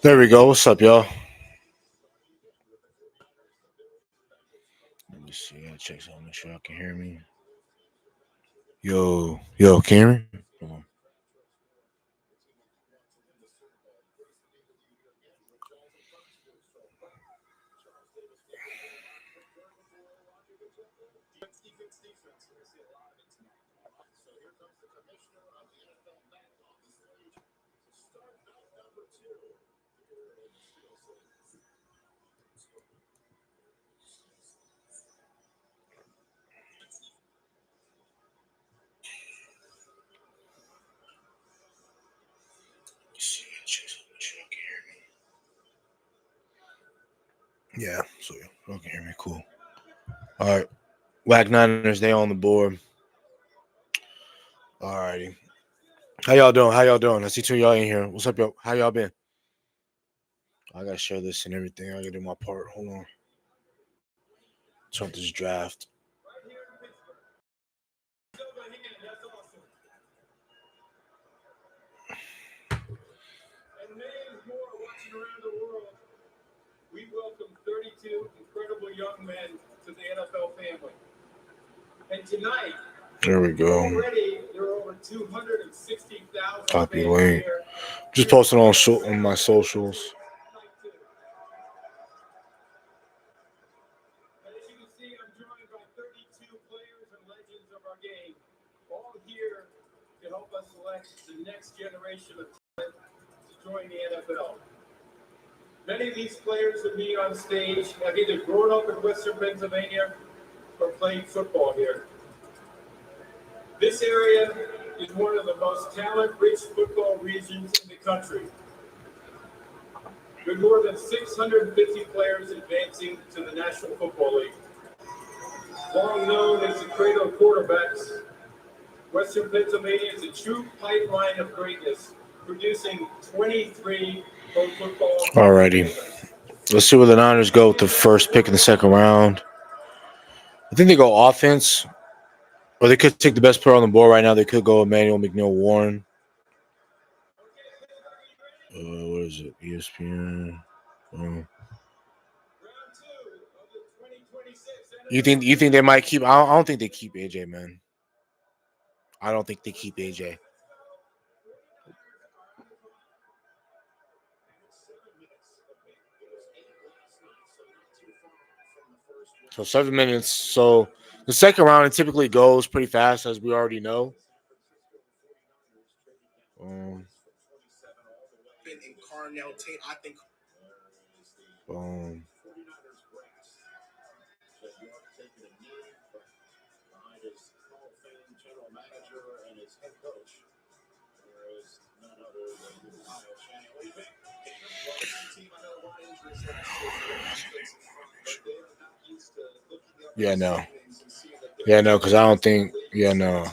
There we go. What's up, y'all? Let me see. I gotta check something. Make sure y'all can hear me. Yo, can you hear me? Hold on. Let's see. I gotta check something. Make sure y'all can hear me. Yeah, so y'all can hear me. Cool. All right. Whack Niners, they on the board. Alrighty. How y'all doing? How y'all doing? I see two of y'all in here. What's up, y'all? How y'all been? I gotta share this and everything. I gotta do my part. Hold on. Start this draft. And millions more watching around the world. We welcome 32 incredible young men to the NFL family. And tonight, There we go. already there are over 260,000 Copy fans link. here. Just posted on my socials. As you can see, I'm joined by 32 players and legends of our game, all here to help us select the next generation of talent to join the NFL. Many of these players with me on stage have either grown up in Western Pennsylvania or played football here. This area is one of the most talent-rich football regions in the country, with more than 650 players advancing to the National Football League. Long known as the cradle of quarterbacks, Western Pennsylvania is a true pipeline of greatness, producing 23 pro football. Alrighty. Let's see where the Niners go with the first pick in the second round. I think they go offense, or they could take the best player on the board right now. They could go Emmanuel McNeil Warren. What is it? ESPN. You think they might keep? I don't think they keep AJ, man. I don't think they keep AJ. So 7 minutes. So the second round it typically goes pretty fast, as we already know. Boom. Yeah, no. Yeah, no, because I don't think. Yeah, no.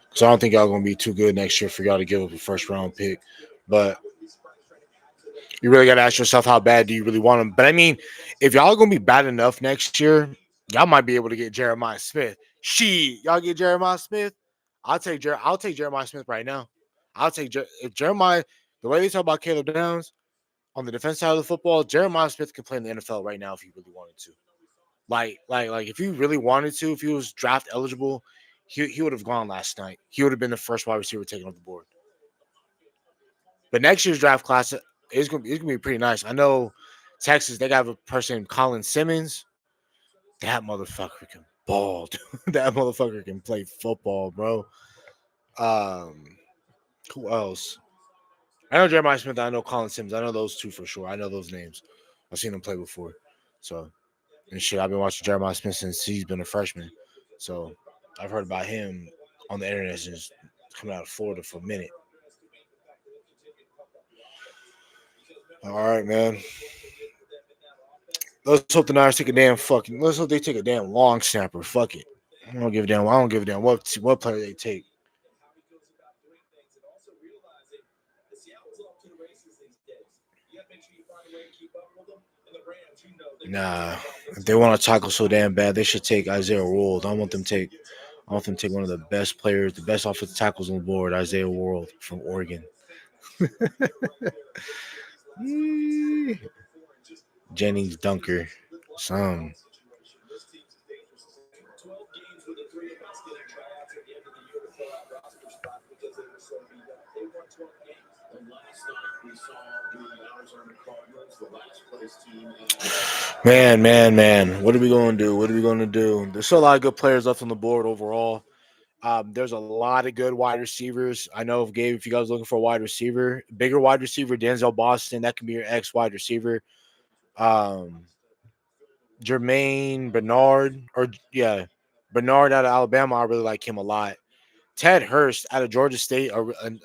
Because I don't think y'all gonna be too good next year for y'all to give up a first round pick. But you really got to ask yourself, how bad do you really want them? But I mean, if y'all gonna be bad enough next year, y'all might be able to get Jeremiah Smith. Y'all get Jeremiah Smith. I'll take Jeremiah Smith right now. If Jeremiah, the way they talk about Caleb Downs on the defense side of the football, Jeremiah Smith can play in the NFL right now if he really wanted to. Like if he really wanted to, if he was draft eligible, he would have gone last night. He would have been the first wide receiver taken off the board. But next year's draft class is gonna be pretty nice. I know Texas, they got a person named Colin Simmons. That motherfucker can ball, dude. That motherfucker can play football, bro. Who else? I know Jeremiah Smith. I know Colin Simmons. I know those two for sure. I know those names. I've seen them play before. So, and shit, I've been watching Jeremiah Smith since he's been a freshman. So, I've heard about him on the internet since coming out of Florida for a minute. All right, man. Let's hope the Niners take a damn fucking. Let's hope they take a damn long snapper. Fuck it. I don't give a damn. I don't give a damn what player they take. Nah, if they want to tackle so damn bad, they should take Isaiah World. I want them to take one of the best players, the best offensive tackles on the board, Isaiah World from Oregon. Yee. Jennings Dunker. Some. 12 games with the three of us getting tryouts at the end of the year to fill out roster spots because they were so beat up. They won 12 games. And last night we saw the Arizona Cardinals, the last place team. Man. What are we going to do? What are we going to do? There's still a lot of good players left on the board overall. There's a lot of good wide receivers. I know if Gabe, if you guys are looking for a wide receiver, bigger wide receiver, Denzel Boston, that can be your ex wide receiver. Um, Jermaine Bernard, Bernard out of Alabama. I really like him a lot. Ted Hurst out of Georgia State,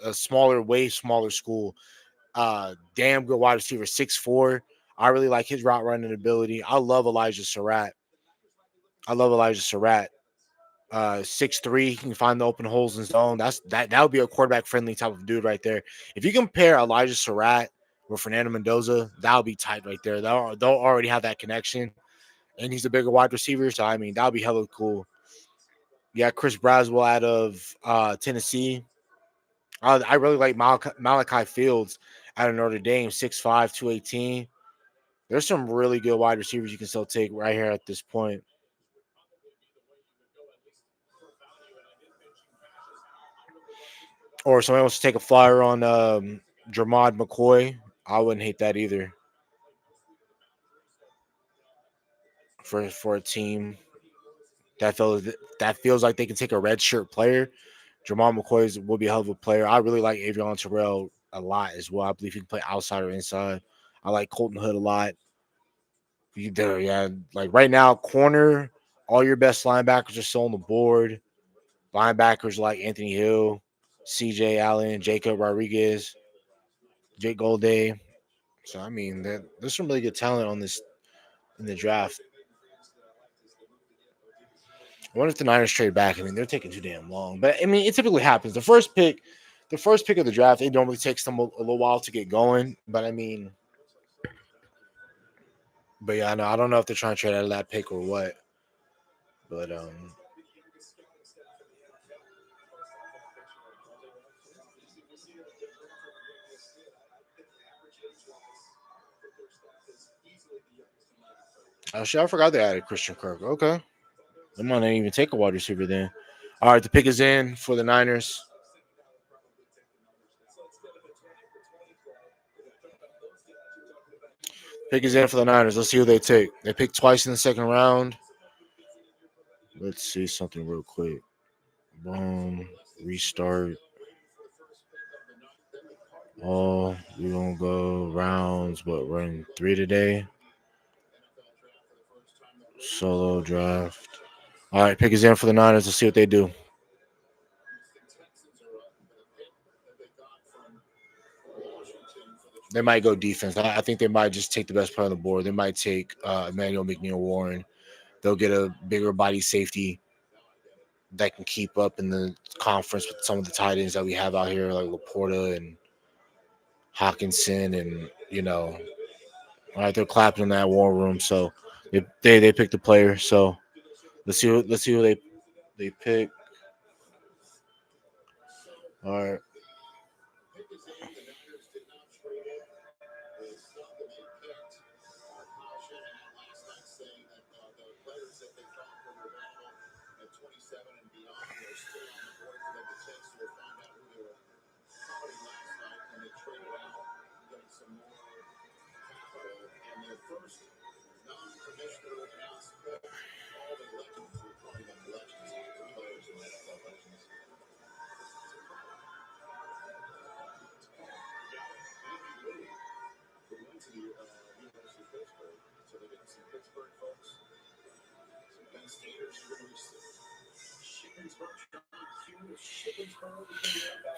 a smaller, way smaller school. Damn good wide receiver, 6'4". I really like his route running ability. I love Elijah Surratt. 6'3", he can find the open holes in zone. That would be a quarterback friendly type of dude right there. If you compare Elijah Surratt with Fernando Mendoza, that would be tight right there. They'll already have that connection, and he's a bigger wide receiver, so I mean that would be hella cool. Yeah, Chris Braswell out of Tennessee. I really like Malachi Fields out of Notre Dame, 6'5", 218. There's some really good wide receivers you can still take right here at this point. Or somebody wants to take a flyer on Jermod McCoy. I wouldn't hate that either for a team that feels like they can take a red shirt player. Jermod McCoy will be a hell of a player. I really like Avion Terrell a lot as well. I believe he can play outside or inside. I like Colton Hood a lot. Yeah. Like right now, corner, all your best linebackers are still on the board. Linebackers like Anthony Hill, CJ Allen, Jacob Rodriguez, Jake Golday. So I mean, there's some really good talent on this in the draft. I wonder if the Niners trade back. I mean, they're taking too damn long. But I mean, it typically happens. The first pick of the draft, it normally takes them a little while to get going. But yeah, I don't know if they're trying to trade out of that pick or what. But actually, I forgot they added Christian Kirk. Okay, they might not even take a wide receiver then. All right, the pick is in for the Niners. Pick is in for the Niners. Let's see who they take. They picked twice in the second round. Let's see something real quick. Boom. Restart. Oh, we're gonna go rounds, but we're in 3 today. Solo draft. All right, pick is in for the Niners. Let's see what they do. They might go defense. I think they might just take the best player on the board. They might take Emmanuel McNeil Warren. They'll get a bigger body safety that can keep up in the conference with some of the tight ends that we have out here, like Laporta and Hawkinson, and all right, they're clapping in that war room. So they picked the player. So let's see who they pick. All right.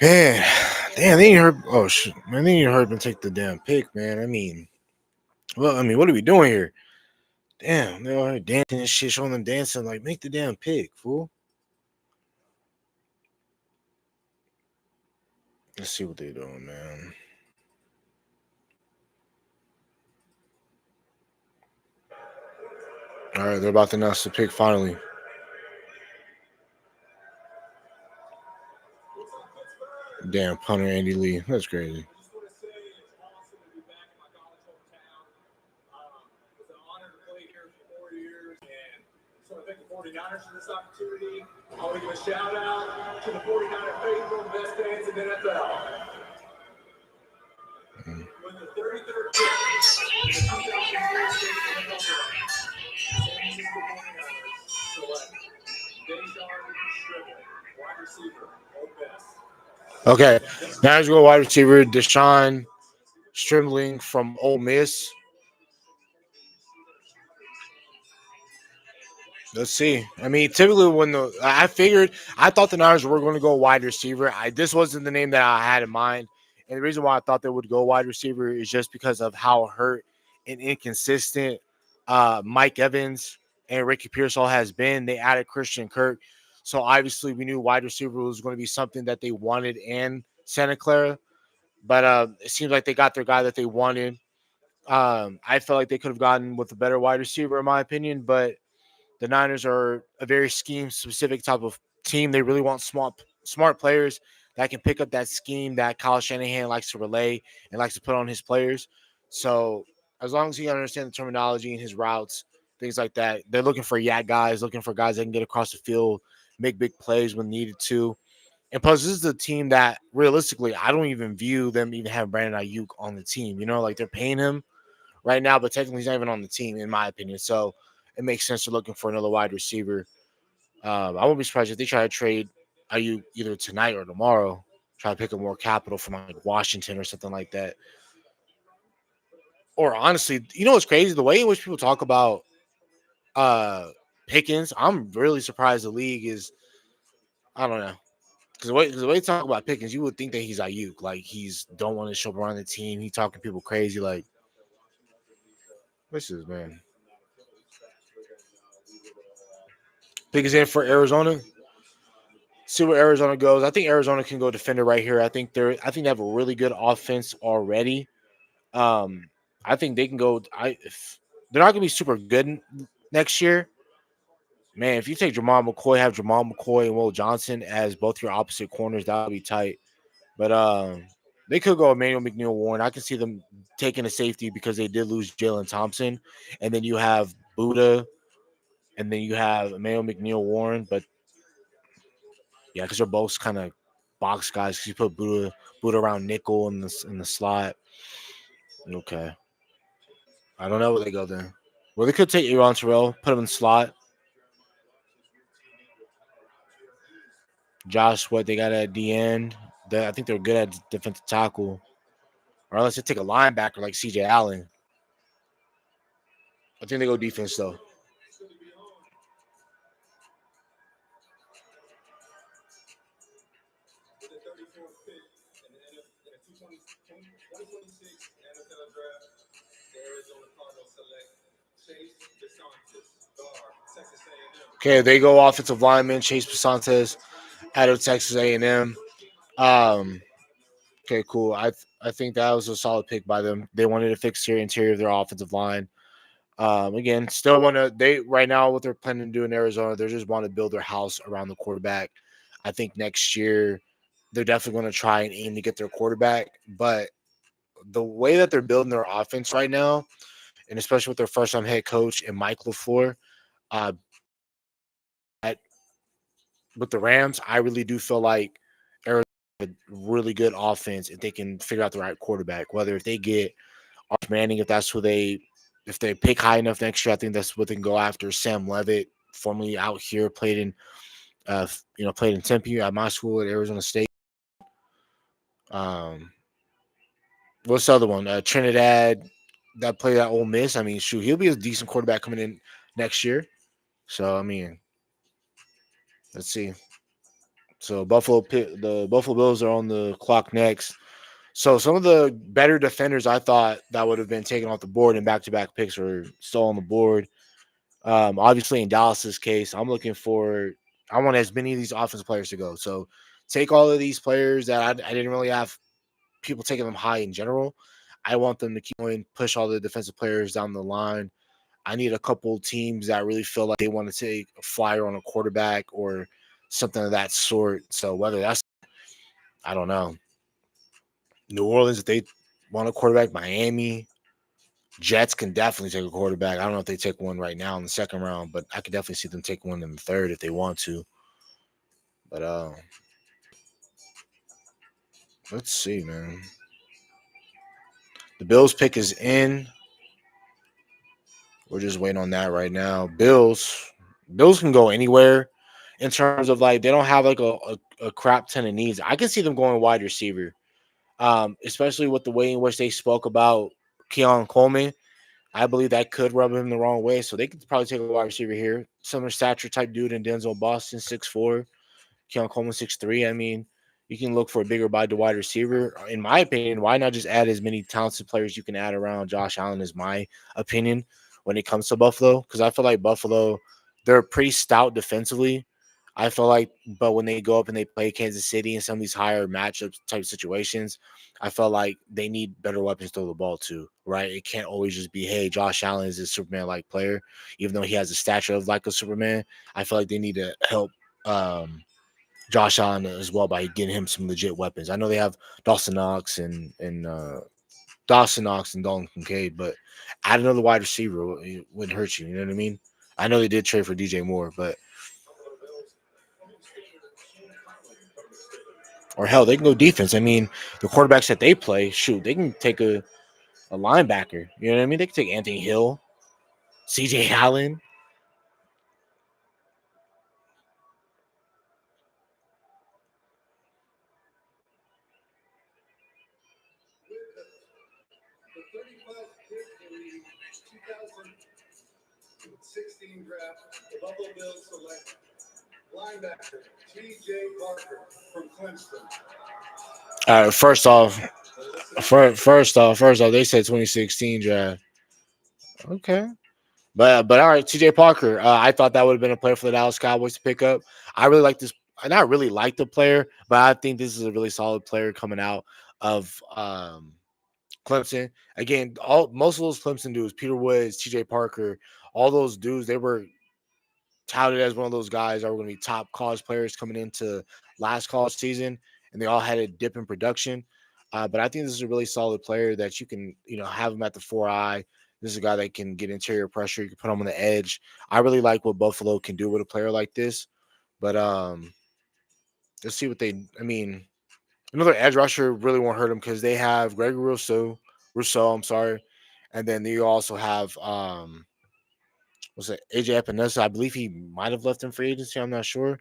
Man, damn, they ain't heard. Oh shit, man, they ain't heard them take the damn pick, man. What are we doing here? Damn, they all dancing and shit, showing them dancing. Like, make the damn pick, fool. Let's see what they're doing, man. All right, they're about to announce the pick finally. Damn, punter Andy Lee. That's crazy. NFL. Mm. With the 33rd pick in the 2026 NFL Draft, San Francisco 49ers select Dejon Shribble, wide receiver, Ole Miss. Okay, now let's go wide receiver Deshaun Strimling from Ole Miss. Let's see. I mean, typically when I thought the Niners were going to go wide receiver. This wasn't the name that I had in mind, and the reason why I thought they would go wide receiver is just because of how hurt and inconsistent Mike Evans and Ricky Pearsall has been. They added Christian Kirk, so obviously we knew wide receiver was going to be something that they wanted in Santa Clara. But it seems like they got their guy that they wanted. I felt like they could have gotten with a better wide receiver, in my opinion, but the Niners are a very scheme specific type of team. They really want smart players that can pick up that scheme that Kyle Shanahan likes to relay and likes to put on his players. So as long as he understands the terminology and his routes, things like that, they're looking for guys, looking for guys that can get across the field, make big plays when needed to. And plus, this is a team that realistically, I don't even view them even having Brandon Ayuk on the team. Like they're paying him right now, but technically he's not even on the team, in my opinion. So it makes sense to looking for another wide receiver. I won't be surprised if they try to trade Ayuk either tonight or tomorrow, try to pick up more capital from like Washington or something like that. Or honestly, what's crazy? The way in which people talk about uh Pickens, I'm really surprised the league is. I don't know. Because the way you talk about Pickens, you would think that he's Ayuk. Like, he's don't want to show up around the team. He talking people crazy. Like, this is, man. Pickens in for Arizona. See where Arizona goes. I think Arizona can go defender right here. I think they have a really good offense already. Um, I think they can go. If they're not going to be super good next year, man. If you take have Jamal McCoy and Will Johnson as both your opposite corners, that would be tight. But they could go Emmanuel McNeil Warren. I can see them taking a safety because they did lose Jalen Thompson, and then you have Buddha, and then you have Emmanuel McNeil Warren. But yeah, because they're both kind of box guys. Because you put Buddha around nickel in the slot. Okay, I don't know where they go then. Well, they could take Aaron Terrell, put him in the slot. Josh, what they got at the end? I think they're good at defensive tackle, or unless they take a linebacker like C.J. Allen. I think they go defense though. With the 34th pick in the 2026 NFL Draft, the Arizona Cardinals select Chase DeSantis, guard, Texas A&M. Okay, they go offensive lineman Chase Pasantes out of Texas A&M. Okay, cool. I think that was a solid pick by them. They wanted to fix the interior of their offensive line. Again, still want to. They right now what they're planning to do in Arizona, they just want to build their house around the quarterback. I think next year they're definitely going to try and aim to get their quarterback. But the way that they're building their offense right now, and especially with their first-time head coach and Mike LaFleur, uh, with the Rams, I really do feel like Arizona has a really good offense if they can figure out the right quarterback. Whether if they get Arch Manning, if they pick high enough next year, I think that's what they can go after. Sam Levitt, formerly out here, played in Tempe at my school at Arizona State. Um, what's the other one? Trinidad that played at Ole Miss. I mean, shoot, he'll be a decent quarterback coming in next year. So I mean, let's see. So the Buffalo Bills are on the clock next. So some of the better defenders I thought that would have been taken off the board in back-to-back picks are still on the board. Obviously, in Dallas's case, I want as many of these offensive players to go. So take all of these players that I didn't really have people taking them high in general. I want them to keep going, push all the defensive players down the line. I need a couple teams that really feel like they want to take a flyer on a quarterback or something of that sort. So whether that's, I don't know, New Orleans, if they want a quarterback, Miami, Jets can definitely take a quarterback. I don't know if they take one right now in the second round, but I could definitely see them take one in the third if they want to. But Let's see, man. The Bills pick is in. We're just waiting on that right now. Bills can go anywhere in terms of like they don't have like a crap ton of needs. I can see them going wide receiver, especially with the way in which they spoke about Keon Coleman. I believe that could rub him the wrong way. So they could probably take a wide receiver here. Similar stature type dude in Denzel Boston, 6'4". Keon Coleman 6'3". I mean, you can look for a bigger body to wide receiver. In my opinion, why not just add as many talented players you can add around Josh Allen is my opinion when it comes to Buffalo. Because I feel like Buffalo, they're pretty stout defensively. I feel like, but when they go up and they play Kansas City in some of these higher matchup type situations, I felt like they need better weapons to throw the ball to, right? It can't always just be, hey, Josh Allen is a Superman-like player, even though he has the stature of like a Superman. I feel like they need to help Josh Allen as well by getting him some legit weapons. I know they have Dawson Knox and Dalton Kincaid, but add another wide receiver it wouldn't hurt you. You know what I mean? I know they did trade for DJ Moore, but or hell, they can go defense. I mean, the quarterbacks that they play, shoot, they can take a linebacker. You know what I mean? They can take Anthony Hill, CJ Allen. The 35th pick in the 2016 draft, the Buffalo Bills select linebacker T.J. Parker from Clemson. All right, first off, they said 2016 draft. Okay. But all right, TJ Parker. I thought that would have been a player for the Dallas Cowboys to pick up. I really like this. I not really like the player, but I think this is a really solid player coming out of Clemson. Again, all most of those Clemson dudes, Peter Woods, TJ Parker, all those dudes, they were touted as one of those guys that were going to be top college players coming into last college season, and they all had a dip in production. But I think this is a really solid player that you can, have him at the 4 eye. This is a guy that can get interior pressure. You can put him on the edge. I really like what Buffalo can do with a player like this. But let's see what they. I mean, another edge rusher really won't hurt him because they have Gregory Rousseau. I'm sorry, and then you also have was it AJ Epinesa? I believe he might have left him for agency. I'm not sure.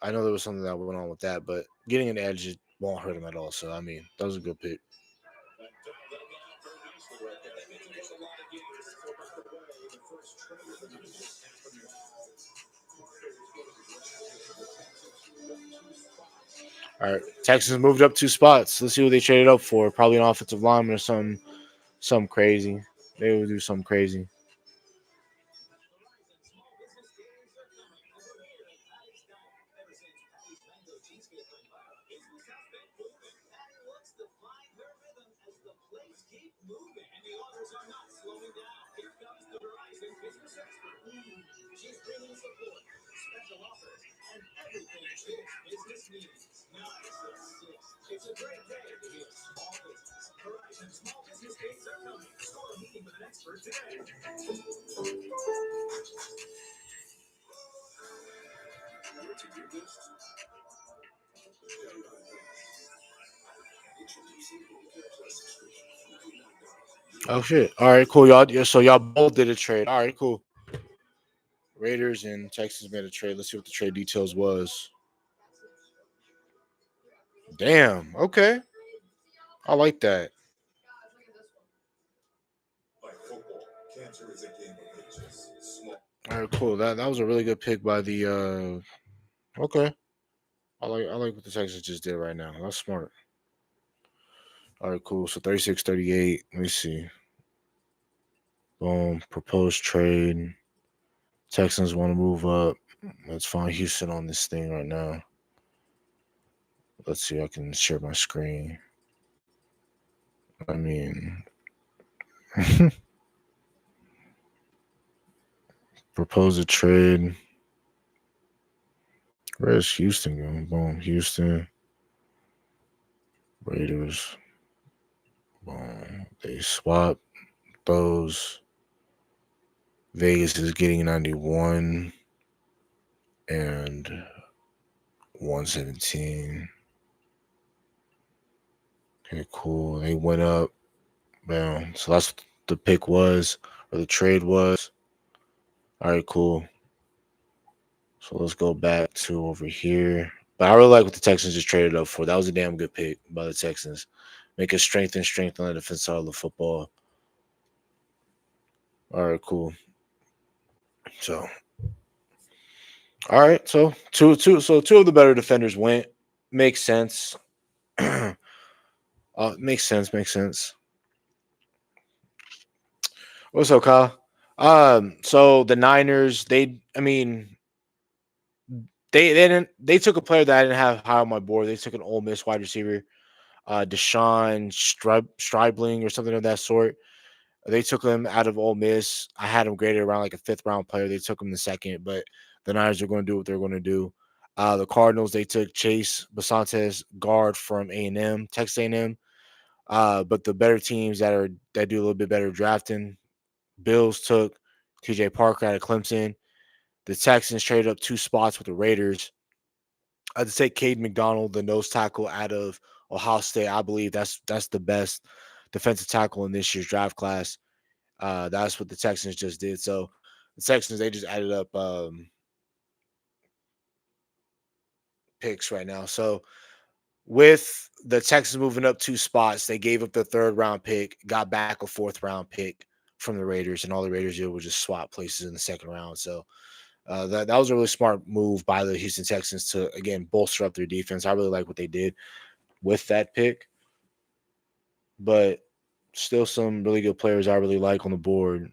I know there was something that went on with that, but getting an edge won't hurt him at all. So I mean, that was a good pick. All right, Texans moved up 2 spots. Let's see what they traded up for. Probably an offensive lineman or something crazy. They would do something crazy. Oh shit! All right, cool, y'all. Yeah, so y'all both did a trade. All right, cool. Raiders and Texas made a trade. Let's see what the trade details was. Damn. Okay, I like that. All right, cool. That was a really good pick by the. Okay, I like what the Texans just did right now. That's smart. All right, cool. So 36-38. Let me see. Boom. Proposed trade. Texans want to move up. Let's find Houston on this thing right now. Let's see. I can share my screen. I mean, propose a trade. Where's Houston going? Boom. Houston. Raiders. Boom. They swap those. Vegas is getting 91 and 117. Okay, cool. They went up. Bam. So that's what the pick was, or the trade was. All right, cool. So let's go back to over here. But I really like what the Texans just traded up for. That was a damn good pick by the Texans. Make us strength on the defense side of the football. All right, cool. So, all right, so two of the better defenders went. Makes sense. Makes sense. Makes sense. What's up, Kyle? So the Niners, I mean, they took a player that I didn't have high on my board. They took an Ole Miss wide receiver, Deshaun Stribling or something of that sort. They took him out of Ole Miss. I had him graded around like a fifth round player. They took him the second, but the Niners are going to do what they're going to do. The Cardinals, they took Chase Basantes, guard from A&M, Texas A&M. But the better teams that do a little bit better drafting, Bills took TJ Parker out of Clemson. The Texans traded up two spots with the Raiders. I'd say Cade McDonald, the nose tackle out of Ohio State. I believe that's the best defensive tackle in this year's draft class. That's what the Texans just did. So the Texans, they just added up picks right now. So with the Texans moving up two spots, they gave up the third round pick, got back a fourth round pick from the Raiders, and all the Raiders did was just swap places in the second round. So that was a really smart move by the Houston Texans to again bolster up their defense. I really like what they did with that pick, but still some really good players I really like on the board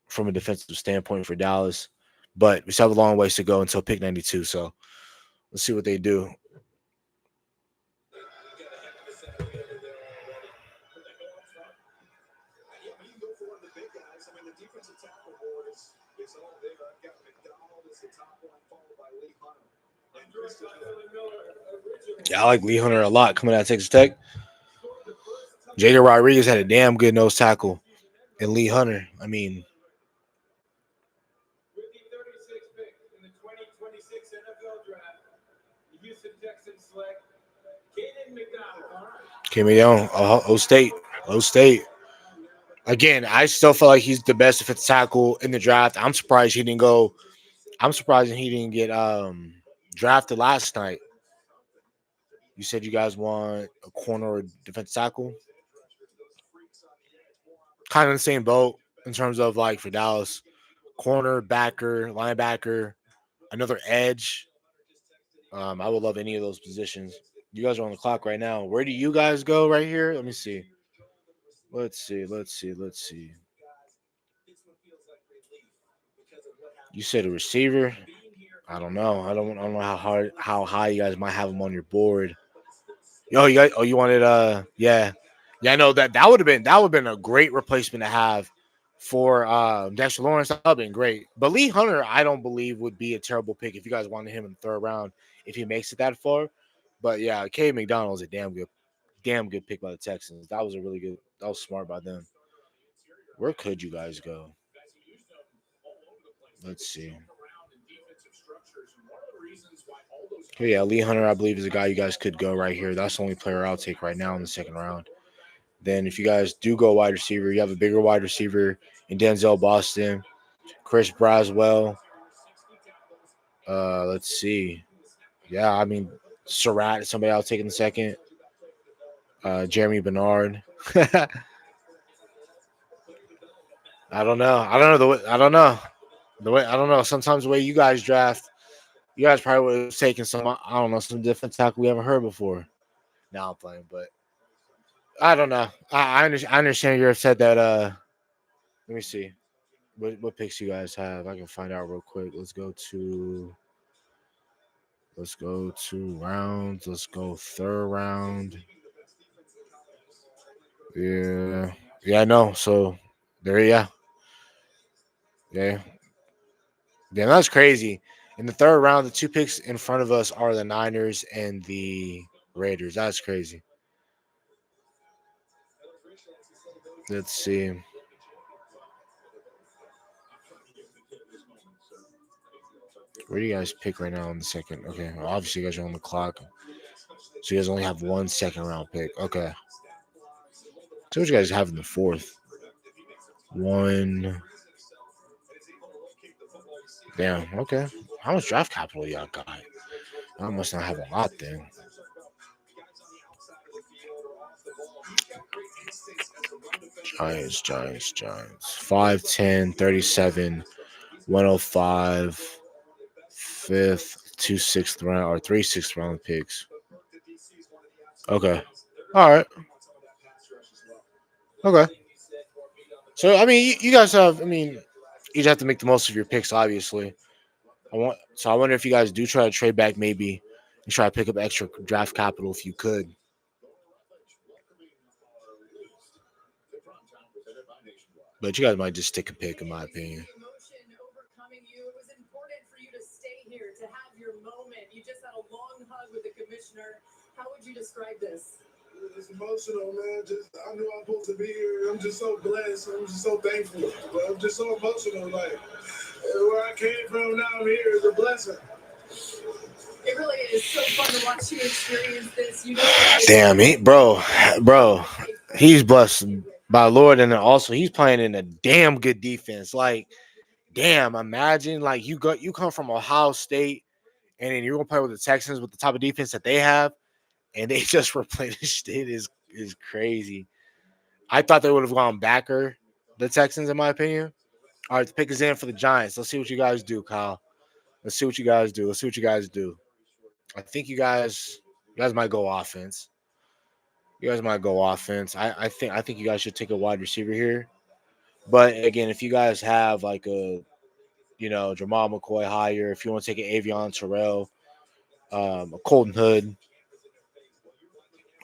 from a defensive standpoint for Dallas. But we still have a long ways to go until pick 92. So let's see what they do. Yeah, I like Lee Hunter a lot coming out of Texas Tech. Jader Rodriguez had a damn good nose tackle. And Lee Hunter, I mean, With the 36th pick in the 2026 NFL Draft, the Houston Texans select Caden McDonald. came down. O State. O State. Again, I still feel like he's the best defensive tackle in the draft. I'm surprised he didn't go. I'm surprised he didn't get drafted last night. You said you guys want a corner or defensive tackle. Kind of the same boat in terms of like for Dallas, corner, backer, linebacker, another edge. I would love any of those positions. You guys are on the clock right now. Where do you guys go right here? Let me see. Let's see. Let's see. Let's see. You said a receiver. I don't know. I don't know how high you guys might have them on your board. Yo, you guys. Oh, you wanted yeah, yeah. I know that would have been a great replacement to have for Dexter Lawrence. That would have been great. But Lee Hunter, I don't believe would be a terrible pick if you guys wanted him in the third round if he makes it that far. But yeah, K McDonald is a damn good pick by the Texans. That was a really good. That was smart by them. Where could you guys go? Let's see. Oh yeah, Lee Hunter, I believe, is a guy you guys could go right here. That's the only player I'll take right now in the second round. Then, if you guys do go wide receiver, you have a bigger wide receiver in Denzel Boston, Chris Braswell. Let's see. Yeah, I mean, Surratt is somebody I'll take in the second. Jeremy Bernard. I don't know. I don't know the way. I don't know the way. I don't know. Sometimes the way you guys draft, you guys probably would have taken some. I don't know, some different tackle we haven't heard before. Now I'm playing, but I don't know. I understand you're upset that. Let me see. What picks you guys have? I can find out real quick. Let's go to rounds. Let's go third round. Yeah. Yeah, I know. So there, yeah. Yeah. Yeah, that's crazy. In the third round, the two picks in front of us are the Niners and the Raiders. That's crazy. Let's see. Where do you guys pick right now in the second? Okay, well, obviously you guys are on the clock. So you guys only have 1 second-round pick. Okay. So what you guys have in the fourth? One. Damn. Okay. How much draft capital y'all got? I must not have a lot then. Giants. 5'10", 37, 105, fifth, 2 6th round or 3 6th round picks. Okay. All right. Okay. So I mean, you guys have. I mean, you just have to make the most of your picks, obviously. I wonder if you guys do try to trade back, maybe, and try to pick up extra draft capital if you could. But you guys might just stick a pick, in my opinion. How would you describe this? It's emotional, man. Just I knew I'm supposed to be here. I'm just so blessed. I'm just so thankful. I'm just so emotional. Like where I came from, now I'm here is a blessing. It really is so fun to watch you experience this. You know, damn, bro, he's blessed by the Lord, and then also he's playing in a damn good defense. Like, damn, imagine like you come from Ohio State, and then you're gonna play with the Texans with the type of defense that they have, and they just replenished it is crazy. I thought they would have gone backer, the Texans, in my opinion. All right, the pick is in for the Giants. Let's see what you guys do, Kyle. Let's see what you guys do. I think you guys might go offense. You guys might go offense. I think you guys should take a wide receiver here. But again, if you guys have like Jamal McCoy higher, if you want to take an Avion Terrell, a Colton Hood,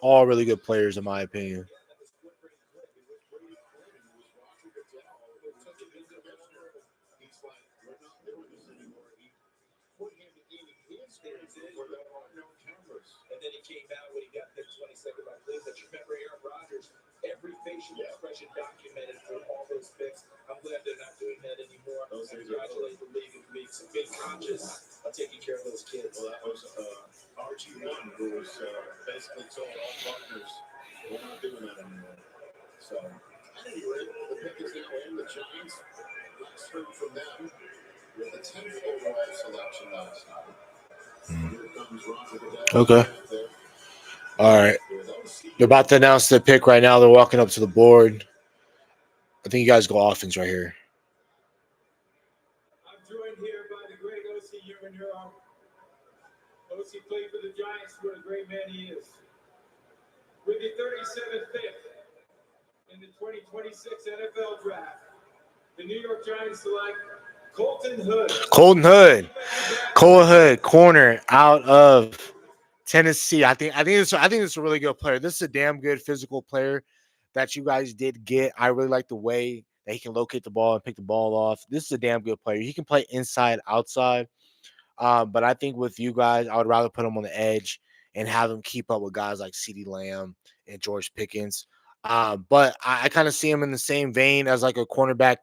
all really good players in my opinion. And then he came out when he got picked 22nd by Cleveland. But you remember Aaron Rodgers, every facial expression documented through all those picks. I'm glad they're not doing that anymore. Those congratulate the league and being conscious of taking care of those kids. Well, that was RG1 who was basically told all partners, we're not doing that anymore. So, anyway, the pick is now in. The Giants last heard from them with the 10th overall selection last night. Okay. All right. They're about to announce the pick right now. They're walking up to the board. I think you guys go offense right here. I'm joined here by the great O.C. Human Hero. O.C. played for the Giants. What a great man he is. With the 37th pick in the 2026 NFL Draft, the New York Giants select Colton Hood. Colton Hood, corner out of Tennessee. I think it's a really good player. This is a damn good physical player that you guys did get. I really like the way that he can locate the ball and pick the ball off. This is a damn good player. He can play inside, outside. But I think with you guys, I would rather put him on the edge and have him keep up with guys like CeeDee Lamb and George Pickens. But I kind of see him in the same vein as like a cornerback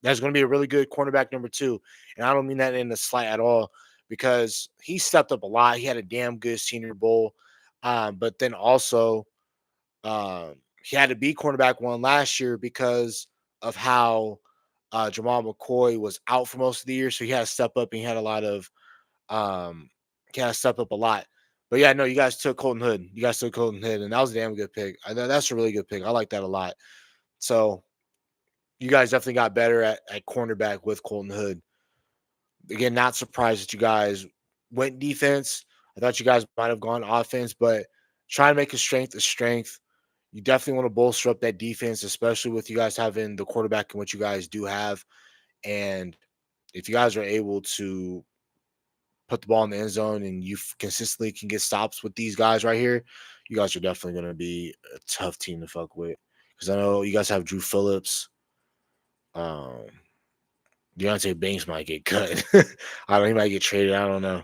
that's going to be a really good cornerback number 2. And I don't mean that in a slight at all because he stepped up a lot. He had a damn good Senior Bowl. But then also he had to be cornerback 1 last year because of how Jamal McCoy was out for most of the year. So he had to step up and he had a lot of kind of step up a lot. But yeah, no, you guys took Colton Hood. And that was a damn good pick. That's a really good pick. I like that a lot. So you guys definitely got better at cornerback with Colton Hood. Again, not surprised that you guys went defense. I thought you guys might have gone offense, but try to make a strength. You definitely want to bolster up that defense, especially with you guys having the quarterback and what you guys do have. And if you guys are able to put the ball in the end zone and you consistently can get stops with these guys right here, you guys are definitely going to be a tough team to fuck with. Because I know you guys have Drew Phillips. Deontay Banks might get cut. He might get traded. I don't know.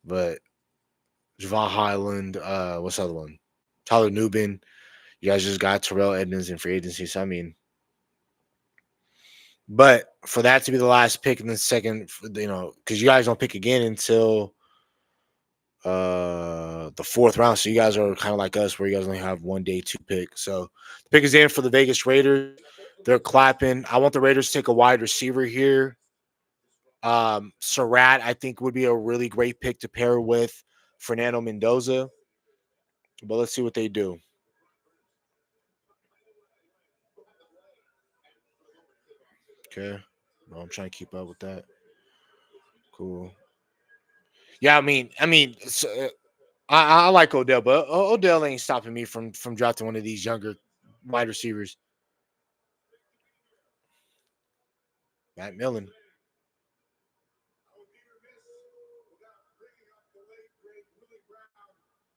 But Javon Highland, what's the other one? Tyler Nubin. You guys just got Terrell Edmonds in free agency. So, I mean, but for that to be the last pick in the second, because you guys don't pick again until the fourth round. So you guys are kind of like us, where you guys only have 1 day, 2 pick. So the pick is in for the Vegas Raiders. They're clapping. I want the Raiders to take a wide receiver here. Surratt, I think, would be a really great pick to pair with Fernando Mendoza. But let's see what they do. Okay. Well, I'm trying to keep up with that. Cool. Yeah, I like Odell, but Odell ain't stopping me from drafting one of these younger wide receivers. Matt Millen. I would be remiss without bringing up the late, great Willie Brown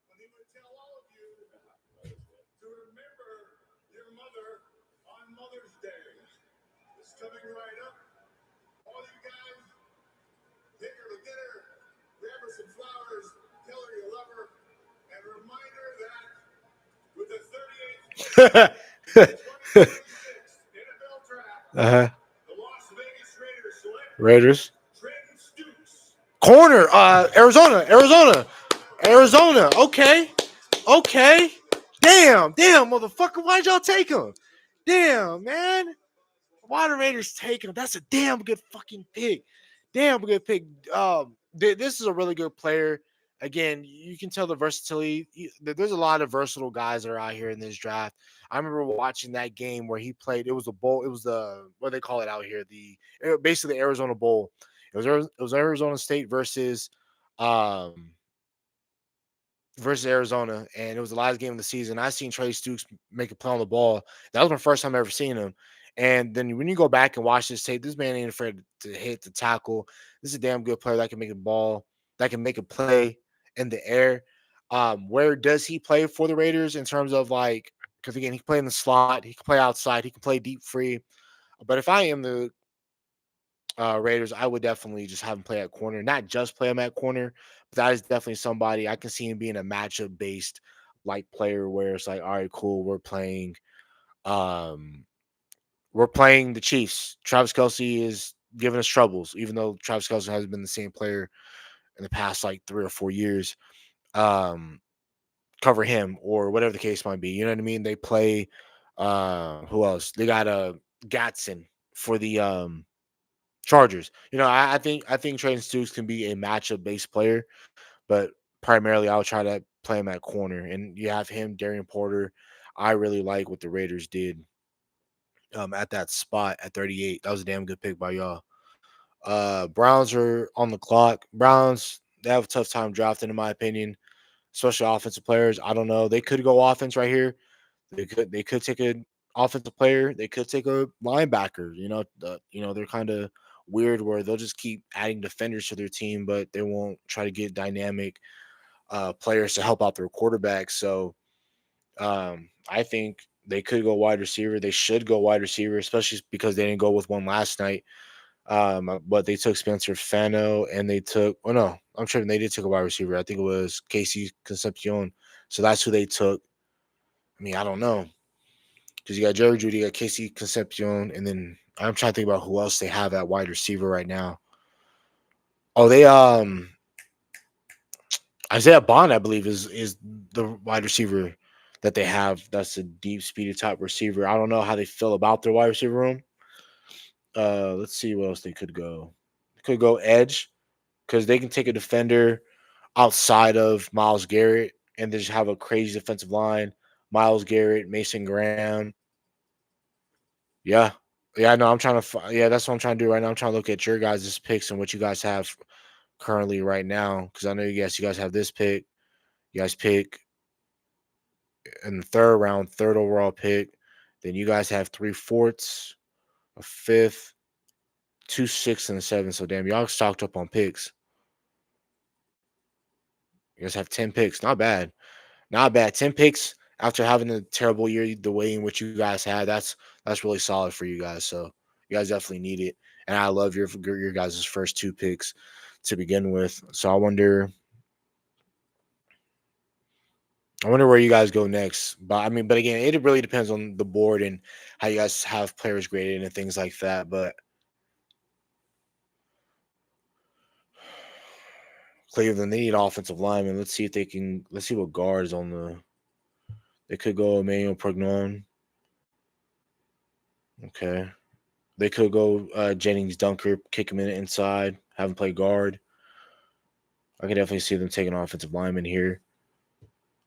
when he would tell all of you to remember your mother on Mother's Day. It's coming right up. All you guys, take her to dinner, grab her some flowers, tell her you love her, and remind her that with the 38th uh 2026 NFL Draft, huh. the Las Vegas Raiders select Raiders. Trenton Stoops. Corner. Arizona. Okay. Okay. Damn, motherfucker. Why'd y'all take him? Damn, man. Why the Raiders take him? That's a damn good fucking pick. Damn good pick. This is a really good player. Again, you can tell the versatility. There's a lot of versatile guys that are out here in this draft. I remember watching that game where he played. It was a bowl. It was the what do they call it out here? Basically the Arizona Bowl. It was Arizona State um versus Arizona, and it was the last game of the season. I seen Trey Stoops make a play on the ball. That was my first time ever seeing him. And then when you go back and watch this tape, this man ain't afraid to hit the tackle. This is a damn good player that can make a ball, that can make a play in the air. Where does he play for the Raiders in terms of like? Because again, he can play in the slot, he can play outside, he can play deep free. But if I am the Raiders, I would definitely just have him play at corner, not just play him at corner, but that is definitely somebody I can see him being a matchup based like player where it's like, all right, cool, um, we're playing the Chiefs. Travis Kelsey is giving us troubles, even though Travis Kelsey hasn't been the same player in the past like 3 or 4 years. Um, Cover him or whatever the case might be. You know what I mean? They play. Who else? They got a Gatson for the Chargers. I think Trayton Stoops can be a matchup based player, but primarily I'll try to play him at corner. And you have him, Darian Porter. I really like what the Raiders did at that spot at 38. That was a damn good pick by y'all. Browns are on the clock. Browns, they have a tough time drafting, in my opinion, especially offensive players. I don't know. They could go offense right here. They could take an offensive player. They could take a linebacker. They're kind of weird where they'll just keep adding defenders to their team, but they won't try to get dynamic players to help out their quarterback. So I think they could go wide receiver. They should go wide receiver, especially because they didn't go with one last night. But they took Spencer Fano and they took. Oh no, I'm sure they did take a wide receiver. I think it was Casey Concepcion. So that's who they took. I mean, I don't know because you got Jerry Judy, you got Casey Concepcion, and then I'm trying to think about who else they have at wide receiver right now. Oh, they Isaiah Bond, I believe, is the wide receiver that they have. That's a deep, speedy top receiver. I don't know how they feel about their wide receiver room. Let's see what else they could go. They could go edge because they can take a defender outside of Miles Garrett and they just have a crazy defensive line. Miles Garrett, Mason Graham. Yeah. Yeah, no, I'm trying to. Yeah, that's what I'm trying to do right now. I'm trying to look at your guys' picks and what you guys have currently right now because I know you guys have this pick. You guys pick in the third round, third overall pick. Then you guys have 3/4, a fifth, 2, 6, and a 7. So damn, y'all stocked up on picks. You guys have 10 picks. Not bad. Not bad. 10 picks after having a terrible year, the way in which you guys had. That's really solid for you guys. So you guys definitely need it. And I love your guys' first 2 picks to begin with. So I wonder where you guys go next. But again, it really depends on the board and how you guys have players graded and things like that. But Cleveland, they need offensive linemen. Let's see if they can. Let's see what guards on the. They could go Emmanuel Prognon. Okay. They could go Jennings Dunker, kick him in inside, have him play guard. I can definitely see them taking offensive lineman here.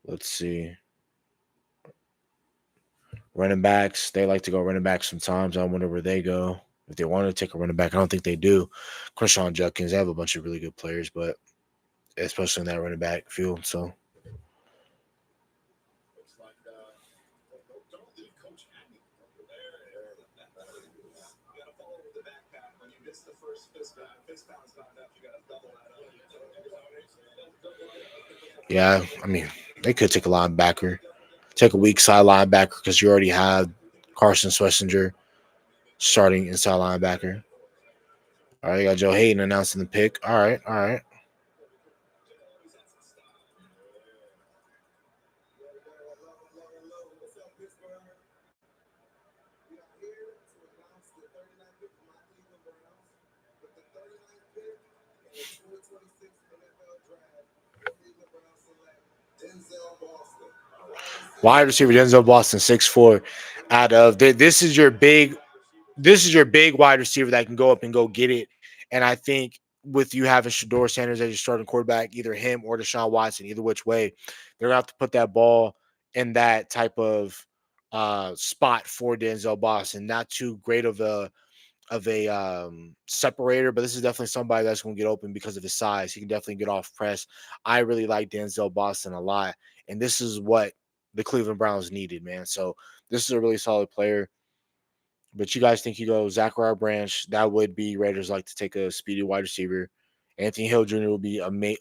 Let's see. Running backs, they like to go running back sometimes. I wonder where they go. If they want to take a running back, I don't think they do. Krishan Judkins, they have a bunch of really good players, but especially in that running back field. So Looks like don't leave Coach hanging over there. You got to follow with the backpack. When you miss the first fist pound's not enough. You got to double that up. yeah, I mean, they could take a linebacker, take a weak side linebacker because you already have Carson Schlesinger starting inside linebacker. All right, you got Joe Hayden announcing the pick. All right, all right. Wide receiver Denzel Boston, 6'4". Out of this is your big wide receiver that can go up and go get it. And I think with you having Shador Sanders as your starting quarterback, either him or Deshaun Watson, either which way, they're gonna have to put that ball in that type of spot for Denzel Boston. Not too great of a separator, but this is definitely somebody that's going to get open because of his size. He can definitely get off press. I really like Denzel Boston a lot, and this is what the Cleveland Browns needed, man. So this is a really solid player. But you guys think you go Zachariah Branch? That would be Raiders like to take a speedy wide receiver. Anthony Hill Jr. will be amazing.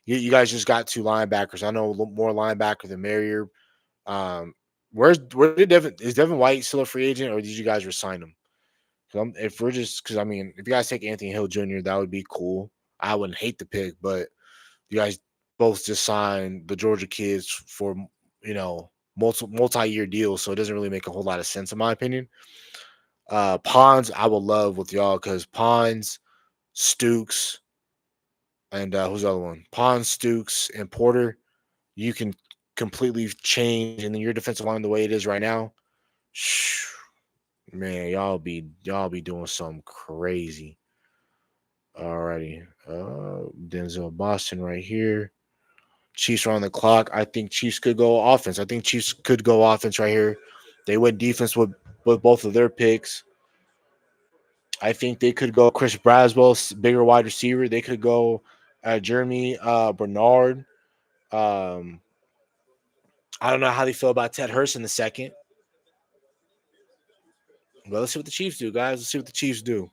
You guys just got two linebackers. I know more linebacker than Merrier. Where did Devin White still a free agent, or did you guys resign him? If we're just because I mean, if you guys take Anthony Hill Jr., that would be cool. I wouldn't hate the pick, but you guys both just signed the Georgia kids for multi-year deals, so it doesn't really make a whole lot of sense in my opinion. Pons, I will love with y'all because Pons, Stooks, and who's the other one? Pons, Stooks, and Porter. You can completely change, and then your defensive line the way it is right now. Man, y'all be doing something crazy. Alrighty. Denzel Boston right here. Chiefs are on the clock. I think Chiefs could go offense. I think Chiefs could go offense right here. They went defense with both of their picks. I think they could go Chris Braswell, bigger wide receiver. They could go Jeremy Bernard. Um, I don't know how they feel about Ted Hurst in the second. But let's see what the Chiefs do, guys. Let's see what the Chiefs do.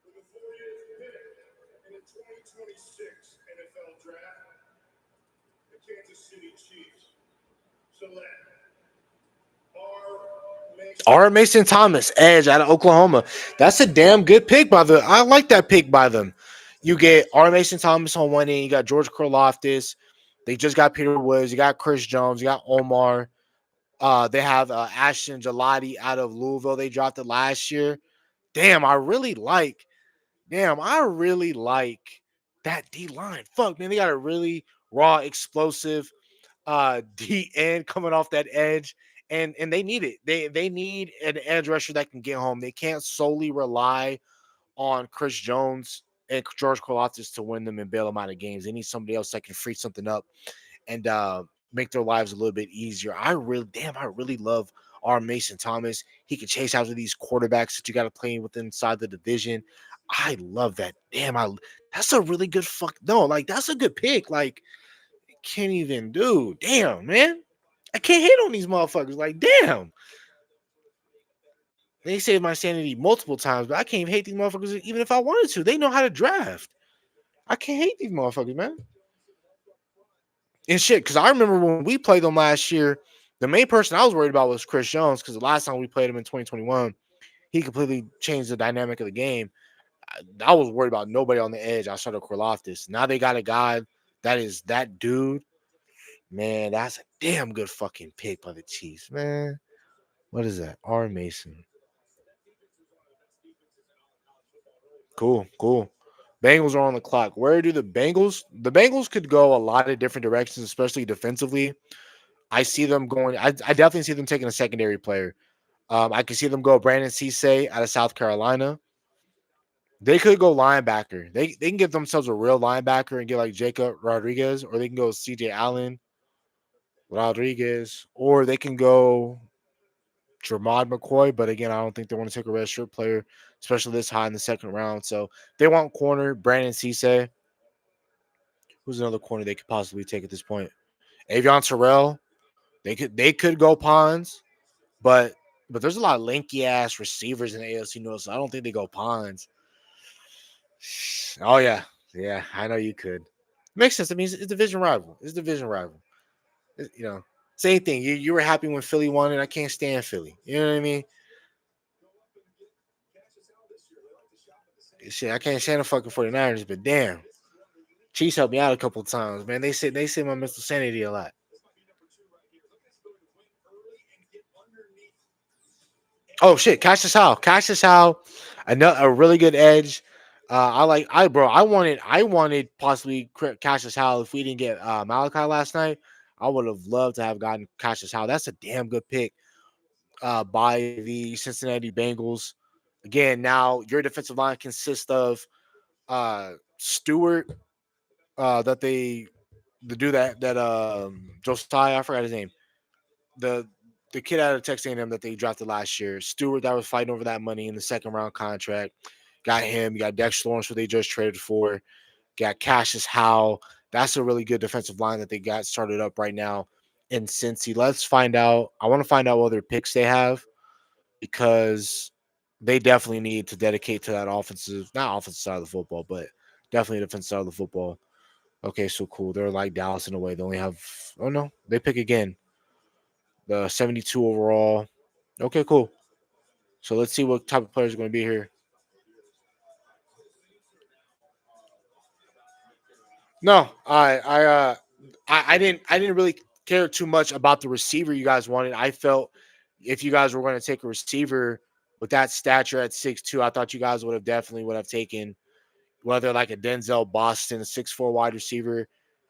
With the 40th pick in the 2026 NFL Draft, the Kansas City Chiefs select R. Mason Thomas, edge out of Oklahoma. That's a damn good pick by the. I like that pick by them. You get R. Mason Thomas on one end. You got George Karlaftis. They just got Peter Woods. You got Chris Jones. You got Omar. They have Ashton Gelati out of Louisville. They dropped it last year. Damn, I really like. Damn, I really like that D line. Fuck, man, they got a really raw, explosive D end coming off that edge, and they need it. They need an edge rusher that can get home. They can't solely rely on Chris Jones and George Karlaftis to win them and bail them out of games. They need somebody else that can free something up and make their lives a little bit easier. I really love our Mason Thomas. He can chase after these quarterbacks that you got to play with inside the division. I love that. That's a really good that's a good pick. Like, can't even do. Damn, man. I can't hate on these motherfuckers. Like, damn. They saved my sanity multiple times, but I can't even hate these motherfuckers even if I wanted to. They know how to draft. I can't hate these motherfuckers, man. And shit, because I remember when we played them last year, the main person I was worried about was Chris Jones, because the last time we played him in 2021, he completely changed the dynamic of the game. I was worried about nobody on the edge outside of Karlaftis. Now they got a guy That dude, man. That's a damn good fucking pick by the Chiefs, man. What is that? R. Mason. Cool, cool. Bengals are on the clock. Where do the Bengals? The Bengals could go a lot of different directions, especially defensively. I see them going. I definitely see them taking a secondary player. I can see them go Brandon Cisse out of South Carolina. They could go linebacker. They can give themselves a real linebacker and get like Jacob Rodriguez, or they can go CJ Allen Rodriguez, or they can go Jermod McCoy. But again, I don't think they want to take a red shirt player, especially this high in the second round. So they want corner Brandon Cisse. Who's another corner they could possibly take at this point? Avion Terrell. They could go Pons, but there's a lot of lanky ass receivers in the AFC North, so I don't think they go Pons. Oh yeah, yeah, I know you could. Makes sense. I mean, it's division rival. It's division rival. You know, same thing. You were happy when Philly won, and I can't stand Philly. You know what I mean? Shit, I can't stand the fucking 49ers, but damn, Chiefs helped me out a couple of times, man. They say my mental sanity a lot. Oh shit, Cassius Howe, a really good edge. I wanted possibly Cassius Howe if we didn't get Malachi last night. I would have loved to have gotten Cassius Howe. That's a damn good pick by the Cincinnati Bengals. Again, now your defensive line consists of Stewart, that they the dude that Josiah, I forgot his name. The the kid out of Texas A&M that they drafted last year, Stewart, that was fighting over that money in the second round contract. Got him. You got Dexter Lawrence, who they just traded for. Got Cassius Howe. That's a really good defensive line that they got started up right now in Cincy. Let's find out. I want to find out what other picks they have because they definitely need to dedicate to that not offensive side of the football, but definitely defensive side of the football. Okay, so cool. They're like Dallas in a way. They only have, oh no, they pick again. The 72 overall. Okay, cool. So let's see what type of players are going to be here. No, I didn't really care too much about the receiver you guys wanted. I felt if you guys were going to take a receiver with that stature at 6'2", I thought you guys would have taken whether like a Denzel Boston, a 6'4" wide receiver.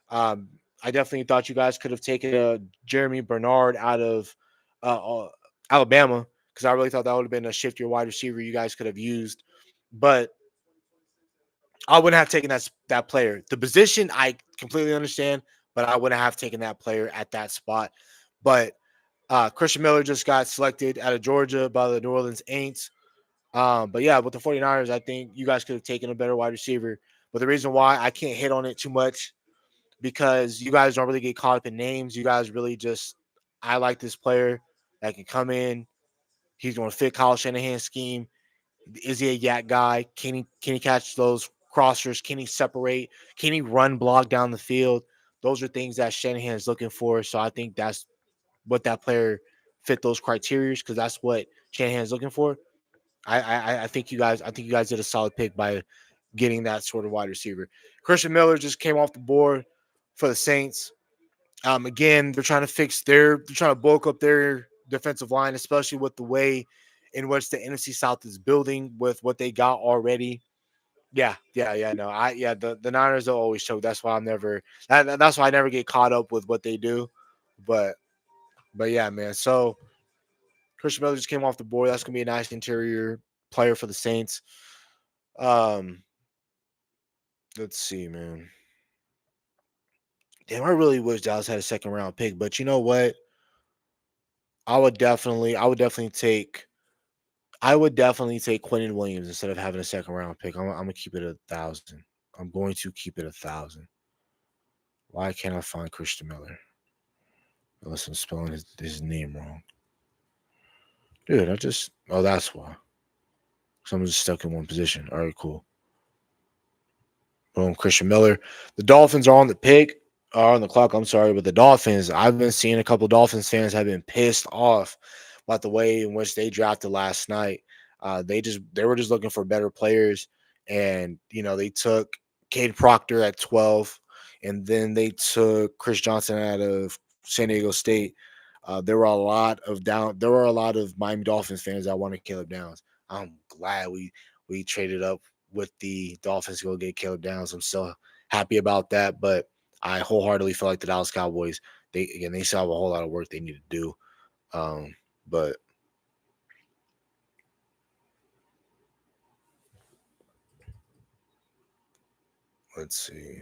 Um, I definitely thought you guys could have taken a Jeremy Bernard out of Alabama because I really thought that would have been a shiftier wide receiver you guys could have used. But I wouldn't have taken that player. The position I completely understand, but I wouldn't have taken that player at that spot. But Christian Miller just got selected out of Georgia by the New Orleans Aints. But yeah, with the 49ers, I think you guys could have taken a better wide receiver. But the reason why I can't hit on it too much because you guys don't really get caught up in names. You guys really just, I like this player that can come in. He's going to fit Kyle Shanahan's scheme. Is he a yak guy? Can he catch those crossers? Can he separate? Can he run block down the field? Those are things that Shanahan is looking for. So I think that's what that player fit those criteria because that's what Shanahan is looking for. I think you guys did a solid pick by getting that sort of wide receiver. Christian Miller just came off the board for the Saints. Again, they're trying to bulk up their defensive line, especially with the way in which the NFC South is building with what they got already. Yeah. No, the Niners will always choke. That's why that's why I never get caught up with what they do. But yeah, man. So Christian Miller just came off the board. That's gonna be a nice interior player for the Saints. Um, let's see, man. Damn, I really wish Dallas had a second round pick, but you know what? I would definitely take Quentin Williams instead of having a second round pick. I'm gonna keep it 1,000. I'm going to keep it 1,000. Why can't I find Christian Miller? Unless I'm spelling his name wrong, dude. That's why. So I'm just stuck in one position. All right, cool. Boom, Christian Miller. The Dolphins are on the pick, are on the clock. I'm sorry, but the Dolphins. I've been seeing a couple Dolphins fans have been pissed off about the way in which they drafted last night. They were just looking for better players, and they took Cade Proctor at 12, and then they took Chris Johnson out of San Diego State. There were a lot of Miami Dolphins fans that wanted Caleb Downs. I'm glad we traded up with the Dolphins to go get Caleb Downs. I'm so happy about that, but I wholeheartedly feel like the Dallas Cowboys, they still have a whole lot of work they need to do. But let's see.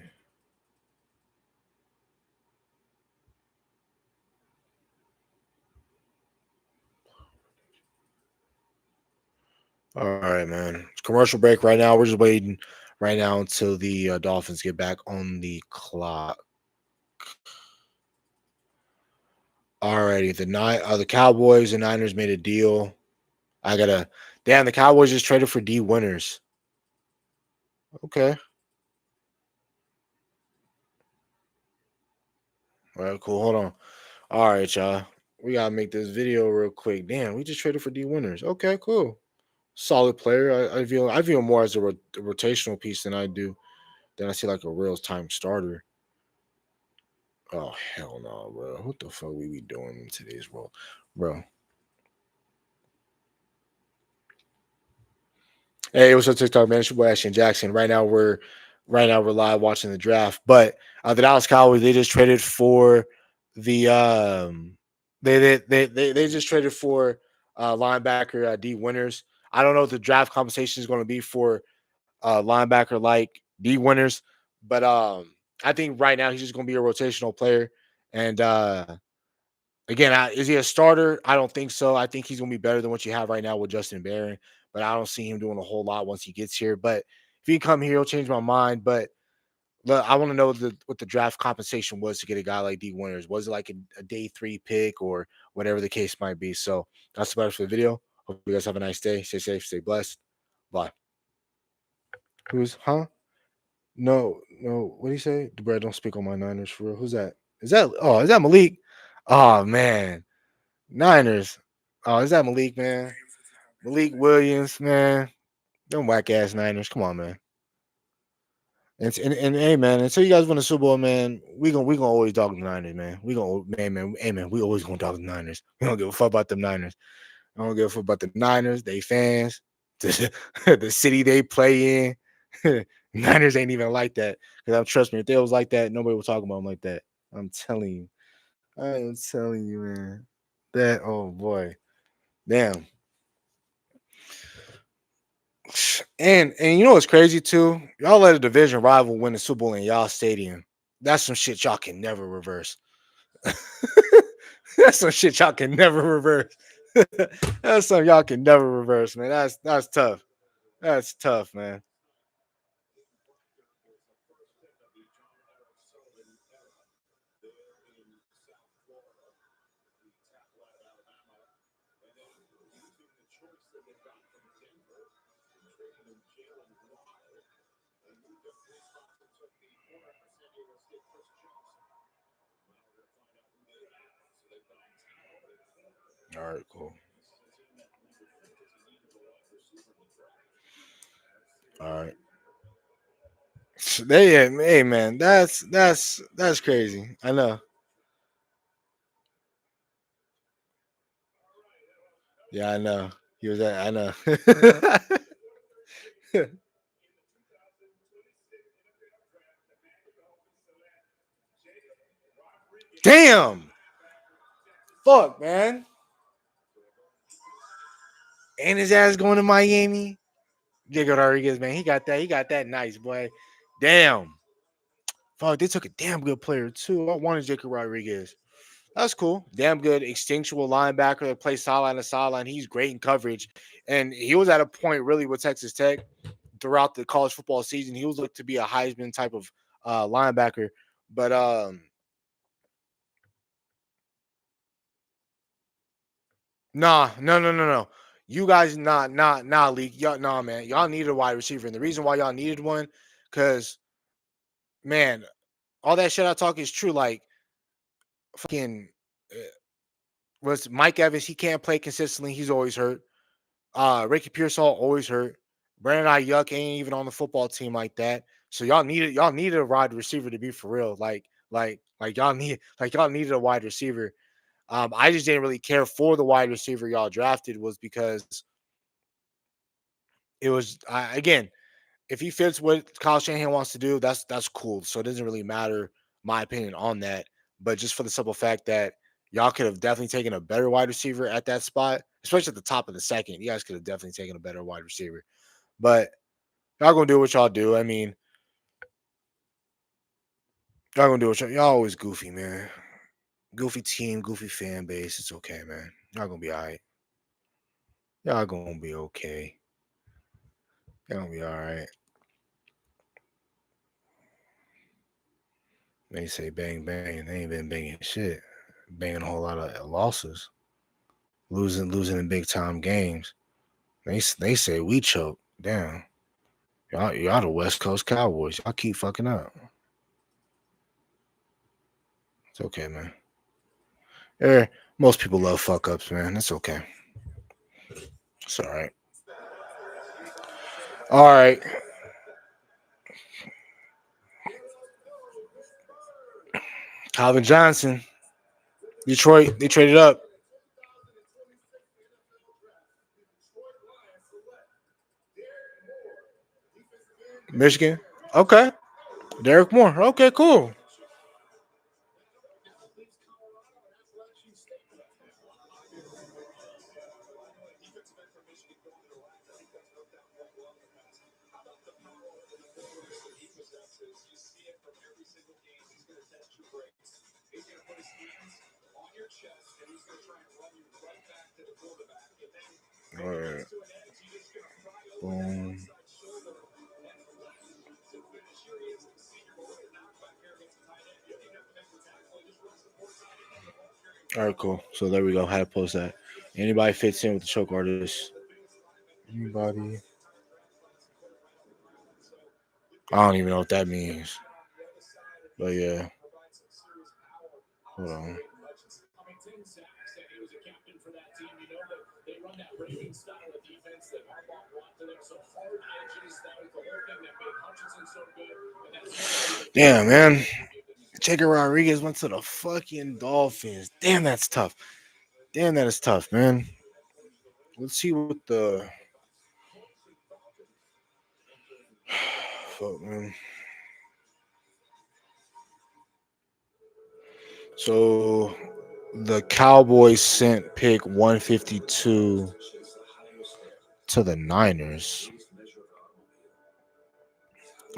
All right, man. It's commercial break right now. We're just waiting right now until the Dolphins get back on the clock. Alrighty, the Cowboys and Niners made a deal. I gotta damn the Cowboys just traded for D Winners. Okay. All right, cool. Hold on. All right, y'all. We gotta make this video real quick. Damn, we just traded for D Winners. Okay, cool. Solid player. I view him more as a rotational piece than I see like a real time starter. Oh hell no, bro. What the fuck we be doing in today's world, bro? Hey, what's up, TikTok man? It's your boy Ashton Jackson. Right now we're live watching the draft. But the Dallas Cowboys they just traded for the they just traded for linebacker D Winners. I don't know what the draft compensation is going to be for linebacker like D Winners, but I think right now he's just going to be a rotational player. And again, is he a starter? I don't think so. I think he's going to be better than what you have right now with Justin Barron, but I don't see him doing a whole lot once he gets here. But if he come here, he'll change my mind. But look, I want to know what the draft compensation was to get a guy like D Winters. Was it like a day 3 pick or whatever the case might be? So that's about it for the video. Hope you guys have a nice day. Stay safe, stay blessed. Bye. Who's huh? No, no. What do you say? Debray, don't speak on my Niners for real. Who's that? Is that Malik? Oh man. Niners. Oh, is that Malik, man? Malik Williams, man. Them whack ass Niners. Come on, man. And hey man, until you guys win the Super Bowl, man, we gonna always dog the Niners, man. Hey man, we always gonna dog the Niners. We don't give a fuck about them Niners. I don't give a fuck about the Niners, they fans, the city they play in. Niners ain't even like that. Because I'm trust me, if they was like that, nobody would talk about them like that. I'm telling you. I am telling you, man. That oh boy. Damn. And you know what's crazy too? Y'all let a division rival win the Super Bowl in y'all stadium. That's some shit y'all can never reverse. That's some shit y'all can never reverse. That's something y'all can never reverse, man. That's tough. That's tough, man. All right, cool. All right. Hey man, that's crazy. I know. Yeah, I know. He was at I know. Damn. Fuck, man. And his ass going to Miami. Jacob Rodriguez, man. He got that nice, boy. Damn. Fuck, they took a damn good player too. I wanted Jacob Rodriguez. That's cool. Damn good instinctual linebacker that plays sideline to sideline. He's great in coverage. And he was at a point really with Texas Tech throughout the college football season. He was looked to be a Heisman type of linebacker. But nah, no. You guys not league. Y'all nah man. Y'all needed a wide receiver. And the reason why y'all needed one, because man, all that shit I talk is true. Like fucking was Mike Evans, he can't play consistently. He's always hurt. Ricky Pearsall always hurt. Brandon Ayuk ain't even on the football team like that. So y'all needed a wide receiver to be for real. Y'all needed a wide receiver. I just didn't really care for the wide receiver y'all drafted was because it was again, if he fits what Kyle Shanahan wants to do, that's cool. So it doesn't really matter my opinion on that. But just for the simple fact that y'all could have definitely taken a better wide receiver at that spot, especially at the top of the second. You guys could have definitely taken a better wide receiver. But y'all gonna do what y'all do. I mean, y'all gonna do what y'all always goofy, man. Goofy team, goofy fan base. It's okay, man. Y'all gonna be all right. Y'all gonna be okay. Y'all gonna be all right. They say bang bang. They ain't been banging shit. Banging a whole lot of losses. Losing in big time games. They say we choke. Damn. Y'all the West Coast Cowboys. Y'all keep fucking up. It's okay, man. Yeah, most people love fuck ups, man. It's okay. It's all right. All right. Calvin Johnson. Detroit. They traded up. Michigan. Okay. Derek Moore. Okay, cool. All right. Boom. All right, cool. So there we go. How to post that. Anybody fits in with the choke artist? Anybody? I don't even know what that means. But yeah. Hold on. Damn, man. Jacob Rodriguez went to the fucking Dolphins. Damn, that's tough. Damn, that is tough, man. Let's see what the fuck, man. So the Cowboys sent pick 152 to the Niners.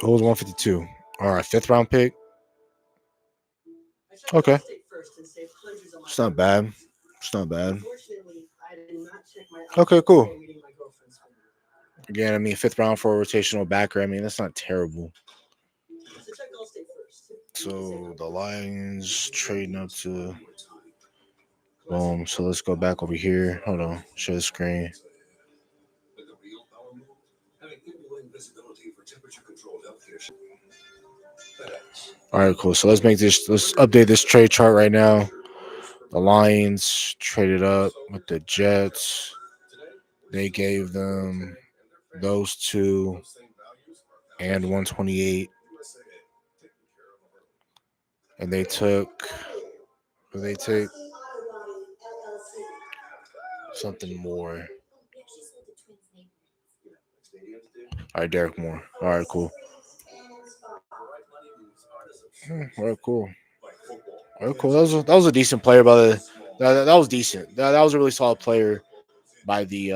What was 152? All right, fifth round pick. Okay. It's not bad. It's not bad. Okay, cool. Again, I mean, fifth round for a rotational backer. I mean, that's not terrible. So the Lions trading up to boom. So let's go back over here. Hold on. Share the screen. All right, cool. So let's update this trade chart right now. The Lions traded up with the Jets. They gave them those two and 128. And they took something more. All right, Derek Moore. All right, cool. All right, cool. All right, cool. That was a decent player by that was decent. That was a really solid player by the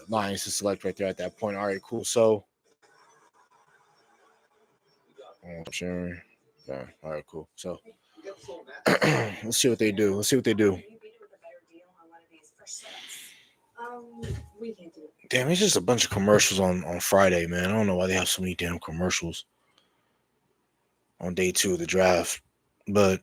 Lions to select right there at that point. All right, cool. So, sure. Yeah. All right, cool. So, let's see what they do. Let's see what they do. Damn, it's just a bunch of commercials on Friday, man. I don't know why they have so many damn commercials on day 2 of the draft, but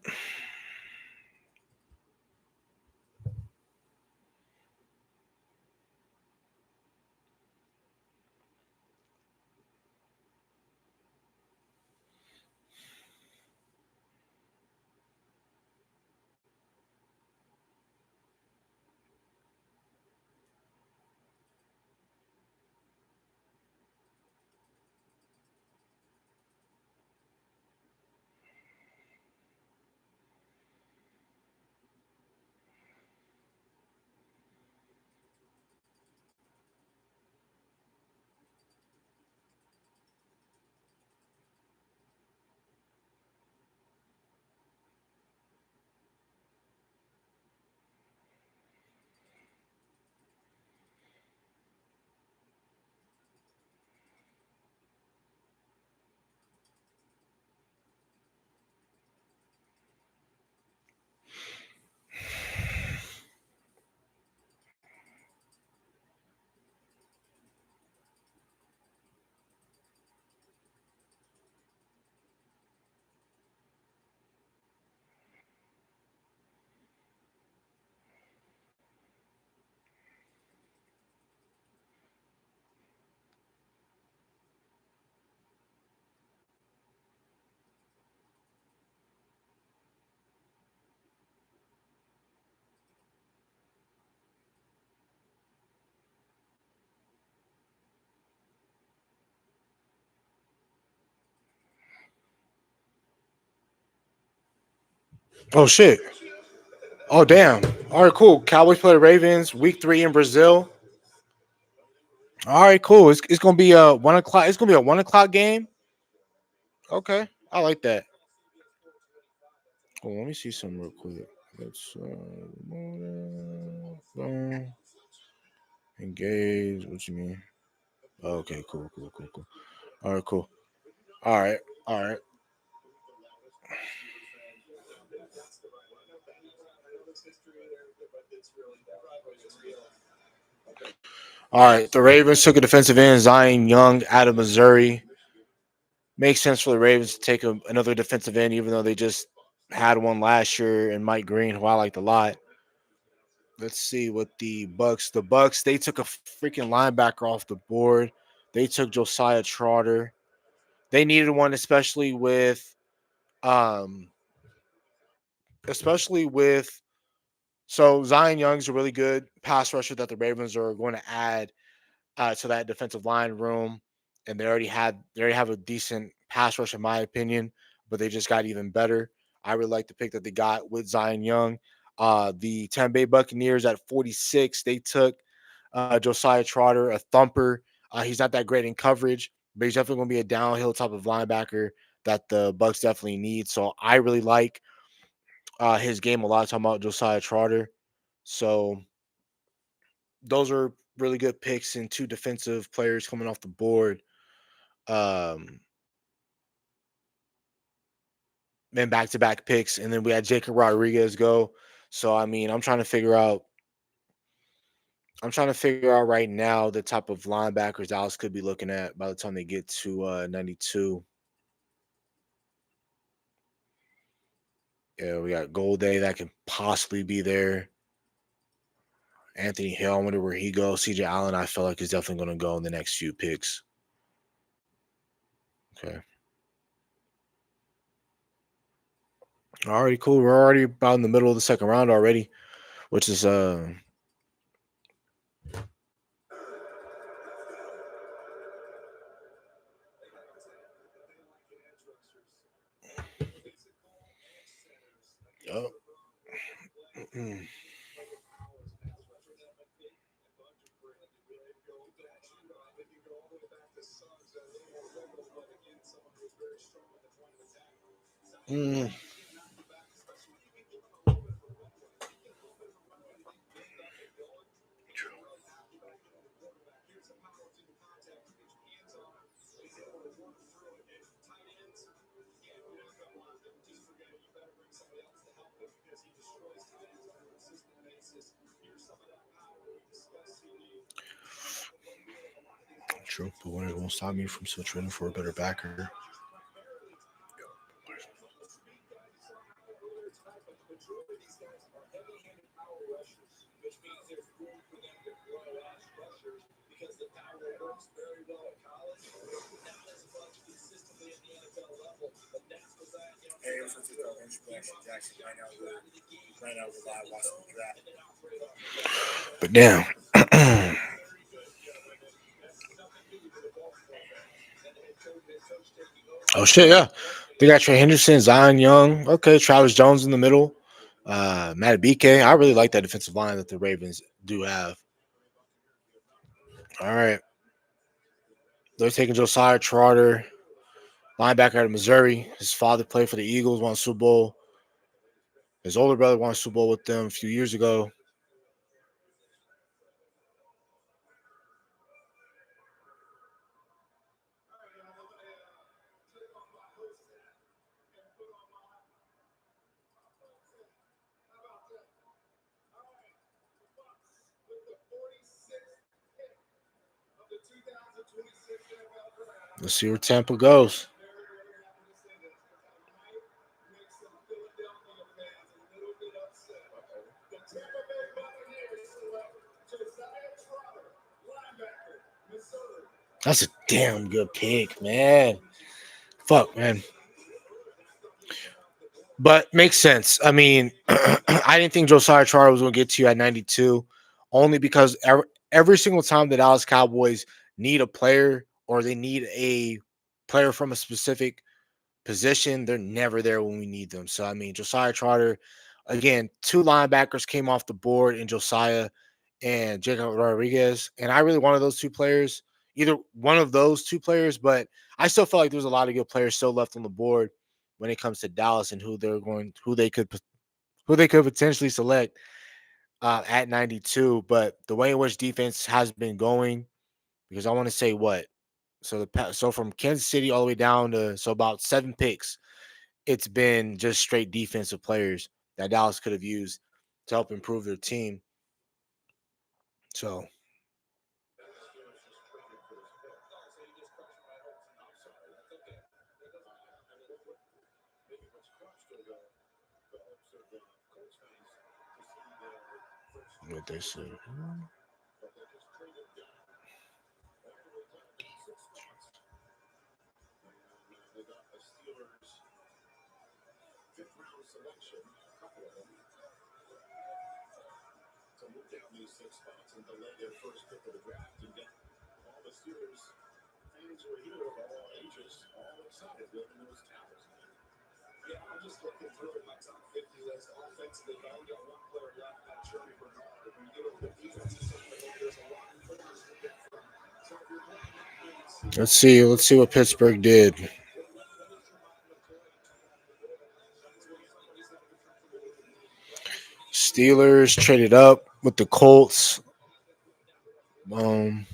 Oh shit. Oh damn. All right, cool. Cowboys play the Ravens week 3 in Brazil. All right, cool. It's gonna be a 1 o'clock. It's gonna be a 1 o'clock game. Okay, I like that. Let me see something real quick. Let's engage. What you mean? Okay, cool, cool, cool, cool. All right, cool. All right, all right, all right. The Ravens took a defensive end, Zion Young, out of Missouri. Makes sense for the Ravens to take another defensive end, even though they just had one last year, and Mike Green, who I liked a lot. Let's see what the Bucks. The Bucks, they took a freaking linebacker off the board. They took Josiah Trotter. They needed one, um, especially with. So Zion Young's a really good pass rusher that the Ravens are going to add to that defensive line room, and they already have a decent pass rush in my opinion, but they just got even better. I really like the pick that they got with Zion Young. The Tampa Bay Buccaneers at 46, they took Josiah Trotter, a thumper. He's not that great in coverage, but he's definitely going to be a downhill type of linebacker that the Bucks definitely need. So I really like his game a lot. Talking about Josiah Trotter, so those are really good picks and two defensive players coming off the board. Um, then back to back picks, and then we had Jacob Rodriguez go. So I mean, I'm trying to figure out right now the type of linebackers Dallas could be looking at by the time they get to 92. Yeah, we got Golday that can possibly be there. Anthony Hill, I wonder where he goes. CJ Allen, I feel like is definitely going to go in the next few picks. Okay. Alrighty, cool. We're already about in the middle of the second round already, which is oh. Mm. True, but when it won't stop me from still trading for a better backer. But damn. Oh shit, yeah. They got Trey Henderson, Zion Young. Okay, Travis Jones in the middle. Matt BK. I really like that defensive line that the Ravens do have. All right. They're taking Josiah Trotter, linebacker out of Missouri. His father played for the Eagles, won a Super Bowl. His older brother won a Super Bowl with them a few years ago. Let's see where Tampa goes. That's a damn good pick, man. Fuck, man. But makes sense. I mean, I didn't think Josiah Trotter was going to get to you at 92, only because every single time the Dallas Cowboys need a player or they need a player from a specific position, they're never there when we need them. So I mean, Josiah Trotter, again, two linebackers came off the board in Josiah and Jacob Rodriguez, and I really wanted those two players, either one of those two players, but I still felt like there's a lot of good players still left on the board when it comes to Dallas and who they could potentially select at 92. But the way in which defense has been going, because I want to say what, so from Kansas City all the way down to about 7 picks, it's been just straight defensive players that Dallas could have used to help improve their team. So what they say. Let's see. Let's see what Pittsburgh did. Steelers traded up with the Colts. Um,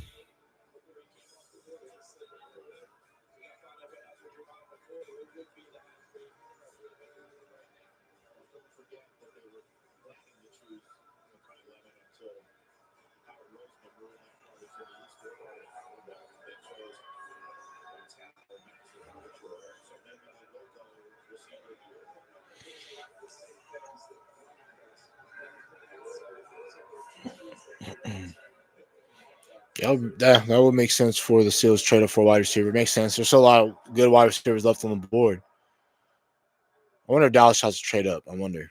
that would make sense for the Steelers traded for a wide receiver. It makes sense. There's still a lot of good wide receivers left on the board. I wonder if Dallas has to trade up. I wonder.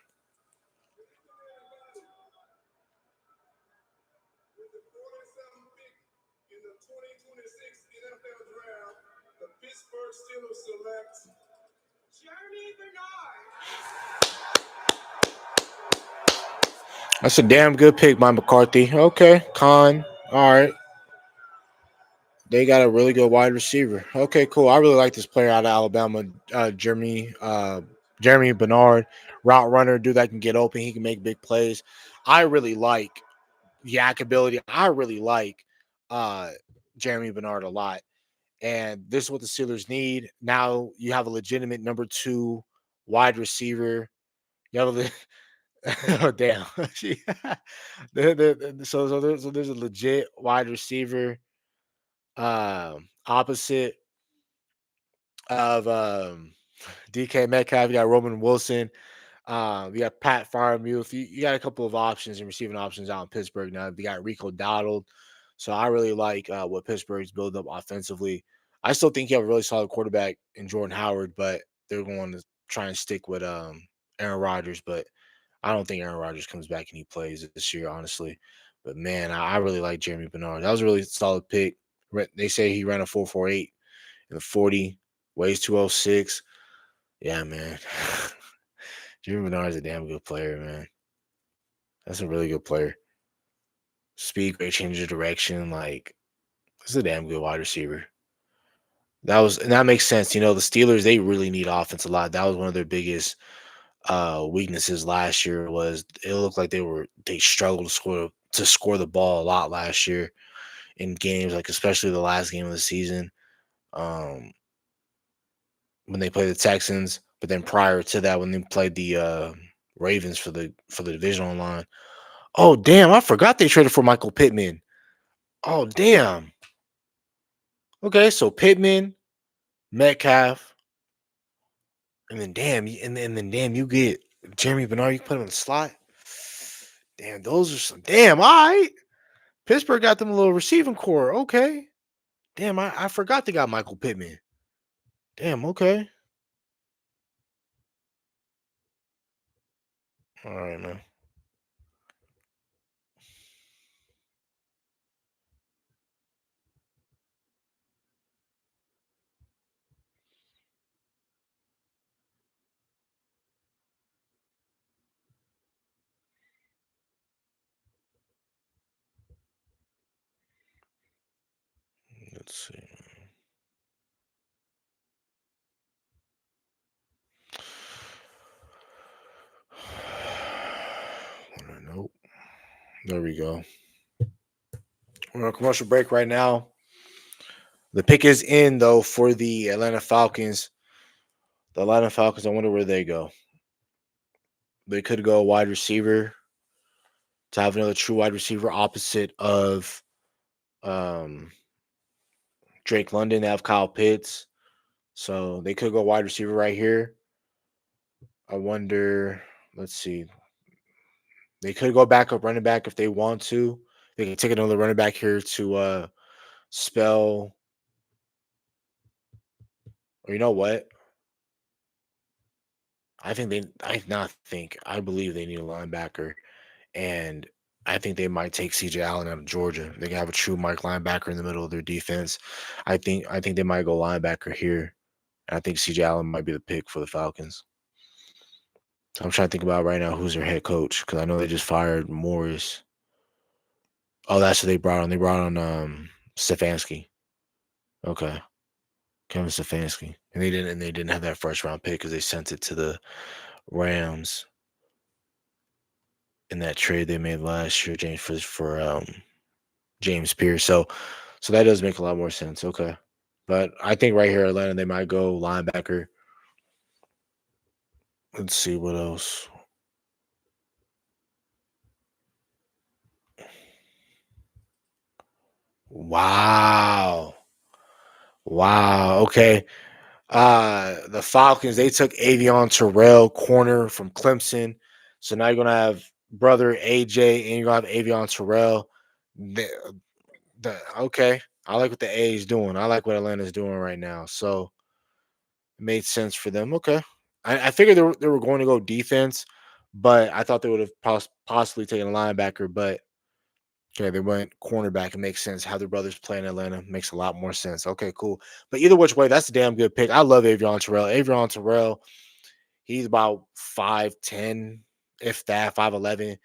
That's a damn good pick by McCarthy. Okay, Khan. All right. They got a really good wide receiver. Okay, cool. I really like this player out of Alabama, Jeremy Bernard, route runner, dude that can get open. He can make big plays. I really like yak ability. I really like uh, Jeremy Bernard a lot. And this is what the Steelers need. Now you have a legitimate number 2 wide receiver. You have a oh damn. So there's a legit wide receiver opposite of DK Metcalf. You got Roman Wilson. You got Pat Freiermuth. You got a couple of options and receiving options out in Pittsburgh now. You got Rico Dowdle. So I really like what Pittsburgh's build up offensively. I still think you have a really solid quarterback in Jordan Howard, but they're going to try and stick with Aaron Rodgers. But I don't think Aaron Rodgers comes back and he plays this year, honestly. But man, I really like Jeremy Bernard. That was a really solid pick. They say he ran a 4.48 in the 40, weighs 206. Yeah, man. Jeremy Bernard is a damn good player, man. That's a really good player. Speed, great change of direction. Like, this is a damn good wide receiver. That makes sense. You know, the Steelers, they really need offense a lot. That was one of their biggest weaknesses last year. Was it looked like they struggled to score the ball a lot last year in games, like especially the last game of the season. Um, when they played the Texans, but then prior to that, when they played the Ravens for the divisional line. Oh damn, I forgot they traded for Michael Pittman. Oh damn. Okay, so Pittman, Metcalf, and then damn, you get Jeremy Bernard. You put him in the slot. Damn, those are some damn. All right, Pittsburgh got them a little receiving core. Okay, damn, I forgot they got Michael Pittman. Damn, okay. All right, man. Let's see. Nope. There we go. We're on a commercial break right now. The pick is in, though, for the Atlanta Falcons. The Atlanta Falcons, I wonder where they go. They could go wide receiver to have another true wide receiver opposite of Drake London. They have Kyle Pitts. So they could go wide receiver right here. I wonder, let's see. They could go back up running back if they want to. They can take another running back here to spell. Or you know what? I believe they need a linebacker. And I think they might take CJ Allen out of Georgia. They can have a true Mike linebacker in the middle of their defense. I think they might go linebacker here. I think CJ Allen might be the pick for the Falcons. So I'm trying to think about right now who's their head coach because I know they just fired Morris. Oh, that's what they brought on. They brought on Stefanski. Okay, Kevin Stefanski, and they didn't have that first round pick because they sent it to the Rams in that trade they made last year, for James Pierce. So that does make a lot more sense. Okay, but I think right here Atlanta they might go linebacker. Let's see what else. Wow. Wow. Okay. The Falcons, they took Avion Terrell, corner from Clemson. So now you're gonna have brother AJ and you're gonna have Avion Terrell. Okay. I like what the A is doing. I like what Atlanta's doing right now. So it made sense for them. Okay. I figured they were going to go defense, but I thought they would have possibly taken a linebacker, but okay, they went cornerback. It makes sense. How their brothers play in Atlanta makes a lot more sense. Okay, cool. But either which way, that's a damn good pick. I love Avion Terrell. Avion Terrell, he's about 5'10", if that, 5'11".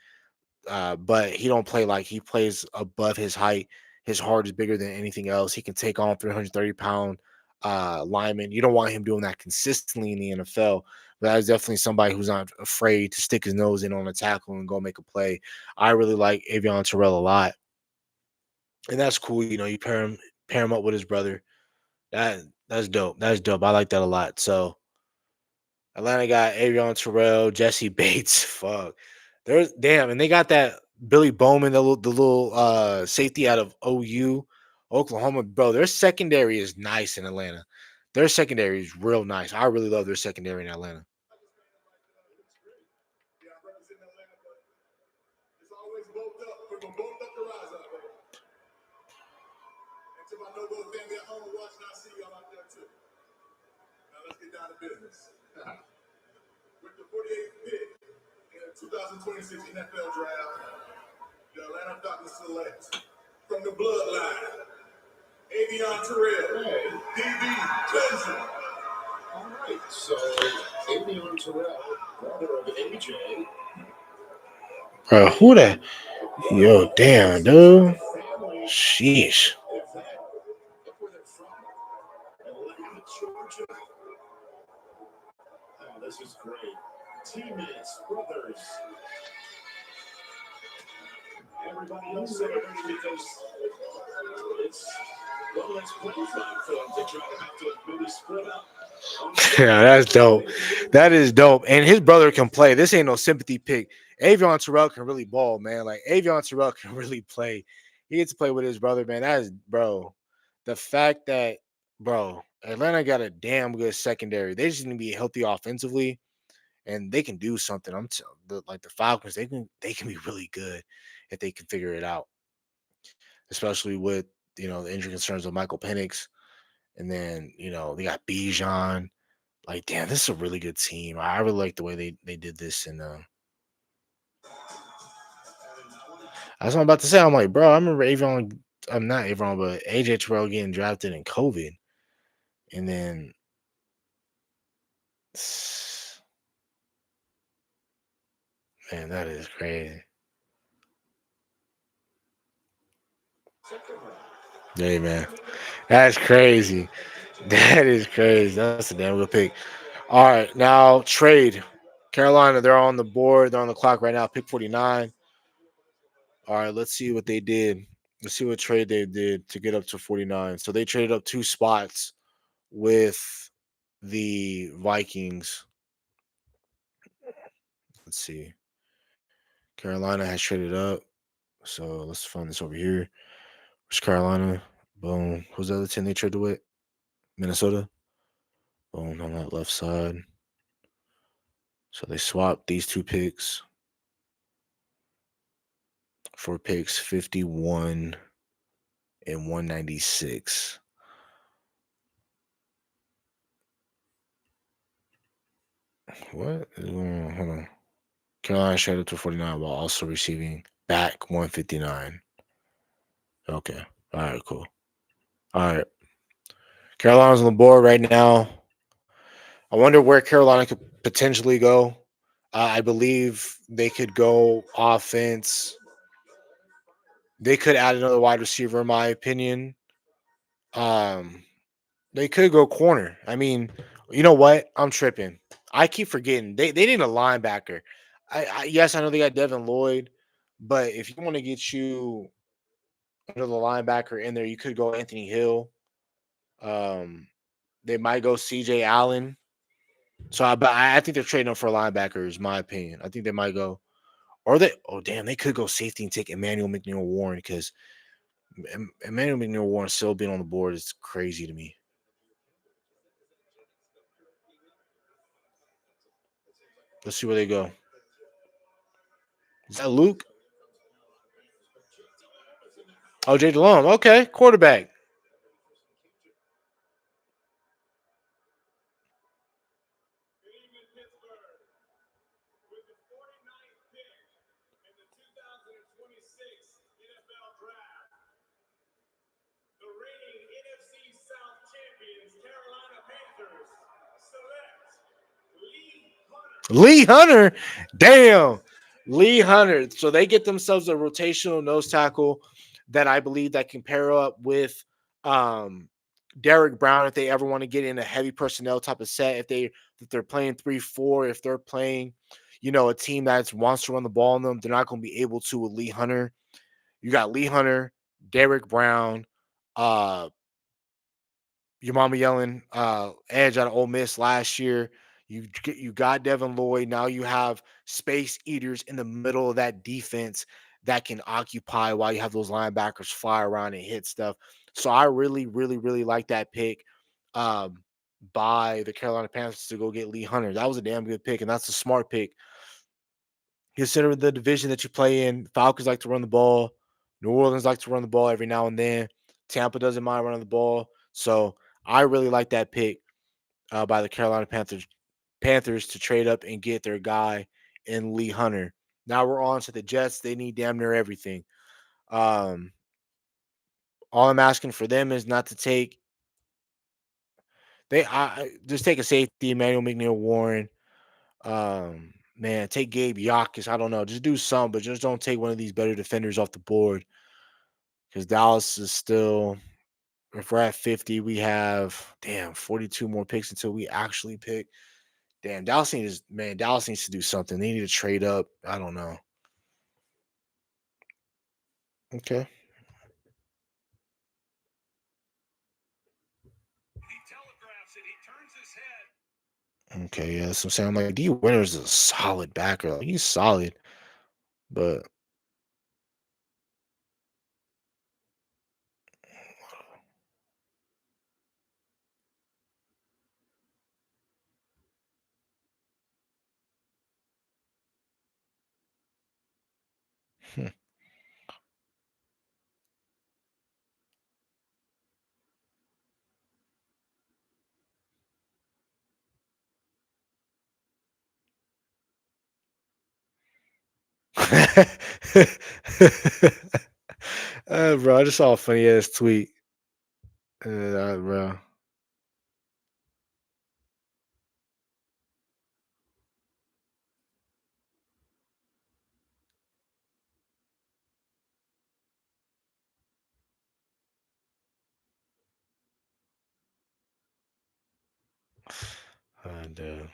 But he don't play like he plays above his height. His heart is bigger than anything else. He can take on 330-pound linemen. You don't want him doing that consistently in the NFL. But that's definitely somebody who's not afraid to stick his nose in on a tackle and go make a play. I really like Avion Terrell a lot. And that's cool. You know, you pair him up with his brother. That's dope. That's dope. I like that a lot. So Atlanta got Avion Terrell, Jesse Bates. Fuck. There's damn, and they got that Billy Bowman, the little safety out of OU, Oklahoma. Bro, their secondary is nice in Atlanta. Their secondary is real nice. I really love their secondary in Atlanta. To my noble family at home watching, I see y'all out there too. Now let's get down to business. With the 48th pick in the 2026 NFL Draft, the Atlanta Falcons select from the bloodline, Avion Terrell, DB Clemson. All right, so Avion Terrell, brother of AJ. Bro, who that? Yo, damn, dude. Sheesh. This is great. Teammates, brothers. Everybody else celebrating because it's plenty fun for them to try to have to maybe split up. Yeah, that's dope. That is dope. And his brother can play. This ain't no sympathy pick. Avion Terrell can really ball, man. Like Avion Terrell can really play. He gets to play with his brother, man. That is, bro. The fact that, bro, Atlanta got a damn good secondary. They just need to be healthy offensively, and they can do something. Like the Falcons, they can be really good if they can figure it out, especially with the injury concerns of Michael Penix, and then they got Bijan. Like, damn, this is a really good team. I really like the way they did this. And that's what I'm about to say. I'm like, bro, I remember Avon. I'm not Avon, but AJ Terrell getting drafted in COVID. And then, man, that is crazy. Hey, man. That's crazy. That is crazy. That's a damn good pick. All right, now trade. Carolina, they're on the board. They're on the clock right now. Pick 49. All right, let's see what they did. Let's see what trade they did to get up to 49. So they traded up 2 spots with the Vikings. Let's see. Carolina has traded up. So let's find this over here. Where's Carolina? Boom. Who's the other team they traded with? Minnesota. Boom on that left side. So they swapped these 2 picks for picks 51 and 196. What? Hold on. Carolina traded to 49 while also receiving back 159. Okay. All right, cool. All right. Carolina's on the board right now. I wonder where Carolina could potentially go. I believe they could go offense. They could add another wide receiver, in my opinion. Um, they could go corner. I mean, you know what? I'm tripping. I keep forgetting they need a linebacker. Yes, I know they got Devin Lloyd, but if you want to get you another linebacker in there, you could go Anthony Hill. Um, they might go C.J. Allen. So, I think they're trading up for linebackers. My opinion. I think they might go, or they. Oh, damn, they could go safety and take Emmanuel McNeil Warren because Emmanuel McNeil Warren still being on the board is crazy to me. Let's see where they go. Is that Luke? Oh, Jay Delhomme. Okay, quarterback. Good evening, Pittsburgh. With the 49th pick in the 2026 NFL Draft, the reigning NFC South champions, Carolina Panthers, select Lee Hunter. Lee Hunter. Damn. Lee Hunter. So they get themselves a rotational nose tackle that I believe that can pair up with um Derek Brown if they ever want to get in a heavy personnel type of set. If they're playing 3-4, if they're playing, a team that wants to run the ball on them, they're not going to be able to with Lee Hunter. You got Lee Hunter, Derek Brown, uh your mama yelling edge out of Ole Miss last year. You got Devin Lloyd. Now you have space eaters in the middle of that defense that can occupy while you have those linebackers fly around and hit stuff. So I really, really, really like that pick um, by the Carolina Panthers to go get Lee Hunter. That was a damn good pick, and that's a smart pick. Consider the division that you play in. Falcons like to run the ball. New Orleans like to run the ball every now and then. Tampa doesn't mind running the ball. So I really like that pick by the Carolina Panthers to trade up and get their guy in Lee Hunter. Now we're on to the Jets. They need damn near everything. Um, all I'm asking for them is not to take just take a safety, Emmanuel McNeil Warren. Man, take Gabe Yakis. I don't know. Just do some, but just don't take one of these better defenders off the board because Dallas is still. If we're at 50, we have 42 more picks until we actually pick. Damn, Dallas needs to do something. They need to trade up. I don't know. Okay. He telegraphs it. He turns his head. Okay, yeah, that's what I'm saying. I'm like, D Winters is a solid backer. Like, he's solid, but bro, I just saw a funny ass tweet. Bro. dude.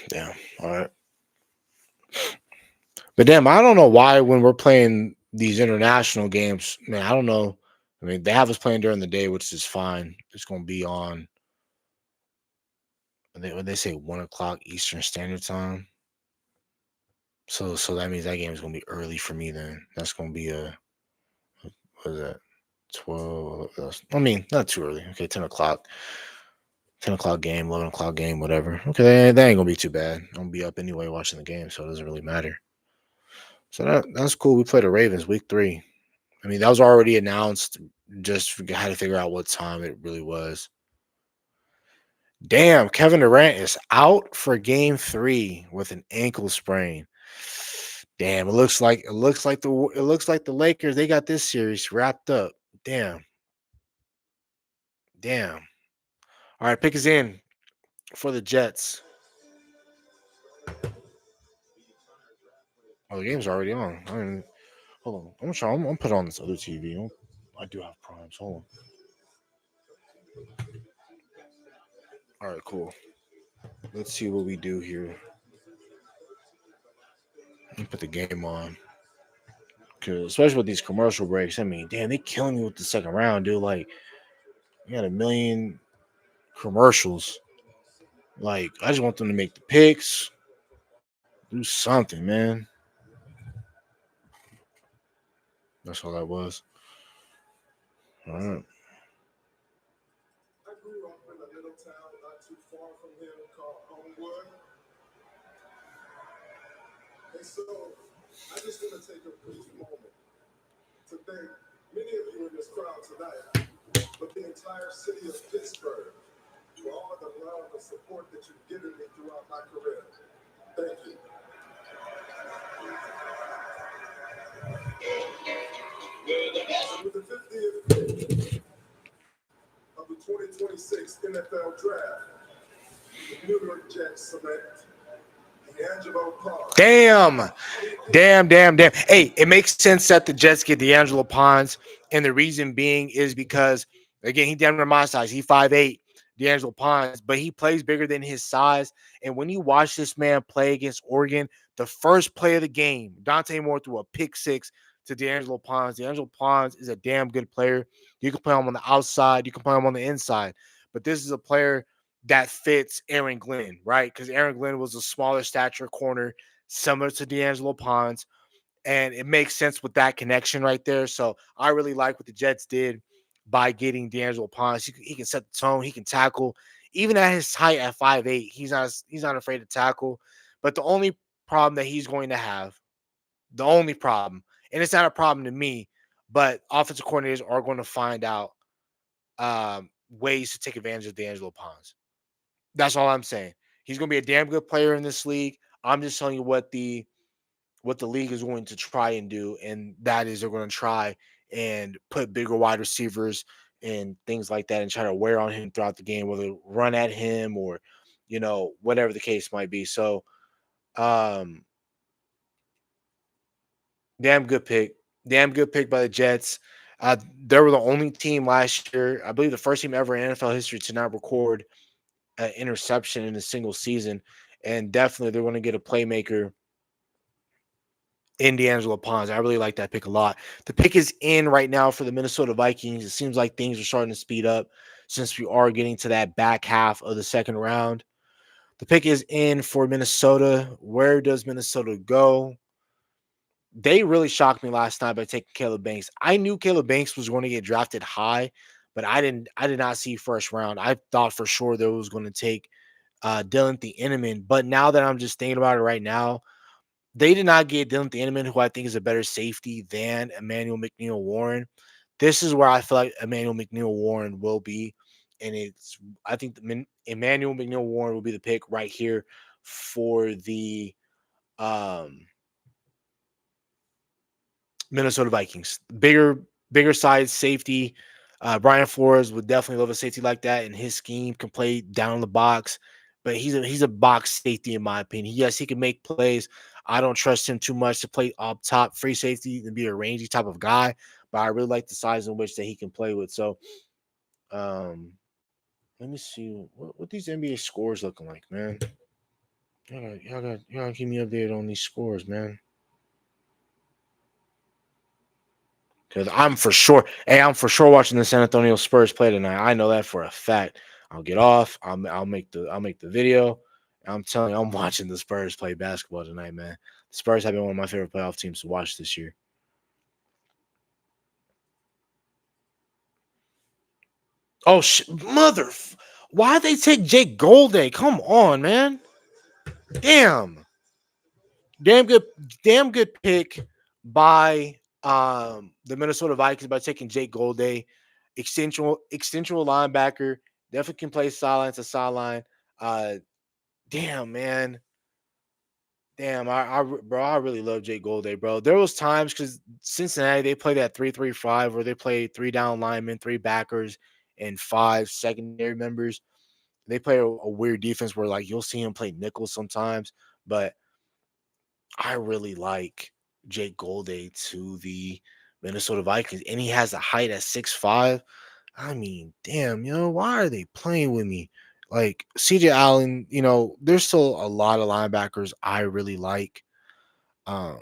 Damn. All right. But damn, I don't know why when we're playing these international games, man, I don't know. I mean, they have us playing during the day, which is fine. It's going to be on. When they say 1 o'clock Eastern Standard Time, so that means that game is going to be early for me. Then that's going to be a what is that? 12. I mean, not too early. Okay, 10 o'clock. 10 o'clock game, 11 o'clock game, whatever. Okay, that ain't gonna be too bad. I'm gonna be up anyway watching the game, so it doesn't really matter. So that's cool. We played the Ravens week 3. I mean, that was already announced. Just had to figure out what time it really was. Damn, Kevin Durant is out for game 3 with an ankle sprain. Damn, it looks like the Lakers, they got this series wrapped up. Damn. Damn. All right, pick us in for the Jets. Oh, the game's already on. I mean, hold on. I'm sure I'm gonna put on this other TV. I do have primes. Hold on. All right, cool. Let's see what we do here. Let me put the game on. Cause especially with these commercial breaks, I mean, damn, they killing me with the second round, dude. Like, you got a million commercials. Like, I just want them to make the picks, do something, man. That's all that was. All right. I grew up in a little town not too far from here called Homewood. And so I just want to take a brief moment to thank many of you in this crowd tonight, but the entire city of Pittsburgh for all of the love and support that you've given me throughout my career. Thank you. With the 50th pick of the 2026 NFL Draft, the New York Jets select D'Angelo Parks. Damn. Hey, it makes sense that the Jets get D'Angelo Pons, and the reason being is because, again, he damn near my size. He 5'8", D'Angelo Pons, but he plays bigger than his size. And when you watch this man play against Oregon, the first play of the game, Dante Moore threw a pick 6 to D'Angelo Pons. D'Angelo Pons is a damn good player. You can play him on the outside. You can play him on the inside. But this is a player that fits Aaron Glenn, right? Because Aaron Glenn was a smaller stature corner, similar to D'Angelo Pons, and it makes sense with that connection right there. So I really like what the Jets did by getting D'Angelo Pons. He can set the tone. He can tackle. Even at his height at 5'8", he's not afraid to tackle. But the only problem that he's going to have, the only problem, and it's not a problem to me, but offensive coordinators are going to find out ways to take advantage of D'Angelo Pons. That's all I'm saying. He's going to be a damn good player in this league. I'm just telling you what the league is going to try and do, and that is they're going to try and put bigger wide receivers and things like that and try to wear on him throughout the game, whether run at him or, whatever the case might be. So, um, damn good pick. Damn good pick by the Jets. They were the only team last year, I believe the first team ever in NFL history to not record an interception in a single season. And definitely they're going to get a playmaker in D'Angelo Pons. I really like that pick a lot. The pick is in right now for the Minnesota Vikings. It seems like things are starting to speed up since we are getting to that back half of the second round. The pick is in for Minnesota. Where does Minnesota go? They really shocked me last night by taking Caleb Banks. I knew Caleb Banks was going to get drafted high, but I did not see first round. I thought for sure they was going to take Dylan Thieneman. But now that I'm just thinking about it right now, they did not get Dylan Thieneman, who I think is a better safety than Emmanuel McNeil Warren. This is where I feel like Emmanuel McNeil Warren will be. And I think Emmanuel McNeil Warren will be the pick right here for the um, Minnesota Vikings. Bigger size safety. Brian Flores would definitely love a safety like that, and his scheme can play down in the box. But he's a box safety in my opinion. Yes, he can make plays. I don't trust him too much to play up top free safety and be a rangy type of guy. But I really like the size in which that he can play with. So, um, let me see what these NBA scores looking like, man. Y'all gotta keep me updated on these scores, man. Because I'm for sure watching the San Antonio Spurs play tonight. I know that for a fact. I'll get off. I'll make the video. I'm telling you, I'm watching the Spurs play basketball tonight, man. The Spurs have been one of my favorite playoff teams to watch this year. Oh why they take Jake Golday? Come on, man. Damn. Damn good, damn good pick by the Minnesota Vikings by taking Jake Golday, extensional linebacker, definitely can play sideline to sideline. Uh, damn man, damn bro, I really love Jake Golday, bro. There was times because Cincinnati they played that 3-3-5 where they played 3 down linemen, 3 backers, and 5 secondary members. They play a weird defense where like you'll see him play nickel sometimes, but I really like Jake Golday to the Minnesota Vikings, and he has a height at 6'5". I mean, damn, why are they playing with me? Like CJ Allen, there's still a lot of linebackers I really like. Um,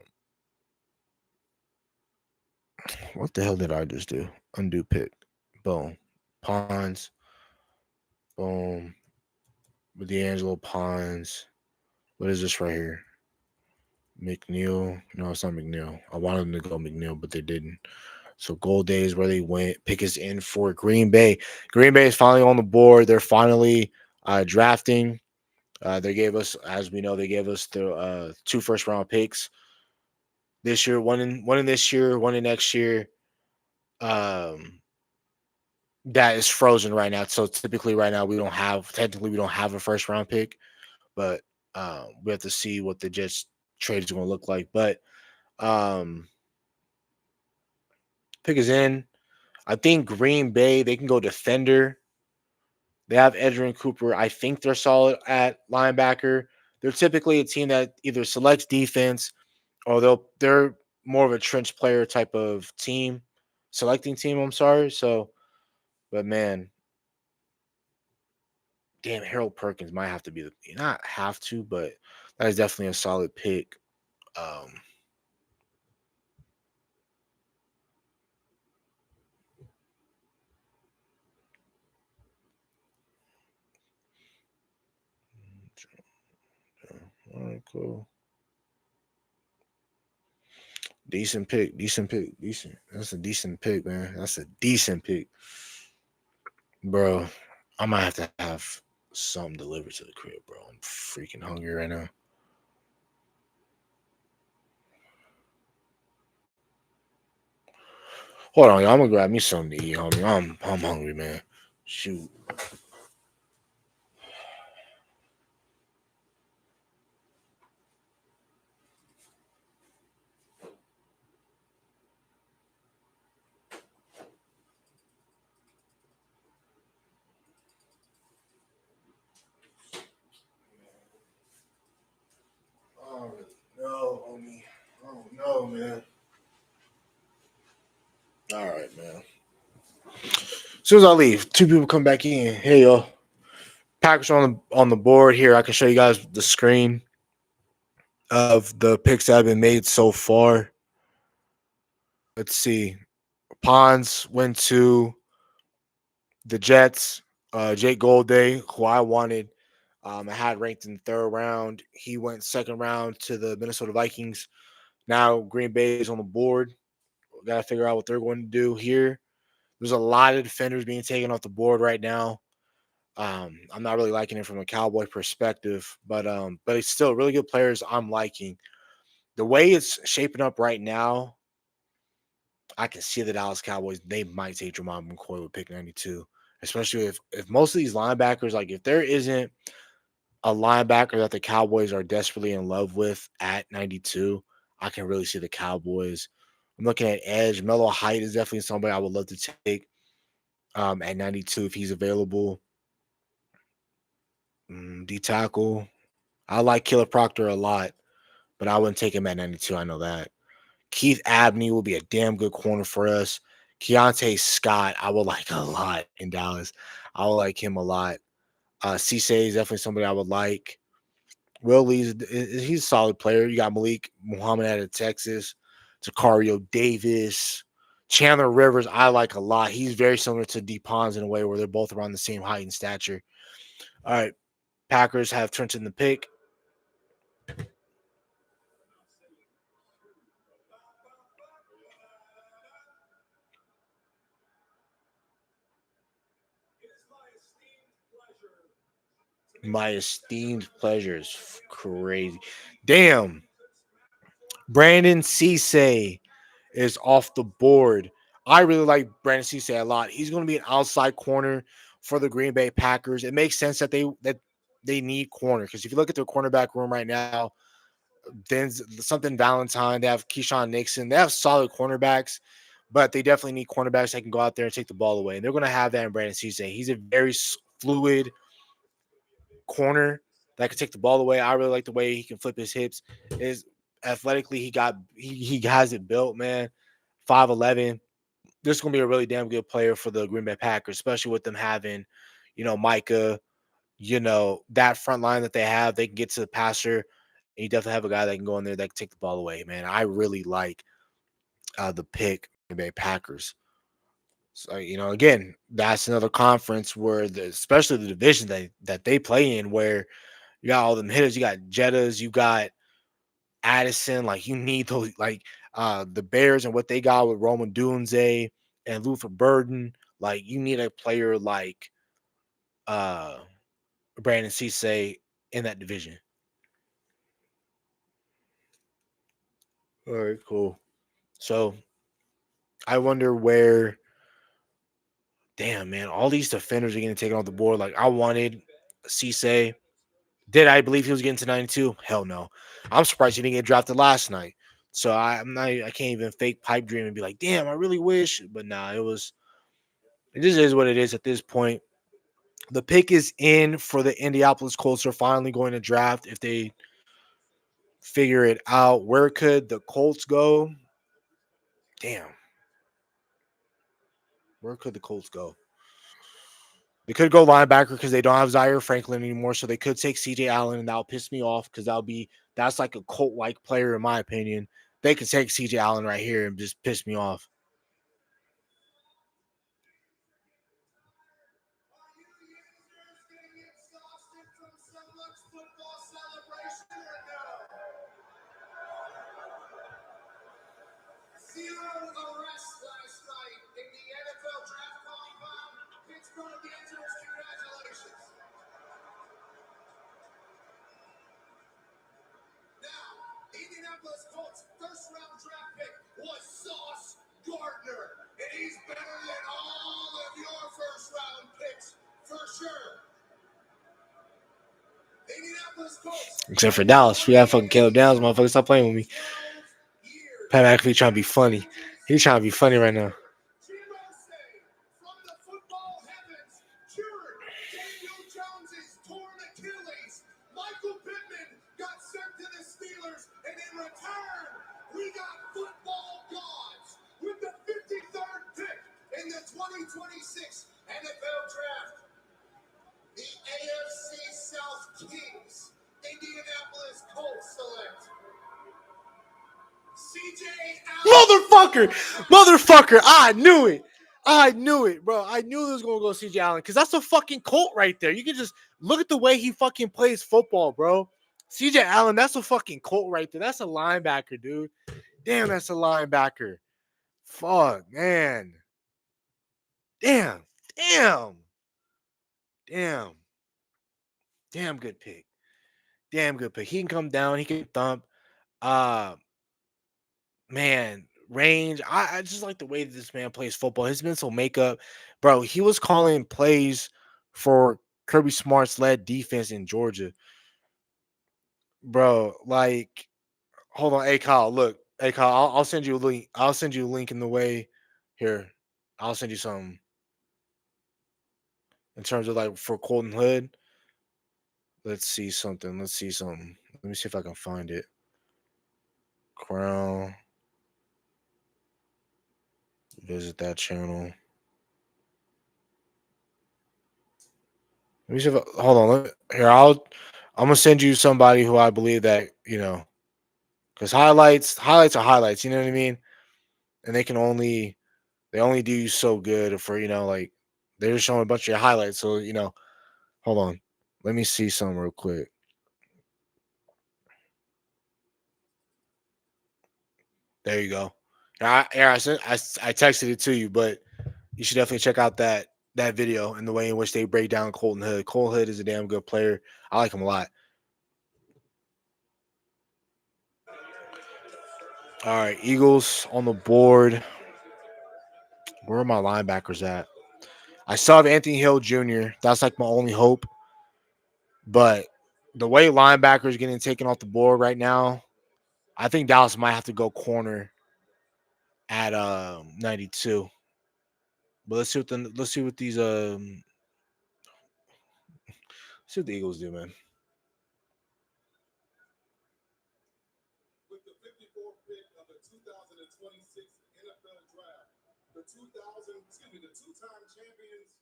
what the hell did I just do? Undo pick. Boom. Pons. Boom. D'Angelo Pons. What is this right here? McNeil. No, it's not McNeil. I wanted them to go McNeil, but they didn't. So Gold Day is where they went. Pick is in for Green Bay. Green Bay is finally on the board. They're finally drafting. They gave us, as we know, they gave us the 2 first-round picks this year. One in this year, one in next year. Um, that is frozen right now. So typically, right now we don't have a first-round pick, but we have to see what the Jets trade is going to look like. But um, pick is in. I think Green Bay they can go defender. They have Edgerrin Cooper. I think they're solid at linebacker. They're typically a team that either selects defense or they're more of a trench player type of team, selecting team. I'm sorry. So, but man, damn, Harold Perkins might have to be not have to, but that is definitely a solid pick. Um, all right, cool. Decent pick. Decent pick. Decent. That's a decent pick, man. That's a decent pick. Bro, I might have to have something delivered to the crib, bro. I'm freaking hungry right now. Hold on, y'all. I'm gonna grab me something to eat, homie. I'm hungry, man. Shoot. I don't really know, homie. I don't know, man. All right, man. As soon as I leave, 2 people come back in. Hey, yo. Packers on the board here. I can show you guys the screen of the picks that have been made so far. Let's see. Pons went to the Jets. Jake Golday, who I wanted, I had ranked in the 3rd round. He went 2nd round to the Minnesota Vikings. Now Green Bay is on the board. Got to figure out what they're going to do here. There's a lot of defenders being taken off the board right now. I'm not really liking it from a Cowboy perspective, but it's still really good players I'm liking. The way it's shaping up right now, I can see the Dallas Cowboys. They might take Jamal McCoy with pick 92, especially if most of these linebackers, like if there isn't a linebacker that the Cowboys are desperately in love with at 92, I can really see the Cowboys. I'm looking at edge. Melo Height is definitely somebody I would love to take at 92 if he's available. D tackle. I like Killer Proctor a lot, but I wouldn't take him at 92. I know that. Keith Abney will be a damn good corner for us. Keontae Scott, I would like a lot in Dallas. I would like him a lot. Cisse is definitely somebody I would like. Will Lee's he's a solid player. You got Malik Muhammad out of Texas, Takario Davis, Chandler Rivers. I like a lot. He's very similar to D Pons in a way where they're both around the same height and stature. All right, Packers have Trenton the pick. My esteemed pleasures, crazy. Damn, Brandon Cisse is off the board. I really like Brandon Cisse a lot. He's going to be an outside corner for the Green Bay Packers. It makes sense that they need corner because if you look at their cornerback room right now, then something Valentine, they have Keyshawn Nixon, they have solid cornerbacks, but they definitely need cornerbacks that can go out there and take the ball away. And they're going to have that in Brandon Cisse. He's a very fluid corner that can take the ball away. I really like the way he can flip his hips. Is athletically he has it built, man. 5'11". This is gonna be a really damn good player for the Green Bay Packers, especially with them having, Micah, that front line that they have. They can get to the passer. And you definitely have a guy that can go in there that can take the ball away, man. I really like the pick Green Bay Packers. So, again, that's another conference where especially the division that they play in, where you got all them hitters. You got Jettas. You got Addison. Like you need those, like the Bears and what they got with Roman Dunze and Luther Burden. Like you need a player like uh Brandon Cisse in that division. All right, cool. So I wonder where. Damn, man, all these defenders are getting taken off the board. Like I wanted Cisse. Did I believe he was getting to 92? Hell no. I'm surprised he didn't get drafted last night. So I'm not. I can't even fake pipe dream and be like, damn, I really wish. But nah, it was. It just is what it is at this point. The pick is in for the Indianapolis Colts. Are finally going to draft if they figure it out. Where could the Colts go? Damn. Where could the Colts go? They could go linebacker because they don't have Zaire Franklin anymore. So they could take CJ Allen, and that'll piss me off because that's like a Colt like player in my opinion. They could take CJ Allen right here and just piss me off. Zero arrests last night in the NFL draft compound. Pittsburgh answers, congratulations. Now, Indianapolis Colts first round draft pick was Sauce Gardner. And he's better than all of your first round picks for sure. Indianapolis Colts. Except for Dallas. We got fucking Caleb Downs, motherfucker. Stop playing with me. Pat McAfee trying to be funny. He's trying to be funny right now. From the football heavens, cured Daniel Jones's torn Achilles. Michael Pittman got sent to the Steelers, and in return, we got football gods with the 53rd pick in the 2026 NFL Draft. The AFC South Kings, Indianapolis Colts select CJ Allen. Motherfucker. I knew it, bro. I knew it was going to go CJ Allen because that's a fucking Colt right there. You can just look at the way he fucking plays football, bro. CJ Allen, that's a fucking Colt right there. That's a linebacker, dude. Damn, that's a linebacker. Fuck, man. Damn. Damn. Damn good pick. Damn good pick. He can come down. He can thump. Uh, man, range. I just like the way that this man plays football. His mental makeup, bro. He was calling plays for Kirby Smart's led defense in Georgia, bro. Like, hold on, hey Kyle, look, hey Kyle, I'll send you a link. I'll send you a link in the way. Here, I'll send you something in terms of like for Colton Hood. Let's see something. Let's see something. Let me see if I can find it. Crown. Visit that channel. Let me see if hold on. Here, I'm gonna send you somebody who I believe that because highlights are highlights. You know what I mean? And they only do you so good for like they're just showing a bunch of your highlights. So hold on, let me see some real quick. There you go. I texted it to you, but you should definitely check out that video and the way in which they break down Colton Hood. Colton Hood is a damn good player. I like him a lot. All right, Eagles on the board. Where are my linebackers at? I still have Anthony Hill Jr. That's like my only hope. But the way linebackers getting taken off the board right now, I think Dallas might have to go corner at 92. But let's see what these see what the Eagles do, man. With the 54th pick of the 2026 NFL Draft, the two-time champions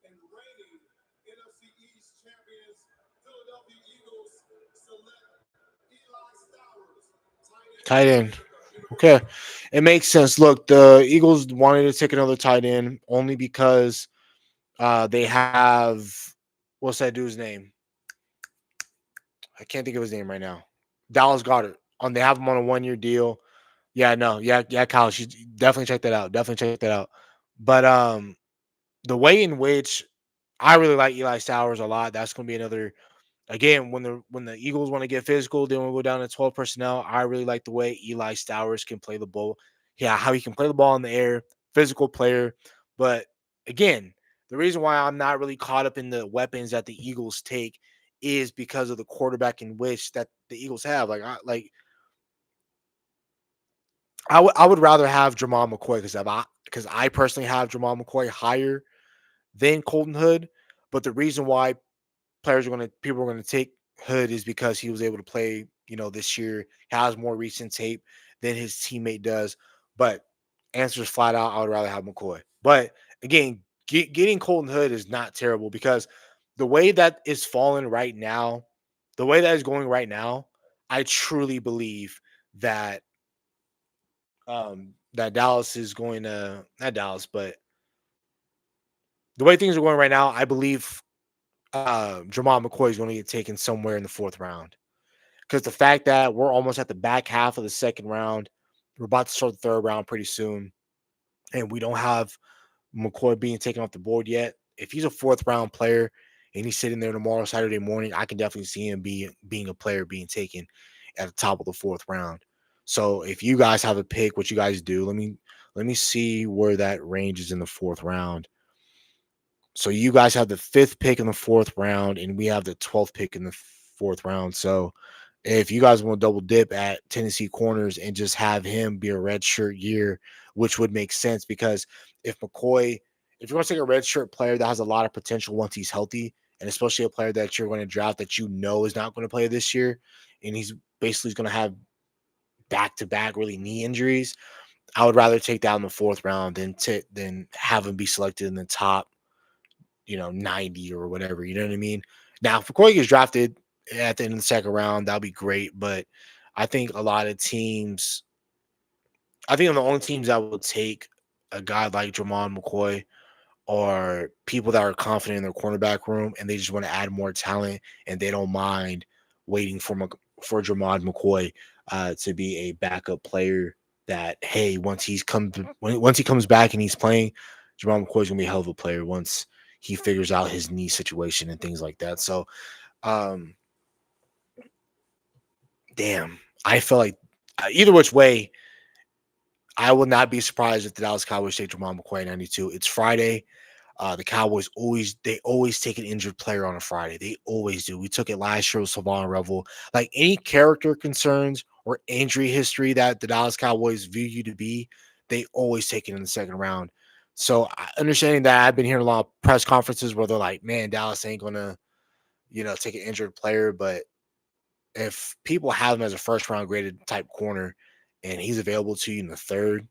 and reigning NFC East champions, Philadelphia Eagles select Eli Stowers, Tight end. Okay. It makes sense. Look, the Eagles wanted to take another tight end only because they have what's that dude's name? I can't think of his name right now. Dallas Goddard. They have him on a 1-year deal. Yeah, no, yeah, Kyle. You definitely check that out. Definitely check that out. But the way in which I really like Eli Sowers a lot. That's going to be another. Again, when the Eagles want to get physical, they want to go down to 12 personnel. I really like the way Eli Stowers can play the ball. Yeah, how he can play the ball in the air, physical player. But again, the reason why I'm not really caught up in the weapons that the Eagles take is because of the quarterback in which that the Eagles have. I would rather have Jamal McCoy because I personally have Jamal McCoy higher than Colton Hood. But the reason why people are gonna take Hood is because he was able to play, this year, has more recent tape than his teammate does. But answers flat out, I would rather have McCoy. But again, getting Colton Hood is not terrible because the way that is falling right now, the way that is going right now, I truly believe that that Dallas is going to not Dallas, but the way things are going right now, I believe Jamal McCoy is going to get taken somewhere in the 4th round. Because the fact that we're almost at the back half of the 2nd round, we're about to start the 3rd round pretty soon, and we don't have McCoy being taken off the board yet. If he's a 4th round player and he's sitting there tomorrow, Saturday morning, I can definitely see him being a player being taken at the top of the 4th round. So if you guys have a pick, what you guys do, let me see where that range is in the 4th round. So you guys have the 5th pick in the 4th round, and we have the 12th pick in the 4th round. So if you guys want to double dip at Tennessee corners and just have him be a red shirt year, which would make sense because if you're going to take a red shirt player that has a lot of potential once he's healthy, and especially a player that you're going to draft that is not going to play this year, and he's basically going to have back-to-back really knee injuries, I would rather take that in the 4th round than have him be selected in the top 90 or whatever. You know what I mean? Now, if McCoy gets drafted at the end of the 2nd round, that'll be great. But I think the only teams that will take a guy like Jamal McCoy are people that are confident in their cornerback room and they just want to add more talent and they don't mind waiting for Jamal McCoy to be a backup player. That once he comes back and he's playing, Jamal McCoy is gonna be a hell of a player once he figures out his knee situation and things like that. So, um, damn, I feel like either which way, I would not be surprised if the Dallas Cowboys take Jamal McCoy 92. It's Friday. The Cowboys always take an injured player on a Friday. They always do. We took it last year with Savon Revel. Like any character concerns or injury history that the Dallas Cowboys view you to be, they always take it in the second round. So understanding that, I've been hearing a lot of press conferences where they're like, "Man, Dallas ain't gonna, take an injured player." But if people have him as a first round graded type corner, and he's available to you in the third,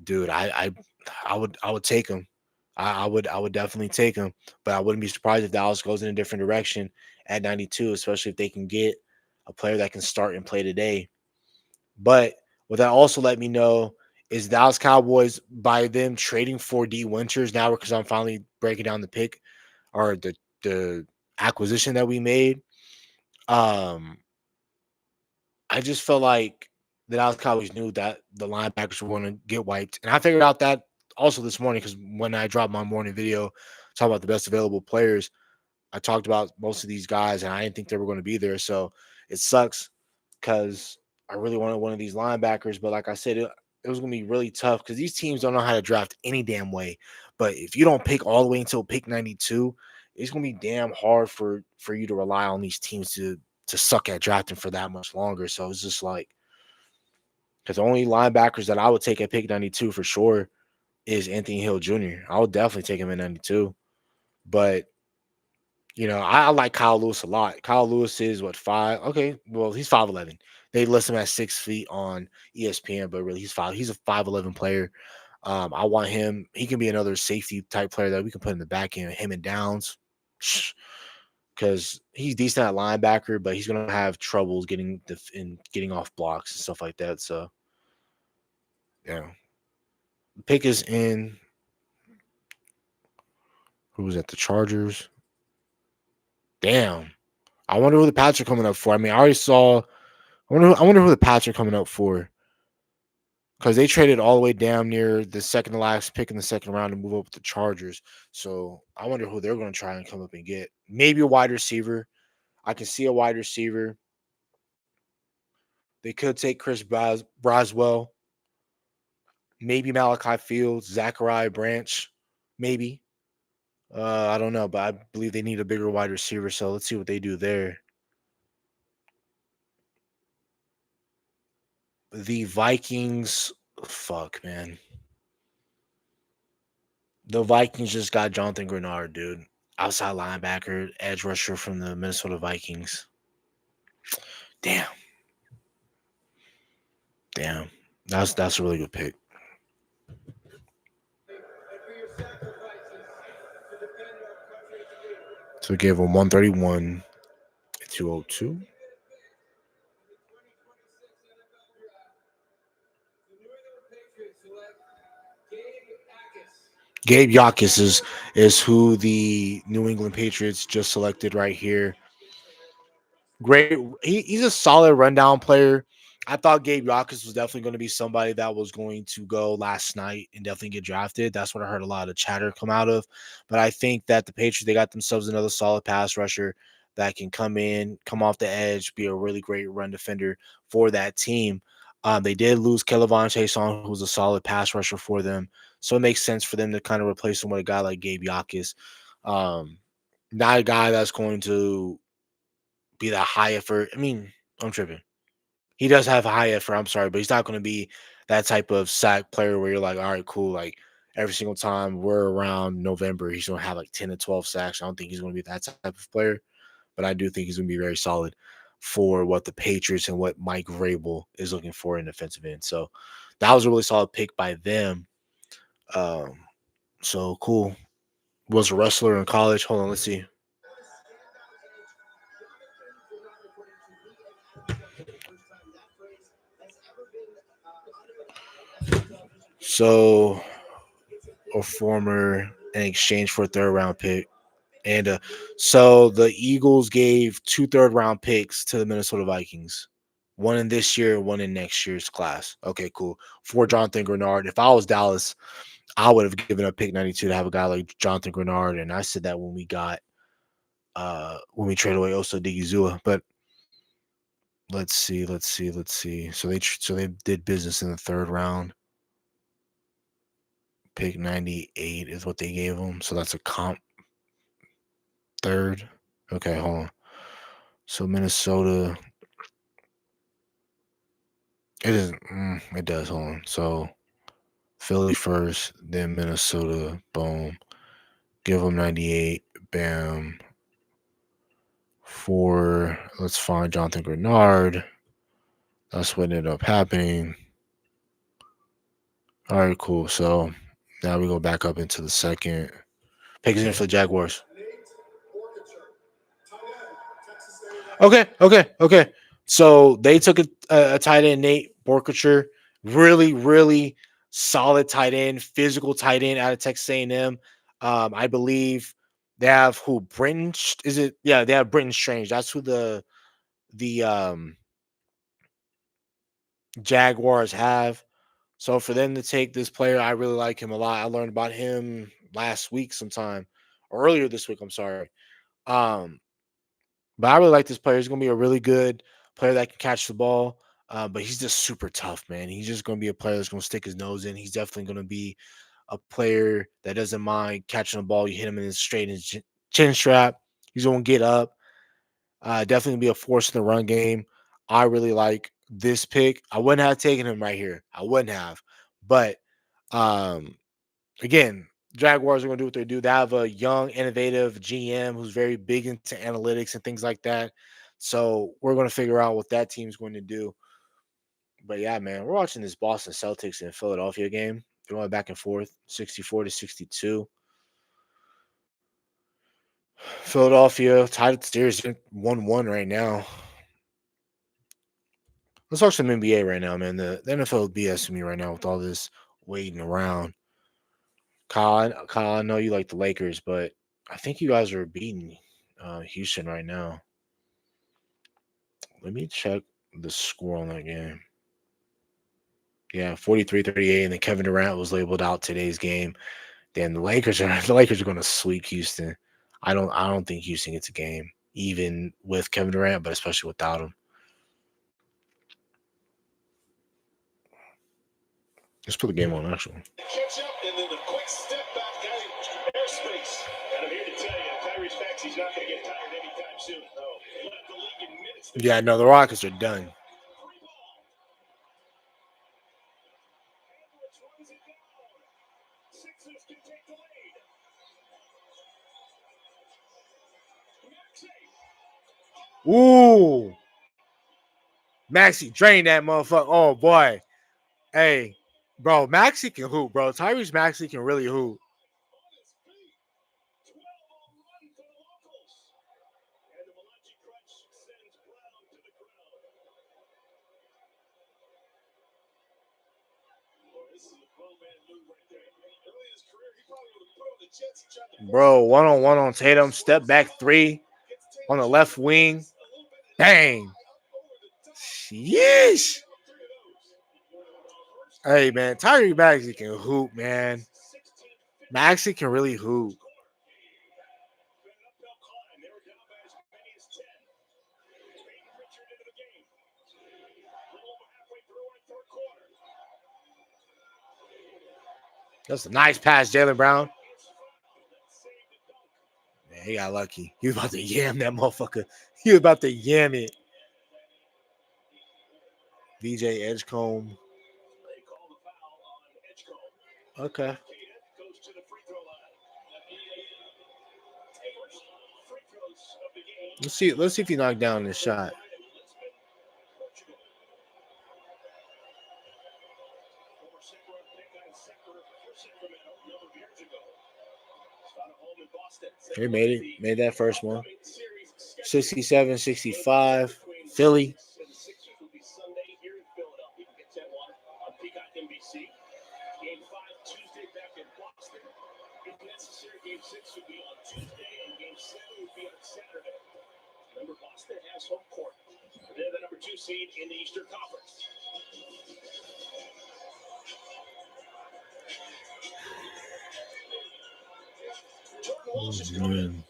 dude, I would take him. I would definitely take him, but I wouldn't be surprised if Dallas goes in a different direction at 92, especially if they can get a player that can start and play today. But what that also let me know is Dallas Cowboys, by them trading for D Winters now, because I'm finally breaking down the pick or the acquisition that we made. Um, I just felt like the Dallas Cowboys knew that the linebackers were going to get wiped, and I figured out that also this morning because when I dropped my morning video talking about the best available players, I talked about most of these guys, and I didn't think they were going to be there. So it sucks because I really wanted one of these linebackers, but like I said, it was going to be really tough because these teams don't know how to draft any damn way. But if you don't pick all the way until pick 92, it's going to be damn hard for you to rely on these teams to suck at drafting for that much longer. So it's just like because the only linebackers that I would take at pick 92 for sure is Anthony Hill Jr. I would definitely take him at 92. But I like Kyle Lewis a lot. Kyle Lewis is what, five? Okay, well, he's 5'11. They list him at 6 feet on ESPN, but really he's a 5'11 player. I want him. He can be another safety type player that we can put in the back end, him and Downs. Because he's decent at linebacker, but he's gonna have troubles getting off blocks and stuff like that. So yeah. Pick is in. Who was at the Chargers? Damn. I wonder who the Pats are coming up for. I mean, I already saw. I wonder who the Pats are coming up for because they traded all the way down near the second to last pick in the second round to move up with the Chargers. So I wonder who they're going to try and come up and get. Maybe a wide receiver. I can see a wide receiver. They could take Chris Braswell. Maybe Malachi Fields, Zachariah Branch. Maybe. I don't know, but I believe they need a bigger wide receiver. So let's see what they do there. The Vikings, fuck, man. The Vikings just got Jonathan Grenard, dude. Outside linebacker, edge rusher from the Minnesota Vikings. Damn. Damn. That's a really good pick. So we gave him 131 and 202. Gabe Yakis is who the New England Patriots just selected right here. Great. He's a solid rundown player. I thought Gabe Yakis was definitely going to be somebody that was going to go last night and definitely get drafted. That's what I heard a lot of chatter come out of. But I think that the Patriots, they got themselves another solid pass rusher that can come in, come off the edge, be a really great run defender for that team. They did lose Kelvin Chason, who's a solid pass rusher for them. So it makes sense for them to kind of replace him with a guy like Gabe Yakis. Not a guy that's going to be that high effort. I mean, I'm tripping. He does have high effort. I'm sorry, but he's not going to be that type of sack player where you're like, all right, cool. Like every single time we're around November, he's going to have like 10 to 12 sacks. I don't think he's going to be that type of player, but I do think he's going to be very solid for what the Patriots and what Mike Vrabel is looking for in defensive end. So that was a really solid pick by them. Um, so cool. Was a wrestler in college. Hold on, let's see. So a former in exchange for a third round pick. And so the Eagles gave 2 third-round picks to the Minnesota Vikings. One in this year, one in next year's class. Okay, cool. For Jonathan Grenard. If I was Dallas, I would have given up pick 92 to have a guy like Jonathan Grenard, and I said that when we traded away Osa Digizua. But let's see. So they did business in the third round. Pick 98 is what they gave him. So that's a comp third. Okay, hold on. So Minnesota. It isn't. It does. Hold on. So Philly first, then Minnesota. Boom. Give them 98. Bam. Let's find Jonathan Grenard. That's what ended up happening. All right, cool. So now we go back up into the second. Pickers in for the Jaguars. Okay. So they took a tight end, Nate Borkature, really solid tight end, physical tight end out of Texas A&M. I believe they have who Brenton is it? Yeah, they have Brenton Strange. That's who the Jaguars have. So for them to take this player, I really like him a lot. I learned about him last week sometime, or earlier this week. I'm sorry. But I really like this player. He's going to be a really good player that can catch the ball. But he's just super tough, man. He's just going to be a player that's going to stick his nose in. He's definitely going to be a player that doesn't mind catching the ball. You hit him in his straight in his chin strap. He's going to get up. Definitely be a force in the run game. I really like this pick. I wouldn't have taken him right here. I wouldn't have. But again, Jaguars are going to do what they do. They have a young, innovative GM who's very big into analytics and things like that. So we're going to figure out what that team's going to do. But yeah, man, we're watching this Boston Celtics and Philadelphia game. They're going back and forth, 64-62. Philadelphia tied the series 1-1 right now. Let's watch some NBA right now, man. The NFL is BSing me right now with all this waiting around. Kyle, I know you like the Lakers, but I think you guys are beating Houston right now. Let me check the score on that game. Yeah, 43-38, and then Kevin Durant was labeled out today's game. Then the Lakers are going to sweep Houston. I don't think Houston gets a game, even with Kevin Durant, but especially without him. Let's put the game on, actually. Catch up and then a quick step back airspace. And I'm here to tell you, Tyrese Maxey's not going to get tired anytime soon. Led the league in minutes. Yeah, no, the Rockets are done. Sixers can take the lead. Ooh. Maxey drained that motherfucker. Oh, boy. Hey, bro, Maxey can hoop, bro. Tyrese Maxey can really hoop. Bro, one-on-one on Tatum. Step back three on the left wing. Dang. Yeesh. Hey, man, Tyrese Maxey can hoop, man. Maxey can really hoop. That's a nice pass, Jaylen Brown. Man, he got lucky. He was about to yam that motherfucker. He was about to yam it. VJ Edgecombe. Okay. Let's see if he knocked down this shot. He made it. Made that first one. 67-65. Philly. Game 5 Tuesday back in Boston. If necessary, Game 6 would be on Tuesday, and Game 7 would be on Saturday. Remember, Boston has home court. They're the number 2 seed in the Eastern Conference. Oh, man.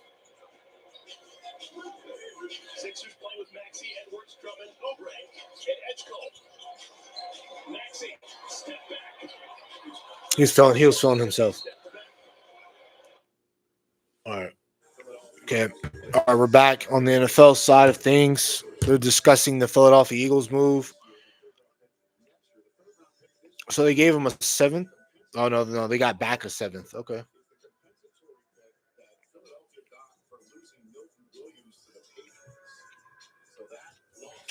Sixers play with Maxey, Edwards, Drummond, Oubre, and Edgecombe. Maxey, step back. He was feeling himself. All right. Okay. All right, we're back on the NFL side of things. We're discussing the Philadelphia Eagles move. So they gave him a seventh. Oh no, they got back a seventh. Okay.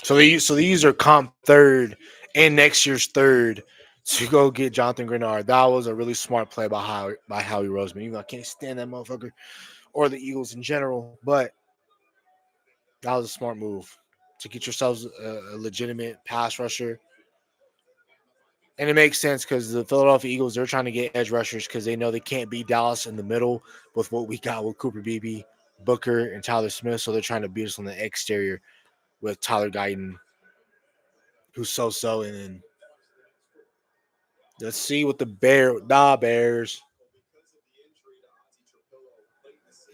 So they use their comp third and next year's third to go get Jonathan Grenard. That was a really smart play by Howie Roseman. Even though I can't stand that motherfucker or the Eagles in general, but that was a smart move to get yourselves a legitimate pass rusher. And it makes sense because the Philadelphia Eagles, they're trying to get edge rushers because they know they can't beat Dallas in the middle with what we got with Cooper Beebe, Booker, and Tyler Smith. So they're trying to beat us on the exterior with Tyler Guyton, who's so. And then let's see what the Bears.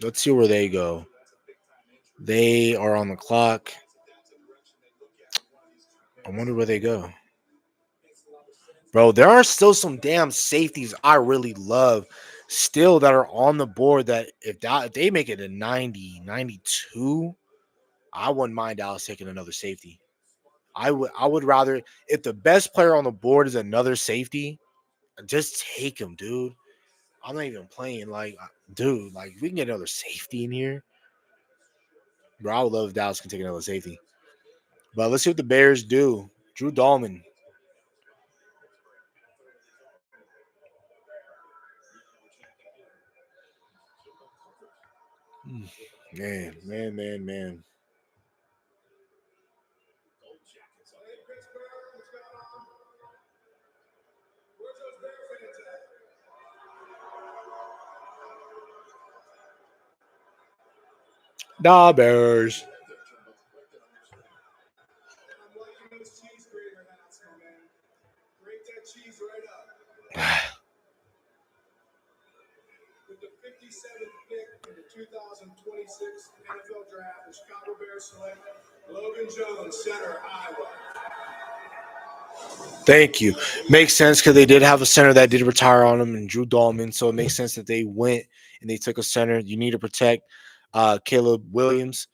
Let's see where they go. They are on the clock. I wonder where they go. Bro, there are still some damn safeties I really love still that are on the board that if they make it a 90, 92, I wouldn't mind Dallas taking another safety. I would rather if the best player on the board is another safety, just take him, dude. I'm not even playing dude, like if we can get another safety in here. Bro, I would love if Dallas can take another safety. But let's see what the Bears do. Drew Dahlman. Man. Da Bears. Break that cheese right up. With the 57th pick in the 2026 NFL Draft, the Chicago Bears select Logan Jones, center, Iowa. Thank you. Makes sense because they did have a center that did retire on him and Drew Dahlman. So it makes sense that they went and they took a center. You need to protect Caleb Williams.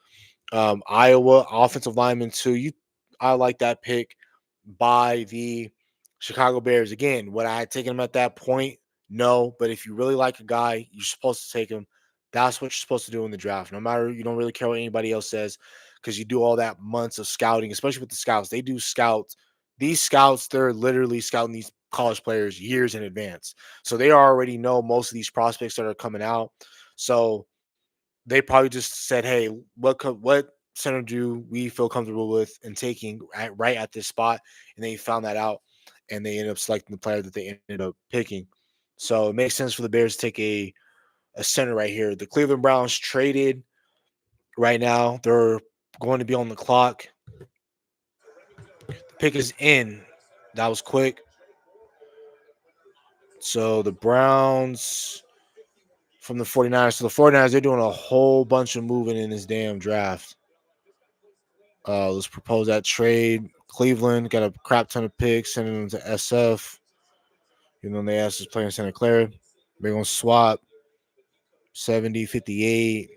Iowa offensive lineman too. I like that pick by the Chicago Bears. Again, would I had taken him at that point? No, but if you really like a guy, you're supposed to take him. That's what you're supposed to do in the draft. No matter you don't really care what anybody else says, because you do all that months of scouting, especially with the scouts. They do scouts. These scouts, they're literally scouting these college players years in advance. So they already know most of these prospects that are coming out. So they probably just said, "Hey, what center do we feel comfortable with and taking right at this spot?" And they found that out, and they ended up selecting the player that they ended up picking. So it makes sense for the Bears to take a center right here. The Cleveland Browns traded right now. They're going to be on the clock. The pick is in. That was quick. So the Browns from the 49ers. So the 49ers, they're doing a whole bunch of moving in this damn draft. Let's propose that trade. Cleveland got a crap ton of picks, sending them to SF. You know, they asked us playing Santa Clara. They're going to swap 70, 58,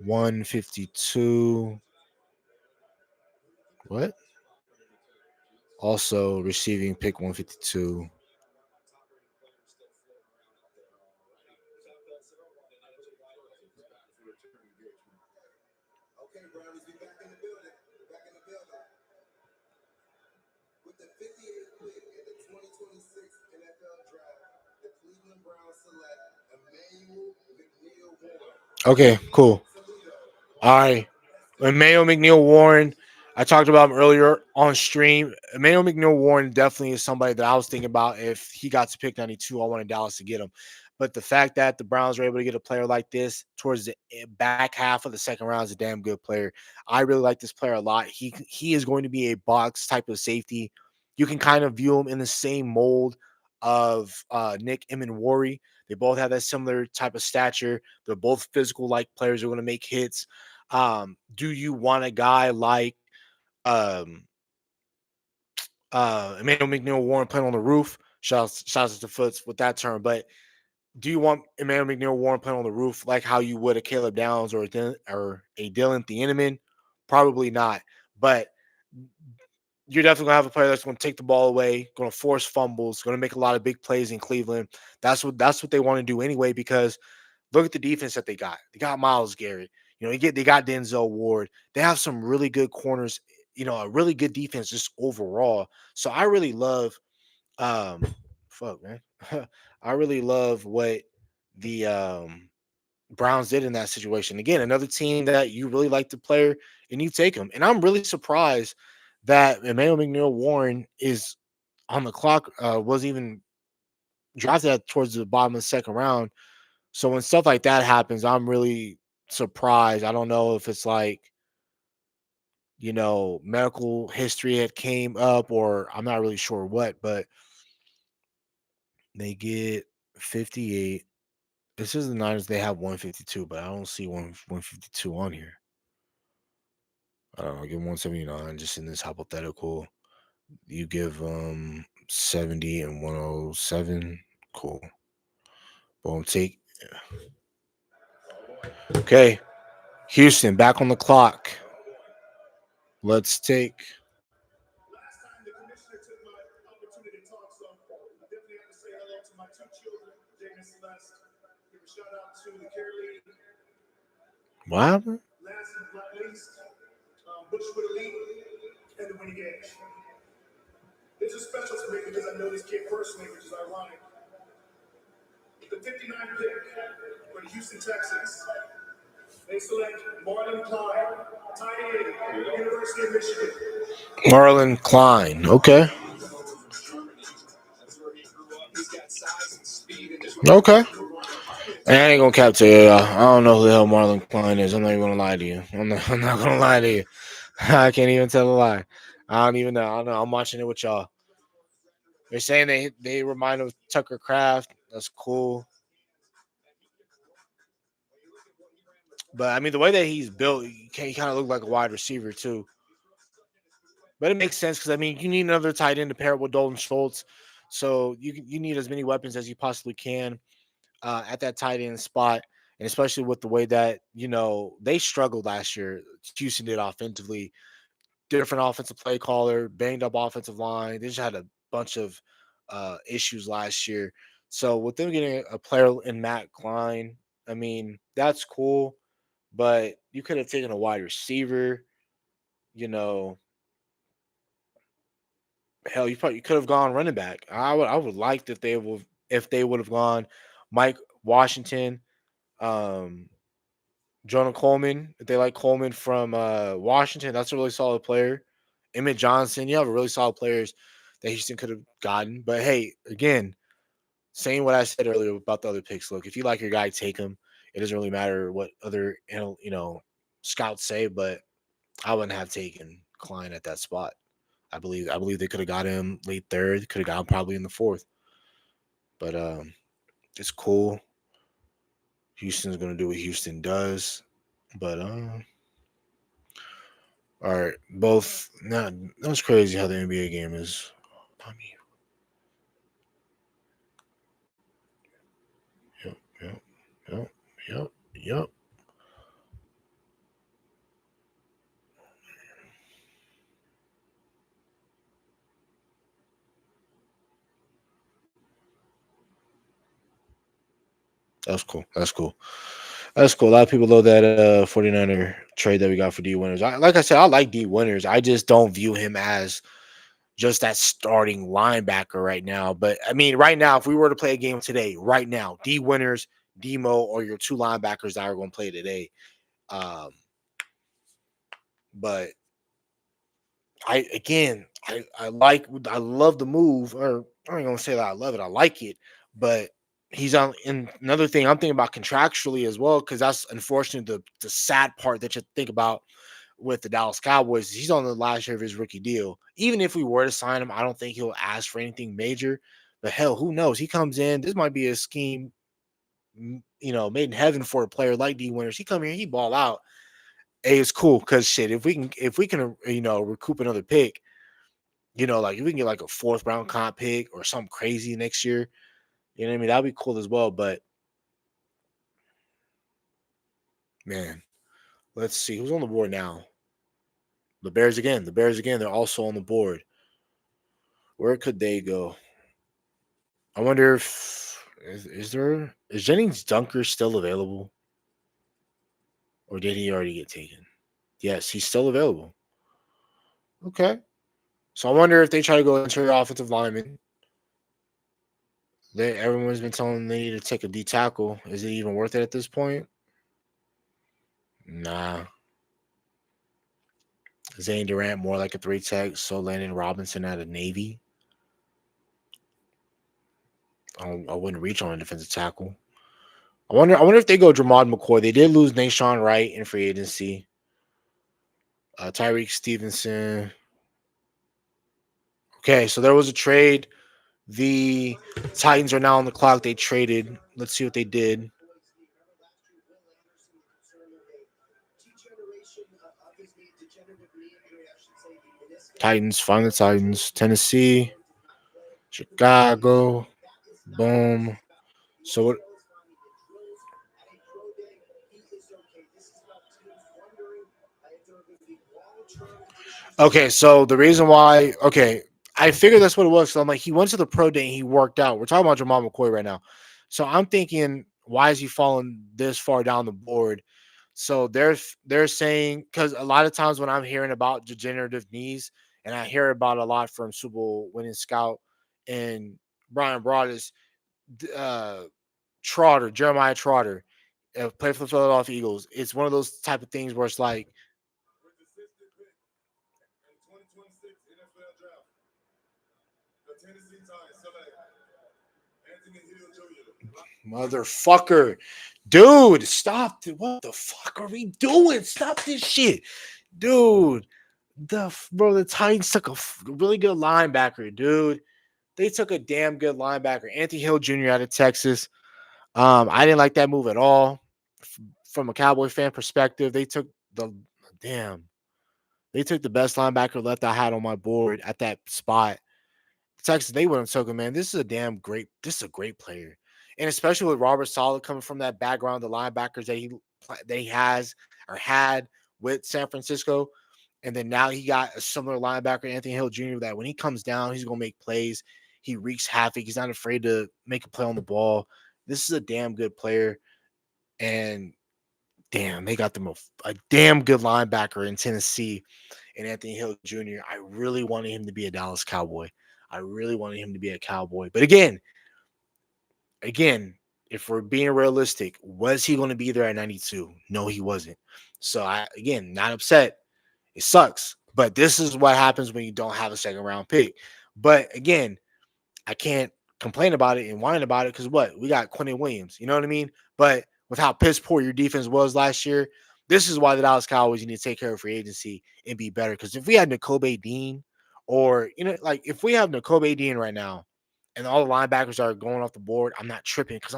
152. What? Also receiving pick 152. Okay, Brownies, be back in the building. Back in the building. With the 58th pick in the 2026 NFL Draft, the Cleveland Browns select Emmanuel McNeil Warren. Okay, cool. All right. Emmanuel McNeil Warren, I talked about him earlier on stream. Emmanuel McNeil Warren definitely is somebody that I was thinking about if he got to pick 92. I wanted Dallas to get him. But the fact that the Browns were able to get a player like this towards the back half of the second round is a damn good player. I really like this player a lot. He is going to be a box type of safety. You can kind of view him in the same mold of Nick Eminwari. They both have that similar type of stature. They're both physical like players who are going to make hits. Do you want a guy like um, Emmanuel McNeil Warren playing on the roof? Shouts to Foots with that term. But do you want Emmanuel McNeil Warren playing on the roof like how you would a Caleb Downs or a Dylan Thieneman? Probably not. But you're definitely gonna have a player that's going to take the ball away, going to force fumbles, going to make a lot of big plays in Cleveland. That's what they want to do anyway. Because look at the defense that they got. They got Myles Garrett. They got Denzel Ward. They have some really good corners. A really good defense just overall. So I really love, um, fuck man, I really love what the Browns did in that situation. Again, another team that you really like the player and you take them. And I'm really surprised that Emmanuel McNeil Warren is on the clock, was even drafted towards the bottom of the second round. So when stuff like that happens, I'm really surprised. I don't know if it's like, medical history had came up or I'm not really sure what, but they get 58. This is the Niners. They have 152, but I don't see 152 on here. I don't know. Give 179 just in this hypothetical. You give 70 and 107. Cool. Boom. Take. Okay. Houston back on the clock. Let's take. Last time the commissioner took my opportunity to talk, so I definitely have to say hello to my two children, Jane and Celeste. Give a shout out to the Care League. What happened? Last but not least, Bushwood Elite and the Winnie Gage. This is special to me because I know this kid personally, which is ironic. The 59th pick for the Houston Texans. They select Marlon Klein, tight end, University of Michigan. Marlon Klein. Okay. Okay. And I ain't gonna cap to you. I don't know who the hell Marlon Klein is. I'm not even gonna lie to you. I'm not gonna lie to you. I can't even tell a lie. I don't even know. I don't know. I'm watching it with y'all. They're saying they remind of Tucker Craft. That's cool. But I mean, the way that he's built, he kind of look like a wide receiver too. But it makes sense because I mean, you need another tight end to pair with Dalton Schultz, so you need as many weapons as you possibly can at that tight end spot, and especially with the way that they struggled last year. Houston did offensively, different offensive play caller, banged up offensive line. They just had a bunch of issues last year. So with them getting a player in Matt Klein, I mean that's cool, but you could have taken a wide receiver. You know, hell, you could have gone running back. I would like that if they would have gone Mike Washington, um, Jonah Coleman. If they like Coleman from Washington, that's a really solid player. Emmett Johnson, you have a really solid players that Houston could have gotten. But hey, again, saying what I said earlier about the other picks. Look, if you like your guy, take him. It doesn't really matter what other scouts say, but I wouldn't have taken Klein at that spot. I believe they could have got him late third, could have got him probably in the fourth. But it's cool. Houston's gonna do what Houston does. But all right, both. Now that's crazy how the NBA game is. I mean, yep, yep, yep, yep, yep. That's cool. That's cool. That's cool. A lot of people love that 49er trade that we got for D Winners. Like I said, I like D Winners. I just don't view him as just that starting linebacker right now. But I mean, right now, if we were to play a game today, right now, D Winners, Demo, or your two linebackers that are going to play today. Um, but I love the move, or I ain't gonna say that I love it. I like it, but he's on. And another thing I'm thinking about contractually as well, because that's unfortunately the sad part that you think about with the Dallas Cowboys. He's on the last year of his rookie deal. Even if we were to sign him, I don't think he'll ask for anything major But hell, who knows? He comes in. This might be a scheme, made in heaven for a player like D Winters. He come here, he ball out. Hey, it's cool because shit. If we can, recoup another pick, like if we can get like a fourth round comp pick or something crazy next year, you know what I mean? That'd be cool as well. But man, let's see who's on the board now. The Bears again. The Bears again. They're also on the board. Where could they go? I wonder if is Jennings Dunker still available, or did he already get taken? Yes, he's still available. Okay, so I wonder if they try to go interior offensive lineman. Everyone's been telling them they need to take a D tackle. Is it even worth it at this point? Nah. Zane Durant more like a 3 tech. So Landon Robinson out of Navy. I wouldn't reach on a defensive tackle. I wonder if they go Dramod McCoy. They did lose Nashawn Wright in free agency. Tyreek Stevenson. Okay, so there was a trade. The Titans are now on the clock. They traded. Let's see what they did. Titans, find the Titans. Tennessee, Chicago, boom. So what? Okay, so the reason why, I figured that's what it was. So I'm like, he went to the pro day and he worked out. We're talking about Jamal McCoy right now. So I'm thinking, why is he falling this far down the board? So they're saying, because a lot of times when I'm hearing about degenerative knees, and I hear about a lot from Super Bowl winning scout and Brian Broaddus, uh, Jeremiah Trotter, played for the Philadelphia Eagles. It's one of those type of things where it's like, motherfucker, dude, stop! What the fuck are we doing? Stop this shit, dude. The Titans took a really good linebacker, dude. They took a damn good linebacker, Anthony Hill Jr. out of Texas. I didn't like that move at all. From a Cowboy fan perspective, damn. They took the best linebacker left I had on my board at that spot. Texas, they wouldn't have took him, man. This is a great player. And especially with Robert Saleh coming from that background, the linebackers that he has or had with San Francisco. And then now he got a similar linebacker, Anthony Hill Jr., that when he comes down, he's gonna make plays. He wreaks havoc. He's not afraid to make a play on the ball. This is a damn good player. And damn, they got them a damn good linebacker in Tennessee and Anthony Hill Jr. I really wanted him to be a Dallas Cowboy. I really wanted him to be a Cowboy. But again, if we're being realistic, was he going to be there at 92? No, he wasn't. So not upset. It sucks. But this is what happens when you don't have a second round pick. But again, I can't complain about it and whine about it because what? We got Quentin Williams. You know what I mean? But with how piss poor your defense was last year, this is why the Dallas Cowboys need to take care of free agency and be better. Because if we had N'Kobe Dean, or like if we have N'Kobe Dean right now, and all the linebackers are going off the board, I'm not tripping because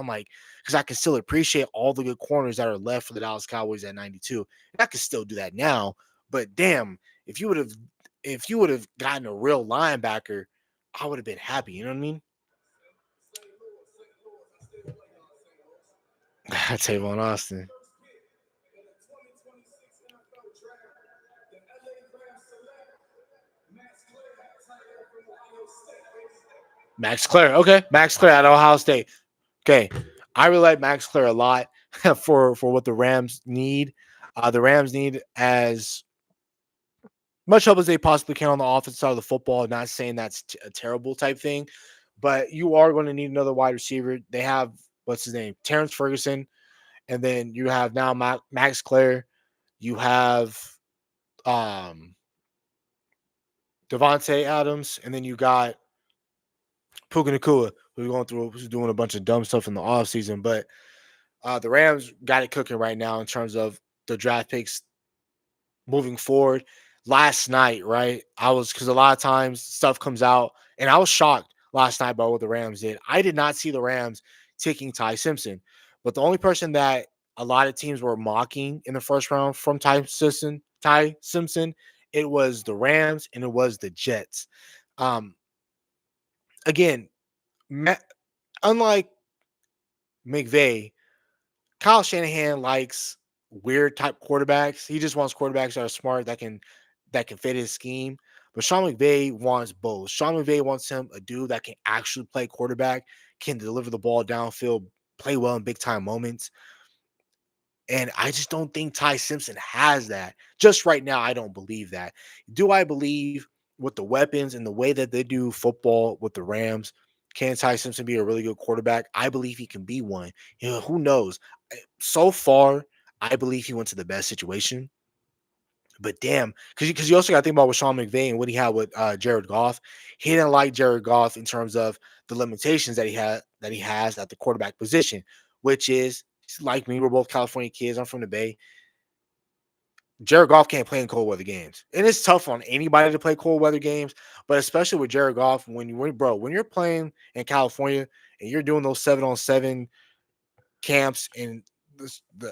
I can still appreciate all the good corners that are left for the Dallas Cowboys at 92. And I can still do that now. But damn, if you would have gotten a real linebacker, I would have been happy. You know what I mean? Tavon Austin. Max Clare. Okay. Max Clare at Ohio State. Okay. I really like Max Clare a lot for what the Rams need. The Rams need as much help as they possibly can on the offensive side of the football. Not saying that's a terrible type thing, but you are going to need another wide receiver. They have, what's his name? Terrence Ferguson. And then you have now Max Clare. You have Devontae Adams. And then you got Puka Nakua, who's doing a bunch of dumb stuff in the offseason. But the Rams got it cooking right now in terms of the draft picks moving forward. Last night, right? Because a lot of times stuff comes out, and I was shocked. last night about what the Rams did. I did not see the Rams taking Ty Simpson, but the only person that a lot of teams were mocking in the first round from Ty Simpson, it was the Rams and it was the Jets. Um, again, unlike McVay, Kyle Shanahan likes weird type quarterbacks. He just wants quarterbacks that are smart that can fit his scheme. But Sean McVay wants both. Sean McVay wants him a dude that can actually play quarterback, can deliver the ball downfield, play well in big time moments. And I just don't think Ty Simpson has that. Just right now, I don't believe that. Do I believe with the weapons and the way that they do football with the Rams, can Ty Simpson be a really good quarterback? I believe he can be one. Who knows? So far, I believe he went to the best situation. But damn, because you also got to think about with Sean McVay and what he had with Jared Goff. He didn't like Jared Goff in terms of the limitations that he has at the quarterback position, which is like me. We're both California kids. I'm from the Bay. Jared Goff can't play in cold weather games, and it's tough on anybody to play cold weather games, but especially with Jared Goff when you're playing in California and you're doing those 7-on-7 camps and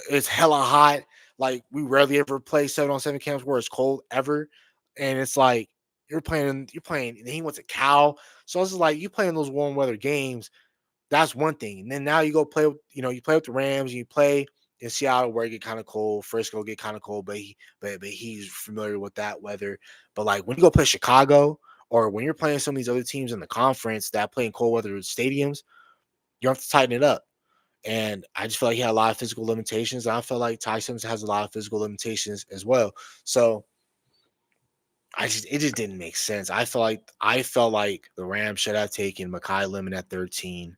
it's hella hot. Like we rarely ever play 7-on-7 camps where it's cold ever, and it's like you're playing. And he went to Cal, so it's just like you playing those warm weather games. That's one thing. And then now you go play, you play with the Rams, and you play in Seattle where it get kind of cold. Frisco get kind of cold, but he's familiar with that weather. But like when you go play Chicago or when you're playing some of these other teams in the conference that play in cold weather stadiums, you have to tighten it up. And I just feel like he had a lot of physical limitations. And I feel like Ty Simpson has a lot of physical limitations as well. So it just didn't make sense. I felt like the Rams should have taken Mekhi Lemon at 13.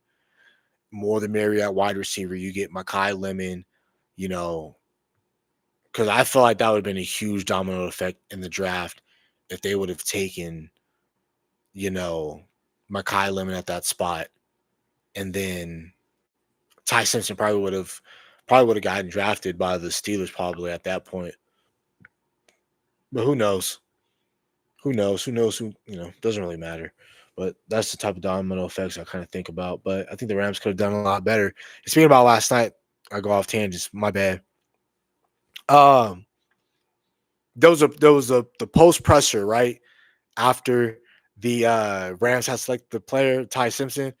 More the merrier at wide receiver. You get Mekhi Lemon, you know, because I feel like that would have been a huge domino effect in the draft if they would have taken, you know, Mekhi Lemon at that spot, and then Ty Simpson probably would have gotten drafted by the Steelers probably at that point. But who knows? Who knows? Who knows? Who doesn't really matter. But that's the type of domino effects I kind of think about. But I think the Rams could have done a lot better. And speaking about last night, I go off tangents. My bad. Um, there was a the post presser right after the Rams had selected the player Ty Simpson.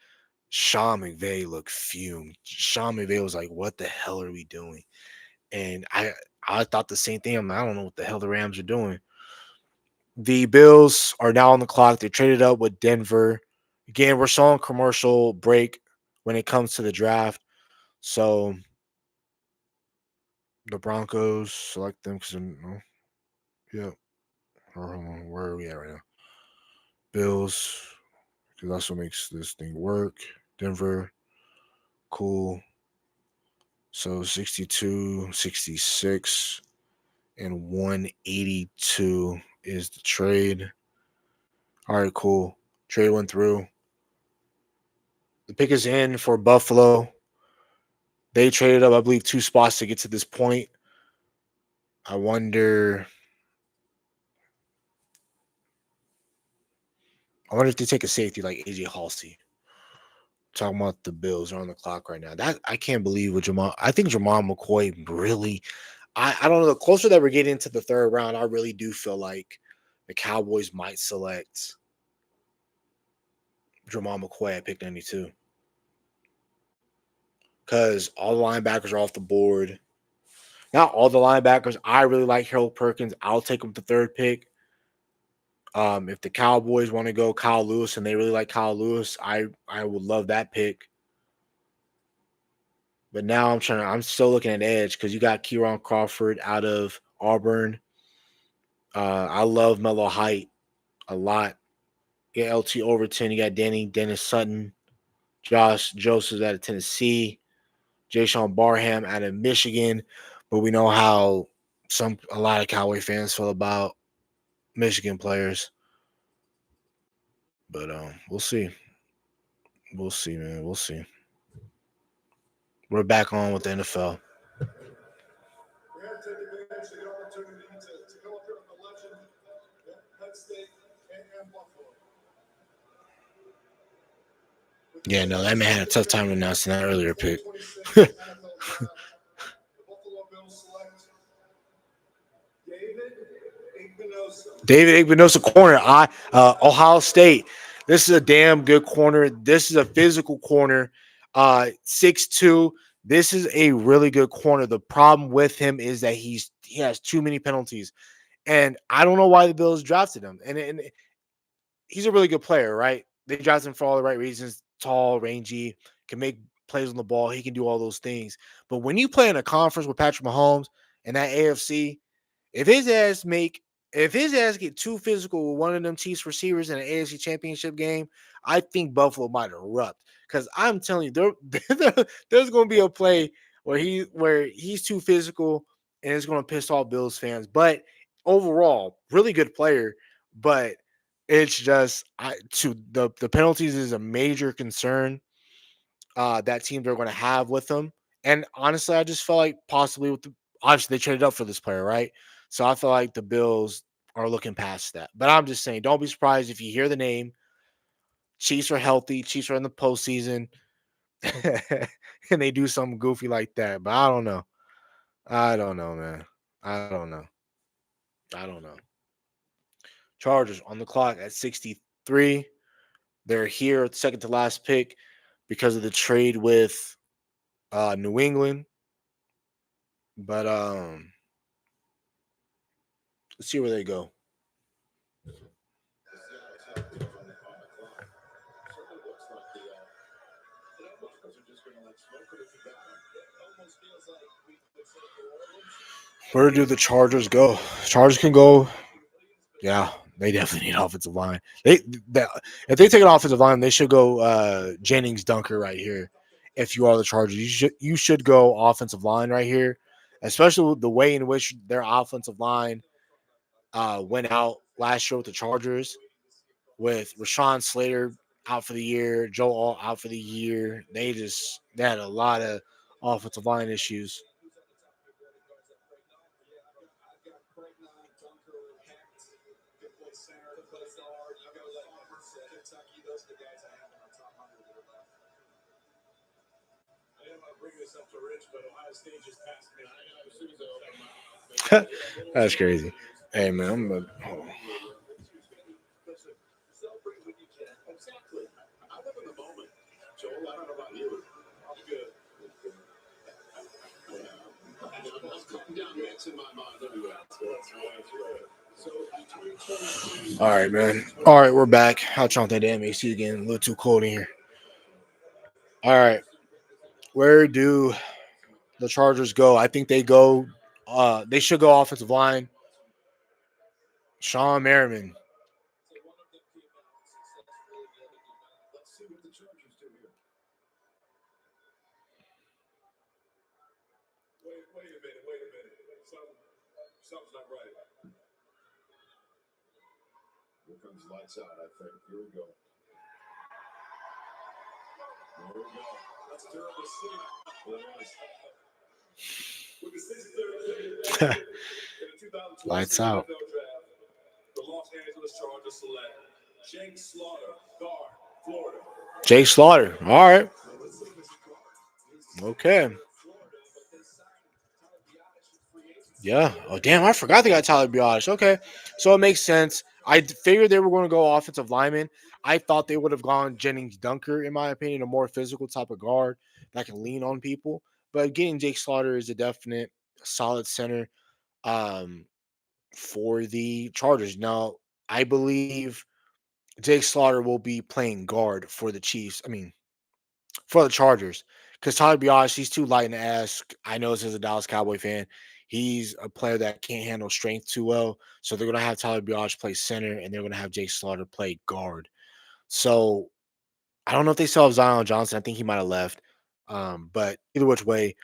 Sean McVay looked fumed. Sean McVay was like, "What the hell are we doing?" And I thought the same thing. I don't know what the hell the Rams are doing. The Bills are now on the clock. They traded up with Denver. Again, we're still on commercial break when it comes to the draft. So the Broncos select them because yeah. Hold on, where are we at right now? Bills, because that's what makes this thing work. Denver, cool. So 62, 66, and 182 is the trade. All right, cool. Trade went through. The pick is in for Buffalo. They traded up, I believe, 2 spots to get to this point. I wonder. I wonder if they take a safety like AJ Halsey. Talking about the Bills are on the clock right now. That I can't believe with Jamal. I think Jamal McCoy really. I don't know. The closer that we're getting to the third round, I really do feel like the Cowboys might select Jamal McCoy at pick 92 because all the linebackers are off the board. Not all the linebackers. I really like Harold Perkins. I'll take him with the third pick. If the Cowboys want to go Kyle Lewis and they really like Kyle Lewis, I would love that pick. But now I'm still looking at edge because you got Kieran Crawford out of Auburn. I love Mellow Height a lot. You got LT Overton, you got Dennis Sutton, Josh Joseph out of Tennessee, Jay Sean Barham out of Michigan. But we know how a lot of Cowboy fans feel about Michigan players. But we'll see. We'll see, man. We'll see. We're back on with the NFL. We have to take advantage of the opportunity to go up here with the legend, Penn State and Buffalo. Yeah, no, that man had a tough time announcing that earlier pick. David Igbinosa corner. Ohio State. This is a damn good corner. This is a physical corner. 6'2". This is a really good corner. The problem with him is that he has too many penalties, and I don't know why the Bills drafted him. And he's a really good player, right? They drafted him for all the right reasons. Tall, rangy, can make plays on the ball. He can do all those things. But when you play in a conference with Patrick Mahomes and that AFC, if his ass make if his ass get too physical with one of them Chiefs receivers in an AFC Championship game, I think Buffalo might erupt. Because I'm telling you, there's going to be a play where he's too physical and it's going to piss off Bills fans. But overall, really good player. But it's just the penalties is a major concern that teams are going to have with them. And honestly, I just felt like possibly obviously they traded up for this player, right? So I feel like the Bills are looking past that. But I'm just saying, don't be surprised if you hear the name. Chiefs are healthy. Chiefs are in the postseason, and they do something goofy like that. But I don't know. I don't know, man. I don't know. I don't know. Chargers on the clock at 63. They're here, second to last pick, because of the trade with New England. But let's see where they go. Where do the Chargers go? Chargers can go. Yeah, they definitely need offensive line. If they take an offensive line, they should go Jennings Dunker right here. If you are the Chargers, you should go offensive line right here, especially with the way in which their offensive line went out last year with the Chargers, with Rashawn Slater out for the year, Joe Alt out for the year. They had a lot of offensive line issues. That's crazy. Hey man, all right, man. All right, we're back. I'll turn off that damn AC again. A little too cold in here. All right, where do the Chargers go? I think they go. They should go offensive line. Sean Merriman. Lights out. Jake Slaughter. All right. Okay. Yeah. Oh, damn. I forgot they got Tyler Biadasz. Okay. So it makes sense. I figured they were going to go offensive lineman. I thought they would have gone Jennings Dunker, in my opinion, a more physical type of guard that can lean on people. But getting Jake Slaughter is a definite solid center um, for the Chargers. Now, I believe Jake Slaughter will be playing guard for the Chiefs. I mean, for the Chargers. Because Tyler Biadasz, he's too light in the ass. I know this as a Dallas Cowboy fan. He's a player that can't handle strength too well. So they're going to have Tyler Biadasz play center, and they're going to have Jake Slaughter play guard. So I don't know if they still have Zion Johnson. I think he might have left. But either which way,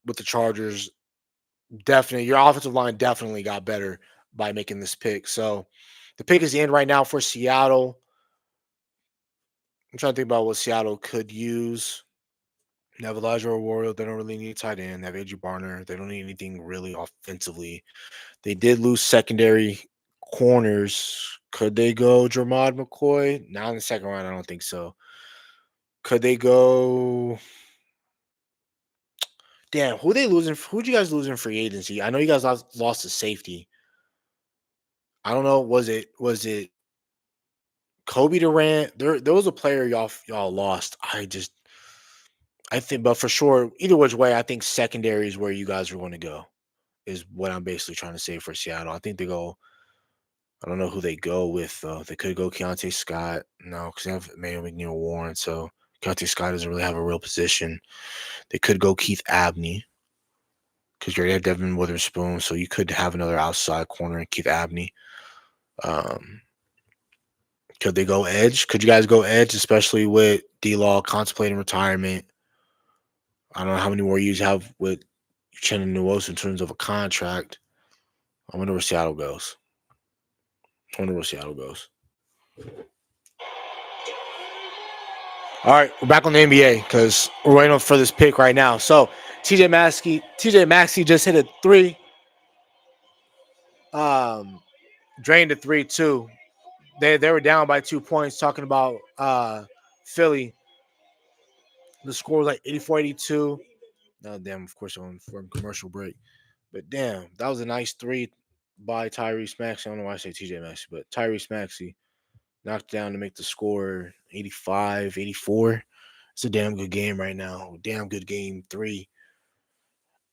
with the Chargers, definitely your offensive line definitely got better by making this pick. So the pick is in right now for Seattle. I'm trying to think about what Seattle could use. They have Elijah Arroyo. They don't really need tight end. They have AJ Barner. They don't need anything really offensively. They did lose secondary corners. Could they go Jermod McCoy? Not in the second round. I don't think so. Could they go? Damn, who they losing? Who'd you guys lose in free agency? I know you guys lost to safety. I don't know. Was it Kobe Durant? There was a player y'all lost. I think, but for sure, either which way, I think secondary is where you guys are going to go. Is what I'm basically trying to say for Seattle. I think they go. I don't know who they go with though. They could go Keontae Scott. No, because they have Mayo McNeil Warren. So Keontae Scott doesn't really have a real position. They could go Keith Abney because you already have Devin Witherspoon. So you could have another outside corner in Keith Abney. Um, could they go edge? Could you guys go edge, especially with D-Law contemplating retirement? I don't know how many more years you have with Uchenna Nwosu in terms of a contract. I wonder where Seattle goes. All right, we're back on the NBA because we're waiting for this pick right now. So TJ Maxey just hit a three. Drained a three too. They were down by 2 points. Talking about Philly, the score was like 84-82. No, damn, of course, on from commercial break. But damn, that was a nice three by Tyrese Maxey. I don't know why I say TJ Maxey, but Tyrese Maxey knocked down to make the score 85-84. It's a damn good game right now. Damn good game three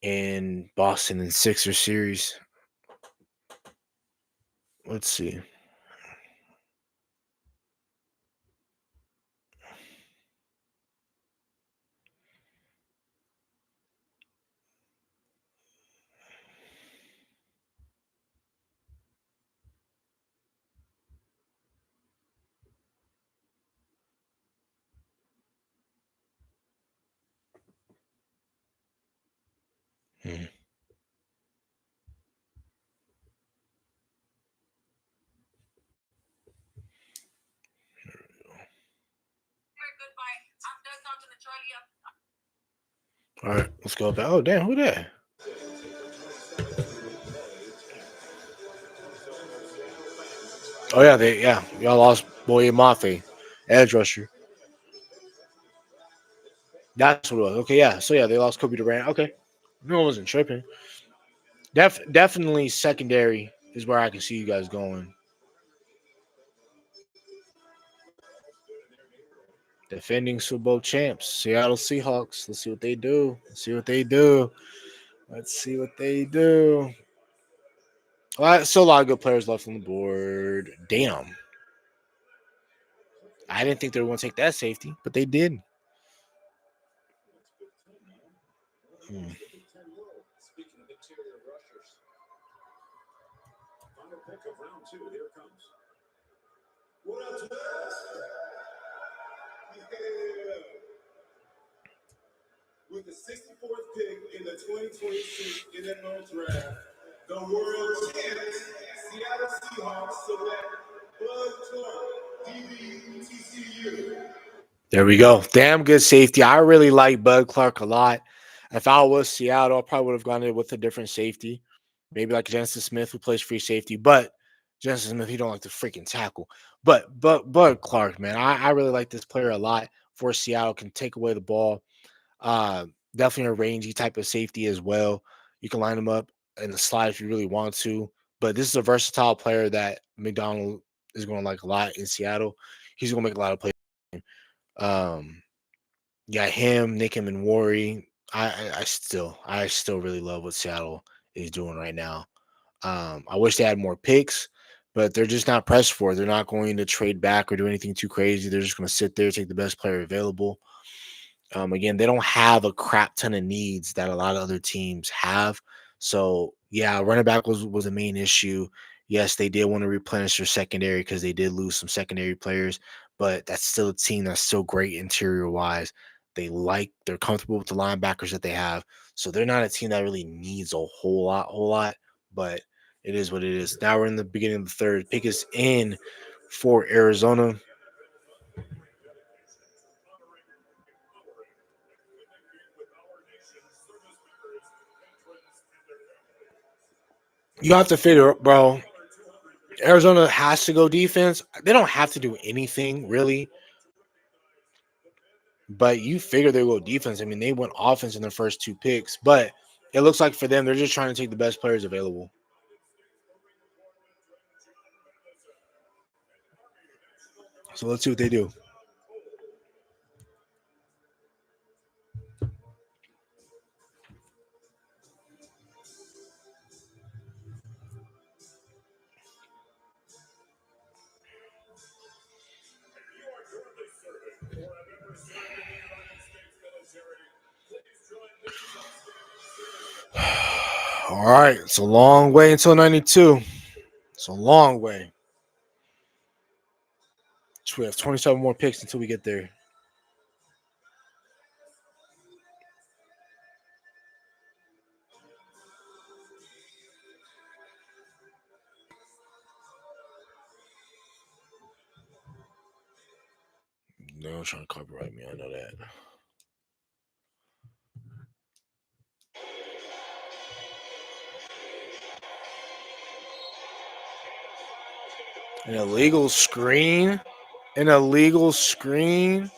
in Boston and Sixers series. Let's see. Hmm. All right, let's go back. Oh, damn, who that? Oh, yeah, y'all lost Boye Mafe, edge rusher. That's what it was. Okay, yeah. So, yeah, they lost Kobe Durant. Okay. No one wasn't tripping. Definitely secondary is where I can see you guys going. Defending Super Bowl champs, Seattle Seahawks. Let's see what they do. Let's see what they do. Well, still a lot of good players left on the board. Damn. I didn't think they were going to take that safety, but they did. Hmm. With the 64th pick in the 2026 NFL Draft, the world champs, Seattle Seahawks select Bud Clark, DB, TCU. There we go. Damn good safety. I really like Bud Clark a lot. If I was Seattle, I probably would have gone in with a different safety. Maybe like Jensen Smith, who plays free safety. But Jensen Smith, he don't like to freaking tackle. But Bud Clark, man, I really like this player a lot for Seattle. Can take away the ball. Uh, Definitely a rangy type of safety as well. You can line him up in the slot if you really want to. But this is a versatile player that McDonald is going to like a lot in Seattle. He's going to make a lot of plays. Um, got him, Nick him, and Worry. I still really love what Seattle is doing right now. I wish they had more picks, but they're just not pressed for it. They're not going to trade back or do anything too crazy. They're just going to sit there, take the best player available. Again, they don't have a crap ton of needs that a lot of other teams have. So yeah, running back was a main issue. Yes, they did want to replenish their secondary because they did lose some secondary players, but that's still a team that's still great interior wise. They're comfortable with the linebackers that they have. So they're not a team that really needs a whole lot, but it is what it is. Now we're in the beginning of the third. Pick is in for Arizona. You have to figure, bro. Arizona has to go defense. They don't have to do anything really. But you figure they go defense. I mean, they went offense in their first two picks, but it looks like for them, they're just trying to take the best players available. So let's see what they do. All right, it's a long way until 92. It's a long way. So we have 27 more picks until we get there. No one's trying to copyright me. I know that. An illegal screen. An illegal screen.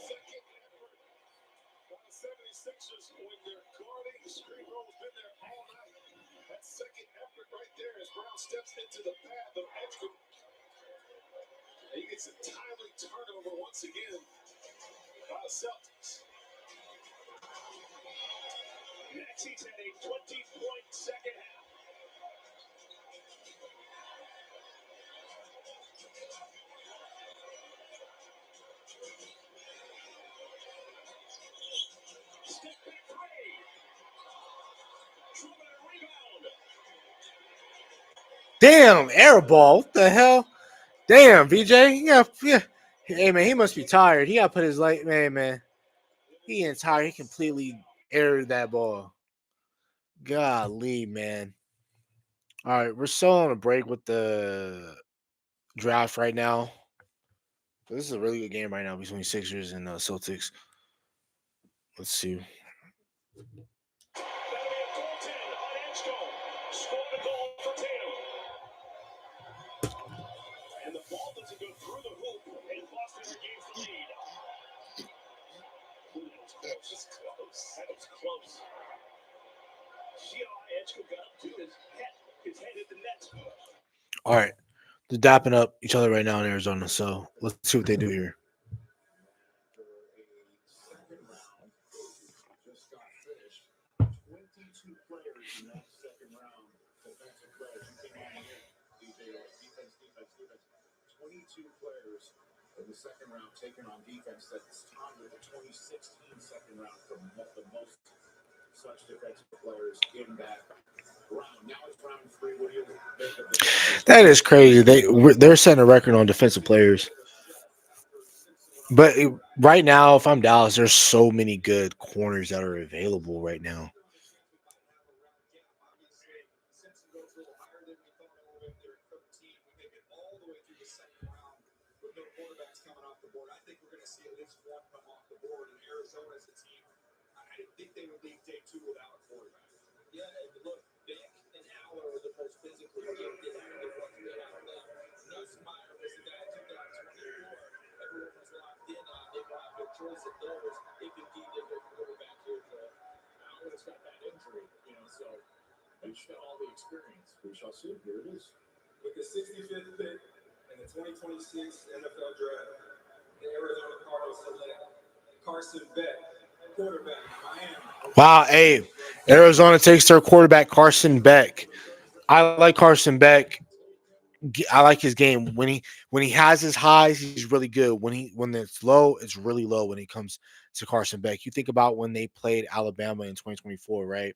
He gets a timely turnover once again by the Celtics. Next, he's had a 20-point second half. Step back three. Truman a rebound. Damn, air ball. What the hell? Damn, VJ. Yeah. Hey, man, he must be tired. He got to put his light. Man. He ain't tired. He completely aired that ball. Golly, man. All right, we're still on a break with the draft right now. This is a really good game right now between Sixers and Celtics. Let's see. And the ball doesn't go through the hoop, and Boston regains the lead. That was close. That was close. Edgecombe got up to his head hit the net. All right, they're dapping up each other right now in Arizona. So let's see what they do here. Just got finished. 22 players in that second round. Defensive players. You came on here. Defense. 22 players in the second round taken on defense. That's tied with the 2016 second round for the most such defensive players in that round. Now it's round three. What do you make of this? That is crazy. They're setting a record on defensive players. But right now, if I'm Dallas, there's so many good corners that are available right now. All the experience. We shall see. Here it is. With the 65th pick in the 2026 NFL Draft, the Arizona Cardinals select Carson Beck, quarterback, Miami. Wow, hey, Arizona takes their quarterback Carson Beck. I like Carson Beck. I like his game. When he has his highs, he's really good. When it's low, it's really low when it comes to Carson Beck. You think about when they played Alabama in 2024, right?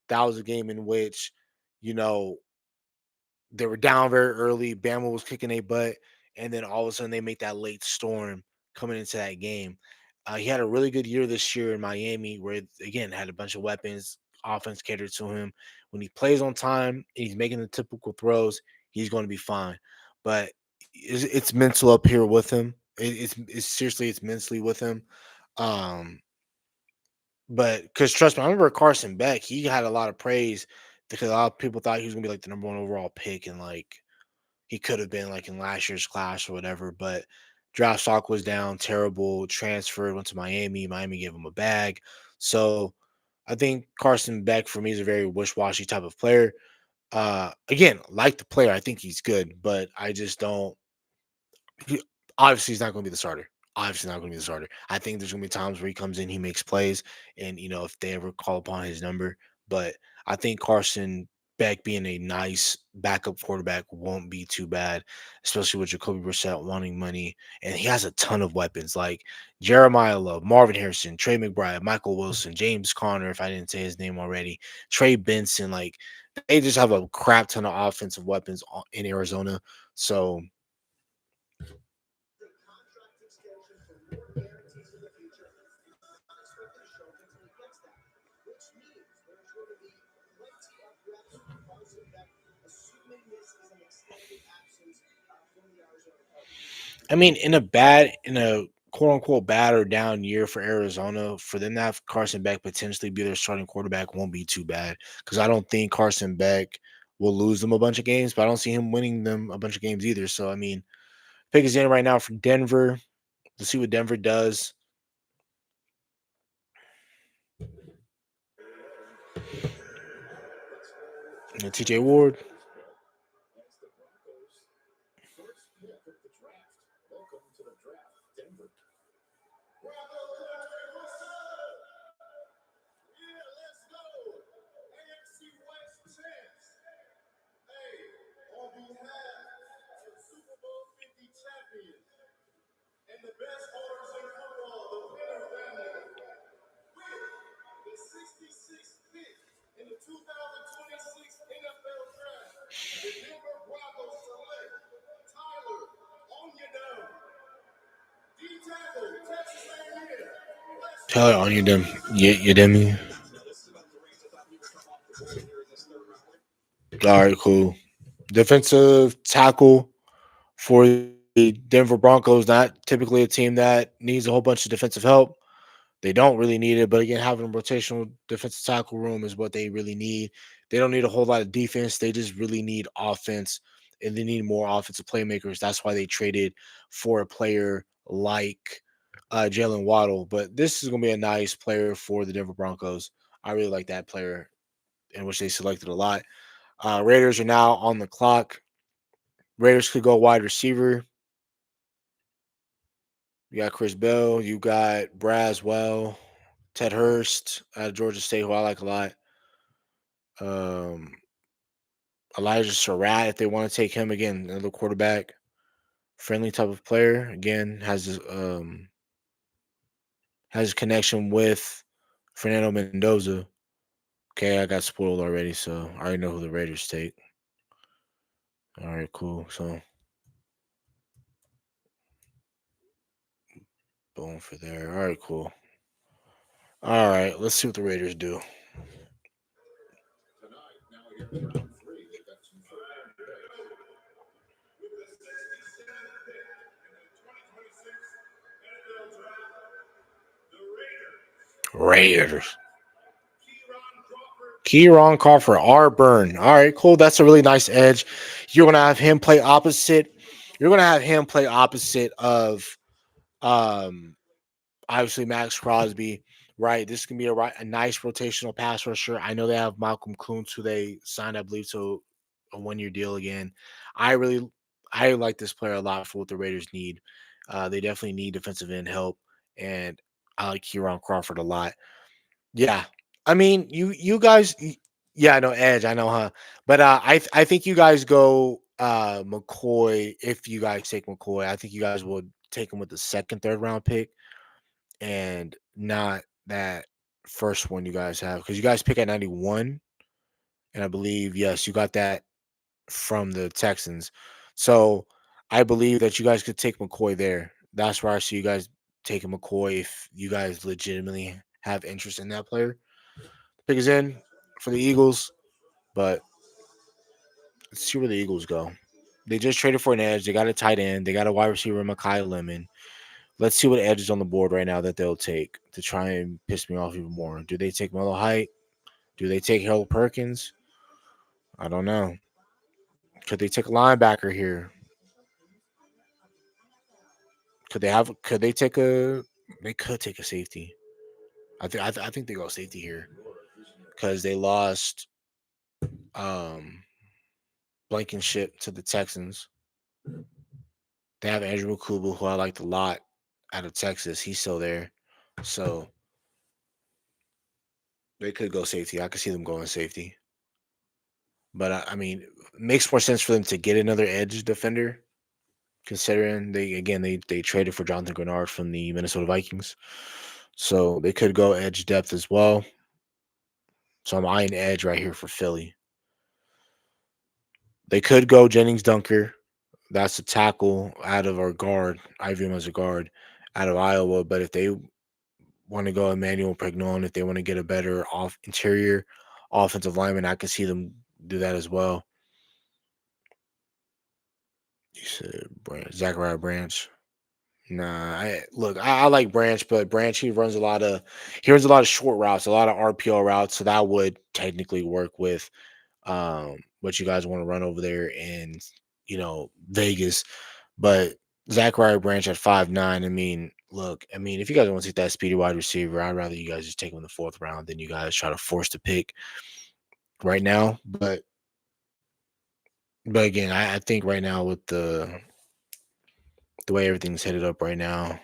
That was a game in which, you know, they were down very early. Bama was kicking a butt, and then all of a sudden they make that late storm coming into that game. He had a really good year this year in Miami, where again had a bunch of weapons, offense catered to him. When he plays on time and he's making the typical throws, he's going to be fine. But it's mental up here with him. It's seriously it's mentally with him. Um, but because trust me, I remember Carson Beck, he had a lot of praise because a lot of people thought he was gonna be like the number one overall pick, and like he could have been like in last year's class or whatever. But Draft stock was down, terrible. Transferred, went to Miami. Miami gave him a bag. So I think Carson Beck for me is a very wish-washy type of player. Again, like the player, I think he's good, but I just don't. He, obviously, he's not going to be the starter. Obviously, not going to be the starter. I think there's going to be times where he comes in, he makes plays, and if they ever call upon his number. But I think Carson Beck being a nice backup quarterback won't be too bad, especially with Jacoby Brissett wanting money, and he has a ton of weapons like Jeremiah Love, Marvin Harrison, Trey McBride, Michael Wilson, James Conner. If I didn't say his name already, Trey Benson. Like they just have a crap ton of offensive weapons in Arizona. So I mean, in a quote unquote bad or down year for Arizona, for them to have Carson Beck potentially be their starting quarterback won't be too bad because I don't think Carson Beck will lose them a bunch of games, but I don't see him winning them a bunch of games either. So I mean, pick is in right now for Denver. Let's see what Denver does. TJ Ward. Yeah, let's go. AFC West champs. Hey, on behalf of Super Bowl 50 champions and the best owners in football, the Winner family, with the 66th pick in the 2026 NFL Draft, the Denver Broncos select Tyler Onyedown, D tackle, Texas A&M. Let's Tell it go. on you them. You demi. All right, cool. Defensive tackle for the Denver Broncos, not typically a team that needs a whole bunch of defensive help. They don't really need it, but again, having a rotational defensive tackle room is what they really need. They don't need a whole lot of defense. They just really need offense, and they need more offensive playmakers. That's why they traded for a player like Jalen Waddle. But this is going to be a nice player for the Denver Broncos. I really like that player, in which they selected a lot. Raiders are now on the clock. Raiders could go wide receiver. You got Chris Bell. You got Braswell, Ted Hurst out of Georgia State, who I like a lot. Um, Elijah Surratt, if they want to take him again, another quarterback, friendly type of player. Again, has a connection with Fernando Mendoza. Okay, I got spoiled already, so I already know who the Raiders take. All right, cool. So boom for there. All right, cool. All right, let's see what the Raiders do. With the 67th pick in the 2026 NFL Draft, the Raiders Raiders. select Kieran Crawford, Kieron Crawford, R. Burn. All right, cool. That's a really nice edge. You're gonna have him play opposite. You're gonna have him play opposite of um obviously Max Crosby. Right. This can be a nice rotational pass rusher. I know they have Malcolm Kuntz, who they signed, I believe, to a 1 year deal again. I really I like this player a lot for what the Raiders need. They definitely need defensive end help, and I like Kieron Crawford a lot. Yeah. I mean, you guys yeah, I know Edge, I know, huh? But I think you guys go McCoy if you guys take McCoy. I think you guys would take him with the second, third round pick and not that first one you guys have because you guys pick at 91 and I believe yes, you got that from the Texans. So I believe that you guys could take McCoy there. That's where I see you guys taking McCoy if you guys legitimately have interest in that player. Pick is in for the Eagles, but let's see where the Eagles go. They just traded for an edge. They got a tight end. They got a wide receiver, Makai Lemon. Let's see what edge is on the board right now that they'll take to try and piss me off even more. Do they take Melo Height? Do they take Harold Perkins? I don't know. Could they take a linebacker here? Could they have? Could they take a? They could take a safety. I think they go safety here because they lost Blankenship to the Texans. They have Andrew Mukubu, who I liked a lot out of Texas. He's still there, so they could go safety. I could see them going safety, but I mean, it makes more sense for them to get another edge defender, considering they traded for Jonathan Grenard from the Minnesota Vikings, so they could go edge depth as well. So I'm eyeing edge right here for Philly. They could go Jennings Dunker. That's a tackle out of our guard. I view him as a guard out of Iowa. But if they want to go Emmanuel Pregnon, if they want to get a better off interior offensive lineman, I can see them do that as well. You said Zachariah Branch. Nah, I like Branch, but Branch he runs a lot of short routes, a lot of RPO routes, so that would technically work with what you guys want to run over there in Vegas. But Zachariah Branch at 5'9". I mean, look, I mean, if you guys want to take that speedy wide receiver, I'd rather you guys just take him in the fourth round than you guys try to force the pick right now. But again, I think right now with the way everything's headed up right now,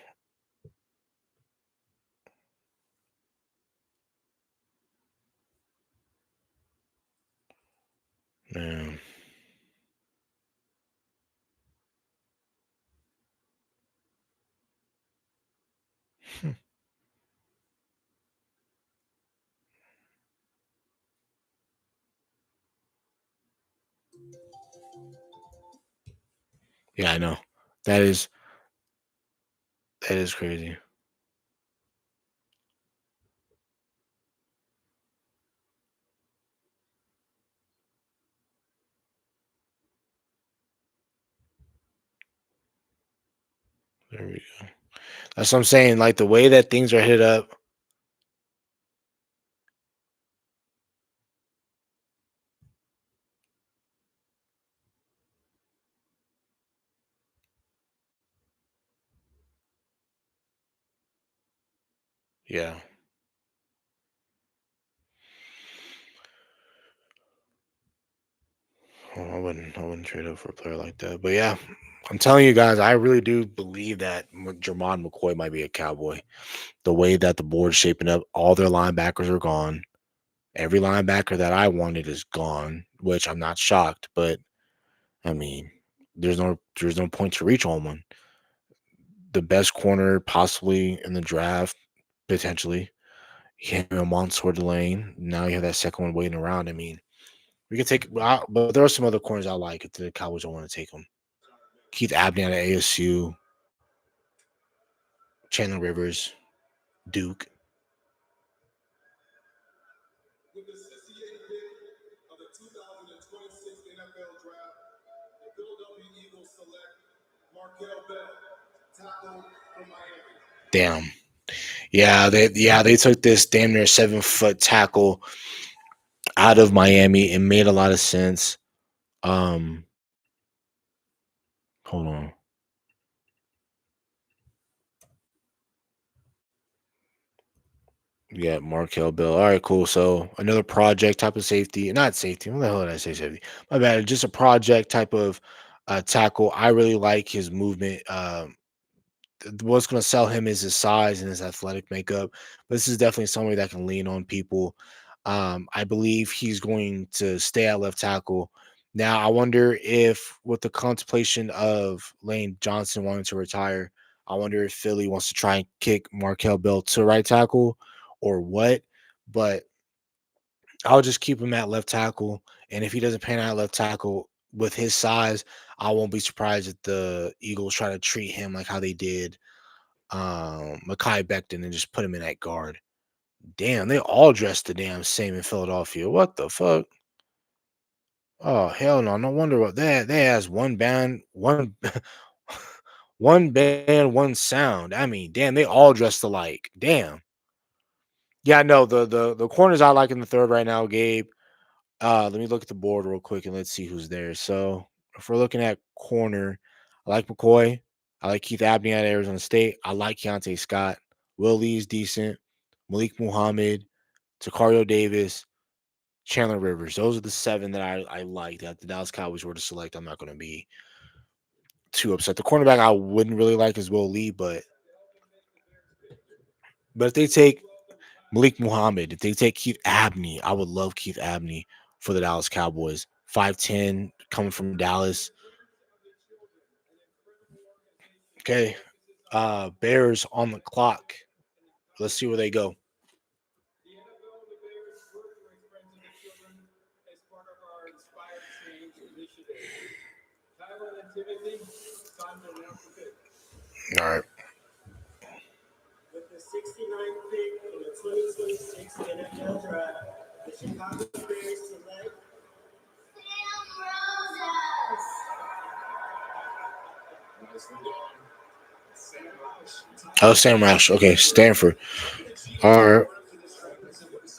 man. Yeah, I know. That is that is crazy. There we go. That's what I'm saying. Like the way that things are hit up. Yeah. I wouldn't trade up for a player like that. But yeah, I'm telling you guys, I really do believe that Jermon McCoy might be a Cowboy. The way that the board's shaping up, all their linebackers are gone. Every linebacker that I wanted is gone, which I'm not shocked. But I mean, there's no point to reach on one. The best corner possibly in the draft, potentially. You have Mansour Delane. Now you have that second one waiting around. I mean, we could take, but there are some other corners I like if the Cowboys don't want to take them. Keith Abney out of ASU, Chandler Rivers, Duke. With the 68th pick of the 2026 NFL Draft, the Philadelphia Eagles select Markel Bell, tackle from Miami. Damn. Yeah, they took this damn near 7 foot tackle out of Miami. It made a lot of sense. Um, hold on. Yeah, Markel Bill. All right, cool. So another project type of safety, not safety. What the hell did I say safety? My bad. Just a project type of tackle. I really like his movement. What's going to sell him is his size and his athletic makeup. But this is definitely somebody that can lean on people. I believe he's going to stay at left tackle. Now, I wonder if, with the contemplation of Lane Johnson wanting to retire, I wonder if Philly wants to try and kick Markel Bell to right tackle or what. But I'll just keep him at left tackle. And if he doesn't pan out at left tackle with his size, I won't be surprised if the Eagles try to treat him like how they did Mekhi Becton and just put him in that guard. Damn, they all dressed the damn same in Philadelphia. What the fuck? Oh hell no! No wonder what they has one band, one one band, one sound. I mean, damn, they all dressed alike. Damn. Yeah, no, the corners I like in the third right now, Gabe. Let me look at the board real quick and let's see who's there. So if we're looking at corner, I like McCoy. I like Keith Abney at Arizona State. I like Keontae Scott. Will Lee's decent. Malik Muhammad, Takario Davis, Chandler Rivers. Those are the 7 that I like that the Dallas Cowboys were to select. I'm not going to be too upset. The cornerback I wouldn't really like is Will Lee, but if they take Malik Muhammad, if they take Keith Abney, I would love Keith Abney for the Dallas Cowboys. 5'10", coming from Dallas. Okay. Bears on the clock. Let's see where they go. The NFL and the Bears work to raise friends and children as part of our Inspired Change initiative. Tyler and Timothy, time to announce the pick. All right. With the 69th pick in the 2026 NFL Draft, the Chicago Bears select Sam Rosas. Oh, Sam Roush. Okay, Stanford. All right. What are some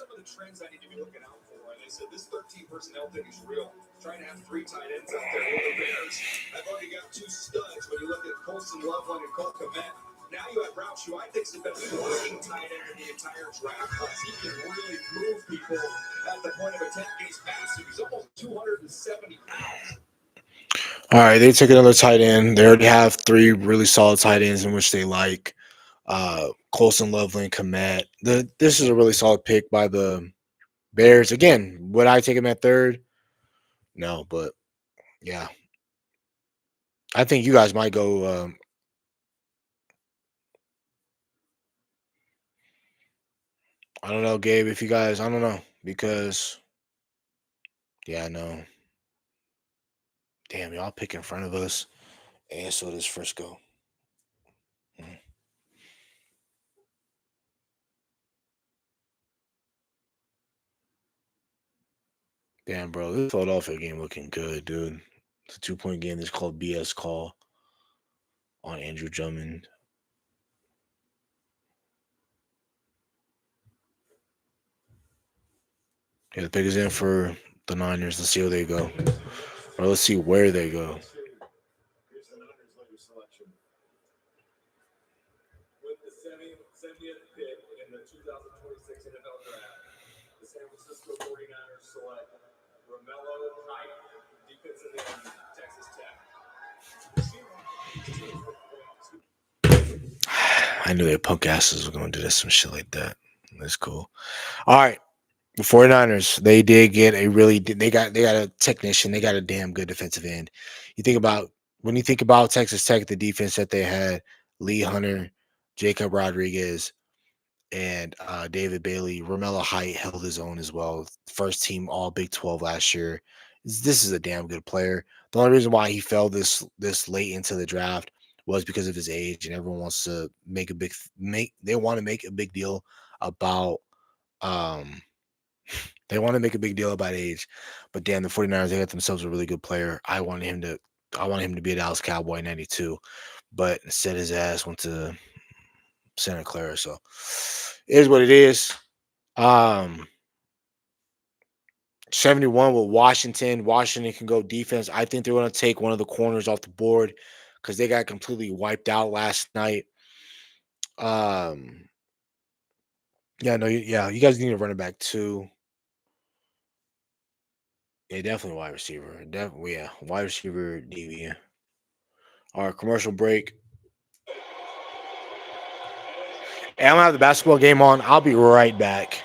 of the trends I need to be looking out for? And they said this 13 personnel thing is real. Trying to have 3 tight ends out there with the Bears. I've already got 2 studs when you look at Colson Loveland and Cole Kmet. Now you have Roush, who I think is the best rushing tight end in the entire draft class. He can really move people at the point of attack. He's massive. He's almost 270 pounds. All right, they took another tight end. They already have 3 really solid tight ends in which they like. Colson Loveland, Komet. This is a really solid pick by the Bears. Again, would I take him at 3rd? No, but yeah. I think you guys might go. I don't know, Gabe. If you guys, I don't know because yeah, no. Damn, y'all pick in front of us, and so does Frisco. Mhm. Damn, bro, this Philadelphia game looking good, dude. It's a 2-point game. This is called BS call on Andrew Drummond. Yeah, the pick is in for the Niners. Let's see where they go. Or let's see where they go. Here's the Niners later selection. With the 70th pick in the 2026 NFL Draft, the San Francisco 49ers select Romello Height, defensive end, Texas Tech. I knew their punk asses were going to do this, some shit like that. That's cool. All right. The 49ers, they did get they got a technician, they got a damn good defensive end. When you think about Texas Tech, the defense that they had, Lee Hunter, Jacob Rodriguez, and David Bailey, Romello Height held his own as well. First team All Big 12 last year. This is a damn good player. The only reason why he fell this late into the draft was because of his age, and everyone wants to make a big deal about they want to make a big deal about age. But damn, the 49ers, they got themselves a really good player. I wanted him to be a Dallas Cowboy in 92, but instead his ass went to Santa Clara. So it is what it is. 71 with Washington. Washington can go defense. I think they're going to take one of the corners off the board because they got completely wiped out last night. You guys need a running back too. Yeah, definitely wide receiver. Definitely, yeah, wide receiver, DB. All right, commercial break. Hey, I'm gonna have the basketball game on. I'll be right back.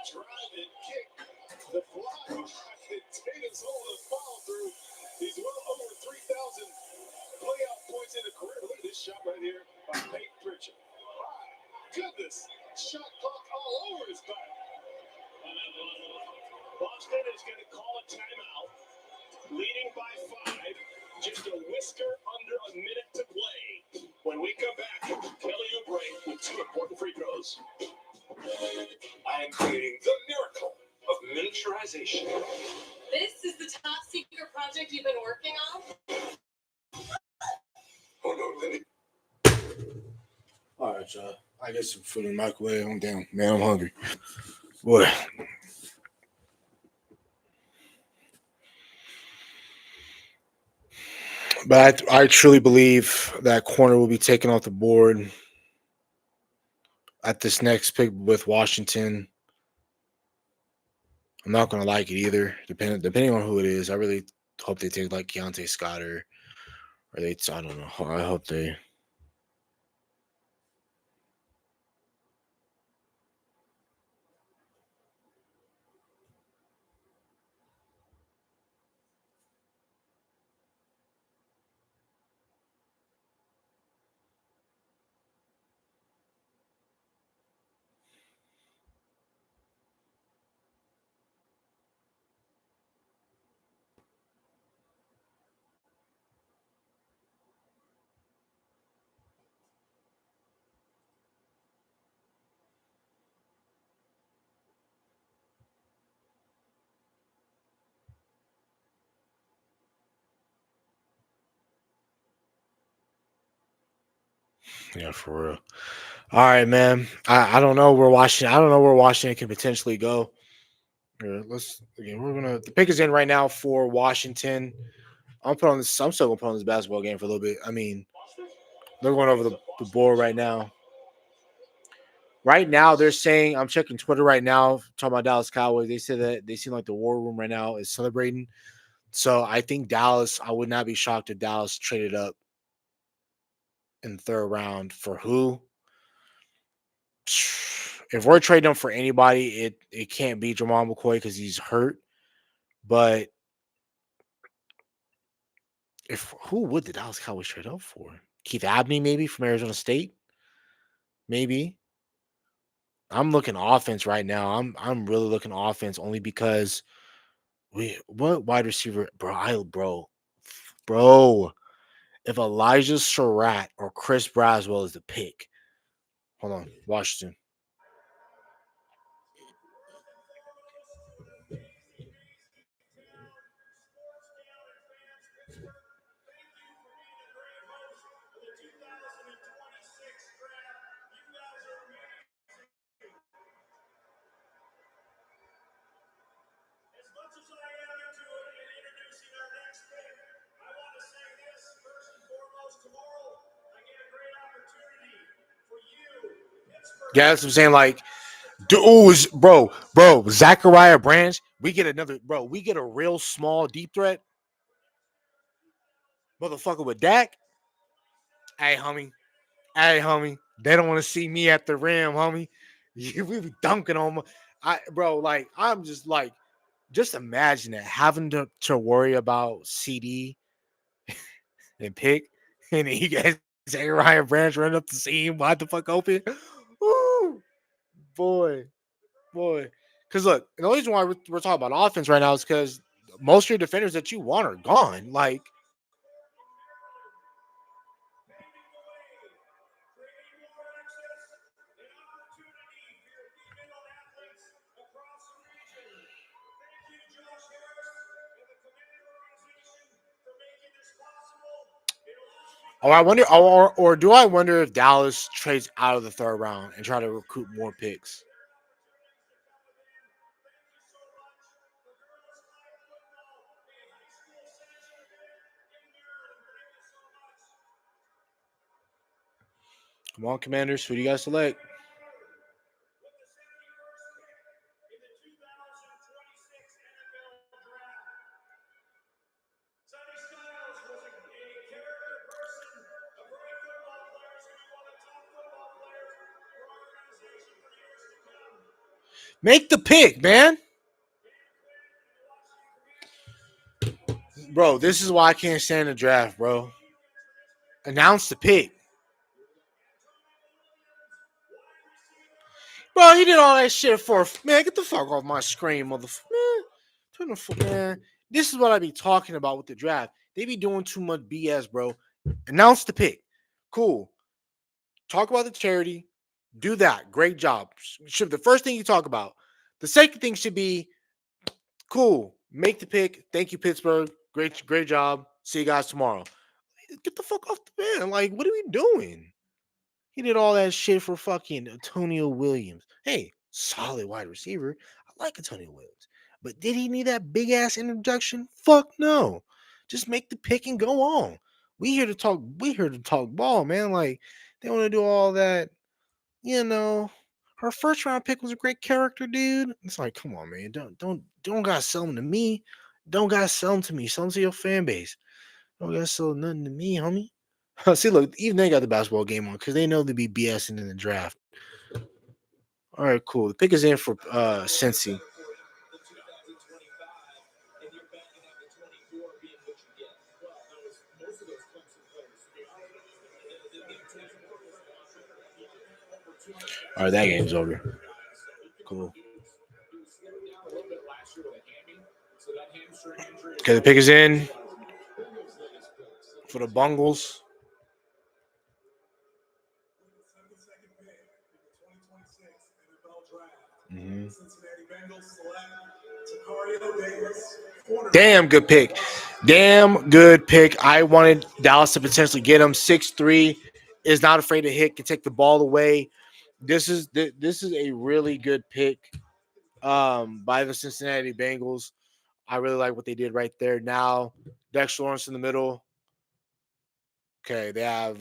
drive and kick. The block. Tatum's holding a follow through. He's well over 3,000 playoff points in a career. Look at this shot right here by Peyton Pritchard. My goodness. Shot clock all over his back. Boston is going to call a timeout. Leading by 5. Just a whisker under a minute to play. When we come back, Kelly Oubre with 2 important free throws. I am creating the miracle of miniaturization. This is the top secret project you've been working on? Oh no, Lenny. All right, y'all. I get some food in the microwave. I'm down. Man, I'm hungry. Boy. But I truly believe that corner will be taken off the board at this next pick with Washington. I'm not going to like it either, depending on who it is. I really hope they take like Keontae Scott or they. I don't know. I hope they. Yeah, for real. All right, man. I don't know where Washington. I don't know where Washington can potentially go. Let's again. We're gonna. The pick is in right now for Washington. I'm put on this. I'm still gonna put on this basketball game for a little bit. I mean, they're going over the board right now. Right now, they're saying I'm checking Twitter right now. Talking about Dallas Cowboys, they said that they seem like the war room right now is celebrating. So I think Dallas. I would not be shocked if Dallas traded up in the third round for who. If we're trading him for anybody, it can't be Jamal McCoy because he's hurt. But if who would the Dallas Cowboys trade up for? Keith Abney, maybe from Arizona State, maybe. I'm looking offense right now. I'm really looking offense only because what wide receiver, bro. If Elijah Surratt or Chris Braswell is the pick, hold on, Washington. As much as I am into it and introducing our next pick, I want to say this first and foremost. Tomorrow, I get a great opportunity for you, Pittsburgh. Yeah, that's what I'm saying. Like, dude, bro, Zachariah Branch. We get another, bro. We get a real small deep threat, motherfucker with Dak. Hey, homie. They don't want to see me at the rim, homie. We be dunking on my, like, I'm just like, just imagine it having to worry about CD and pick, and then you guys say Ryan Branch running up the seam, wide the fuck open. Woo, boy. Because look, the only reason why we're talking about offense right now is because most of your defenders that you want are gone. Like, oh, I wonder, or do I wonder if Dallas trades out of the third round and try to recruit more picks? Come on, Commanders. Who do you guys select? Make the pick, man. Bro, this is why I can't stand the draft, bro. Announce the pick. Bro, he did all that shit for man. Get the fuck off my screen, motherfucker. Man, turn the fuck, man. This is what I be talking about with the draft. They be doing too much BS, bro. Announce the pick. Cool. Talk about the charity. Do that. Great job. Should the first thing you talk about. The second thing should be cool. Make the pick. Thank you, Pittsburgh. Great job. See you guys tomorrow. Get the fuck off the man. Like, what are we doing? He did all that shit for fucking Antonio Williams. Hey, solid wide receiver. I like Antonio Williams. But did he need that big ass introduction? Fuck no. Just make the pick and go on. We here to talk ball, man. Like, they want to do all that, you know. Her first round pick was a great character, dude. It's like, come on, man. Don't gotta sell them to me. Don't gotta sell them to me. Sell them to your fan base. Don't gotta sell nothing to me, homie. See, look, even they got the basketball game on because they know they be BSing in the draft. All right, cool. The pick is in for Cincy. All right, that game's over. Cool. Okay, the pick is in for the Bungles. Mm-hmm. Damn good pick. Damn good pick. I wanted Dallas to potentially get him. 6'3", is not afraid to hit, can take the ball away. This is a really good pick by the Cincinnati Bengals. I really like what they did right there. Now, Dexter Lawrence in the middle. Okay, they have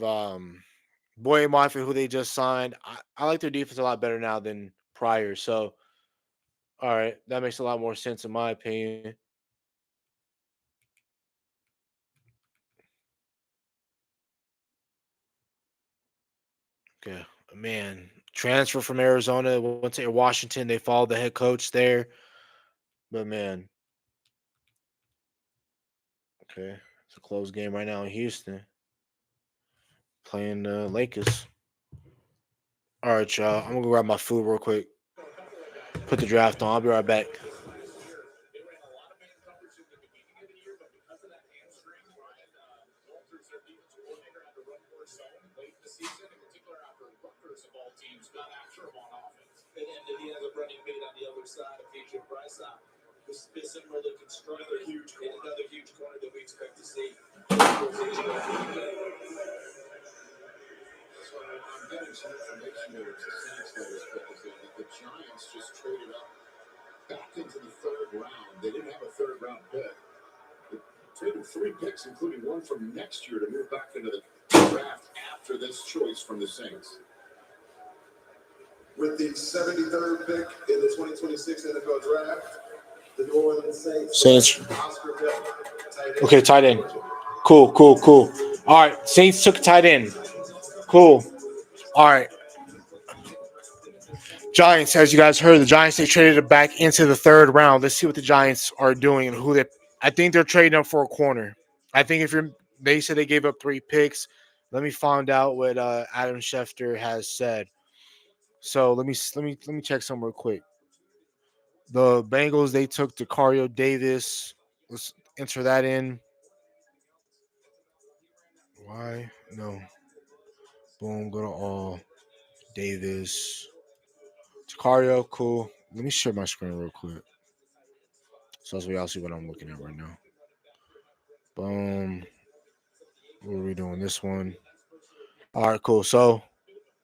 Boye Mafia, who they just signed. I like their defense a lot better now than prior. So, all right, that makes a lot more sense in my opinion. Okay, man, transfer from Arizona, went to Washington. They followed the head coach there, but man, okay, it's a close game right now in Houston, playing the Lakers. All right, y'all. I'm gonna go grab my food real quick. Put the draft on. I'll be right back. I'm getting some information there. It's the Saints that was represented. The Giants just traded up back into the third round. They didn't have a third round pick. They traded 3 picks, including one from next year, to move back into the draft after this choice from the Saints. With the 73rd pick in the 2026 NFL Draft, the New Orleans Saints. Oscar Delp, Okay, tight end. Cool. All right, Saints took tight end. Cool. All right. Giants, as you guys heard, the Giants, they traded it back into the third round. Let's see what the Giants are doing and who they. I think they're trading up for a corner. I think they said they gave up 3 picks. Let me find out what Adam Schefter has said. So let me check some real quick. The Bengals, they took Decario Davis. Let's enter that in. Why? No. Boom, go to all. Davis. Decario, cool. Let me share my screen real quick. So that's y'all see what I'm looking at right now. Boom. What are we doing? This one. All right, cool. So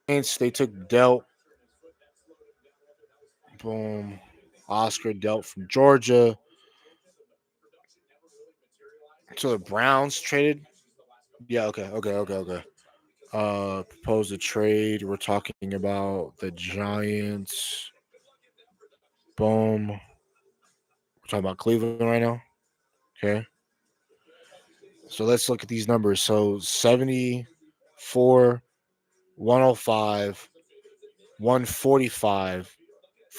they took Delp. Boom. Oscar Delp from Georgia. So the Browns traded. Yeah, okay. Proposed a trade. We're talking about the Giants. Boom. We're talking about Cleveland right now. Okay. So let's look at these numbers. So 74, 105, 145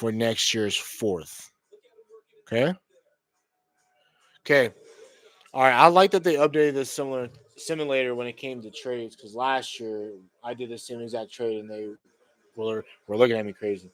for next year's 4th. Okay. Okay. All right. I like that they updated this similar simulator when it came to trades because last year I did the same exact trade and they were looking at me crazy.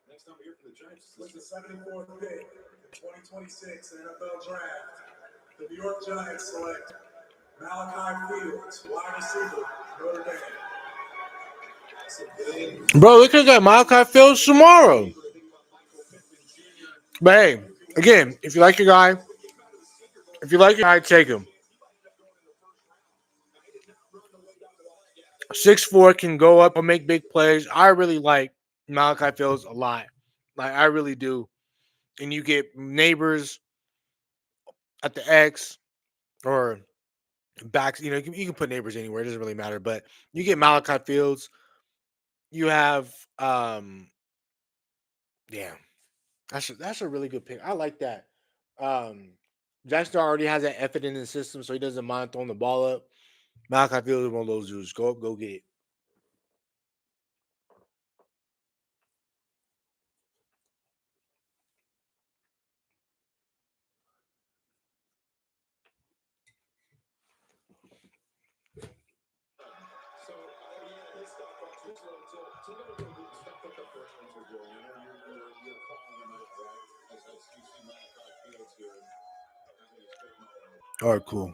Next time we hear from the Giants, with the 74th pick in 2026 NFL Draft, the New York Giants select Malachi Fields, wide receiver, Notre Dame. Bro, look at that Malachi Fields tomorrow. But hey, again, if you like your guy, take him. 6'4" can go up and make big plays. I really like Malachi Fields a lot. Like I really do. And you get neighbors at the X or backs. You can put neighbors anywhere. It doesn't really matter. But you get Malachi Fields. You have yeah. That's a really good pick. I like that. Jackson already has that effort in the system, so he doesn't mind throwing the ball up. Malachi Fields is one of those dudes. Go up, go get it. All right, cool.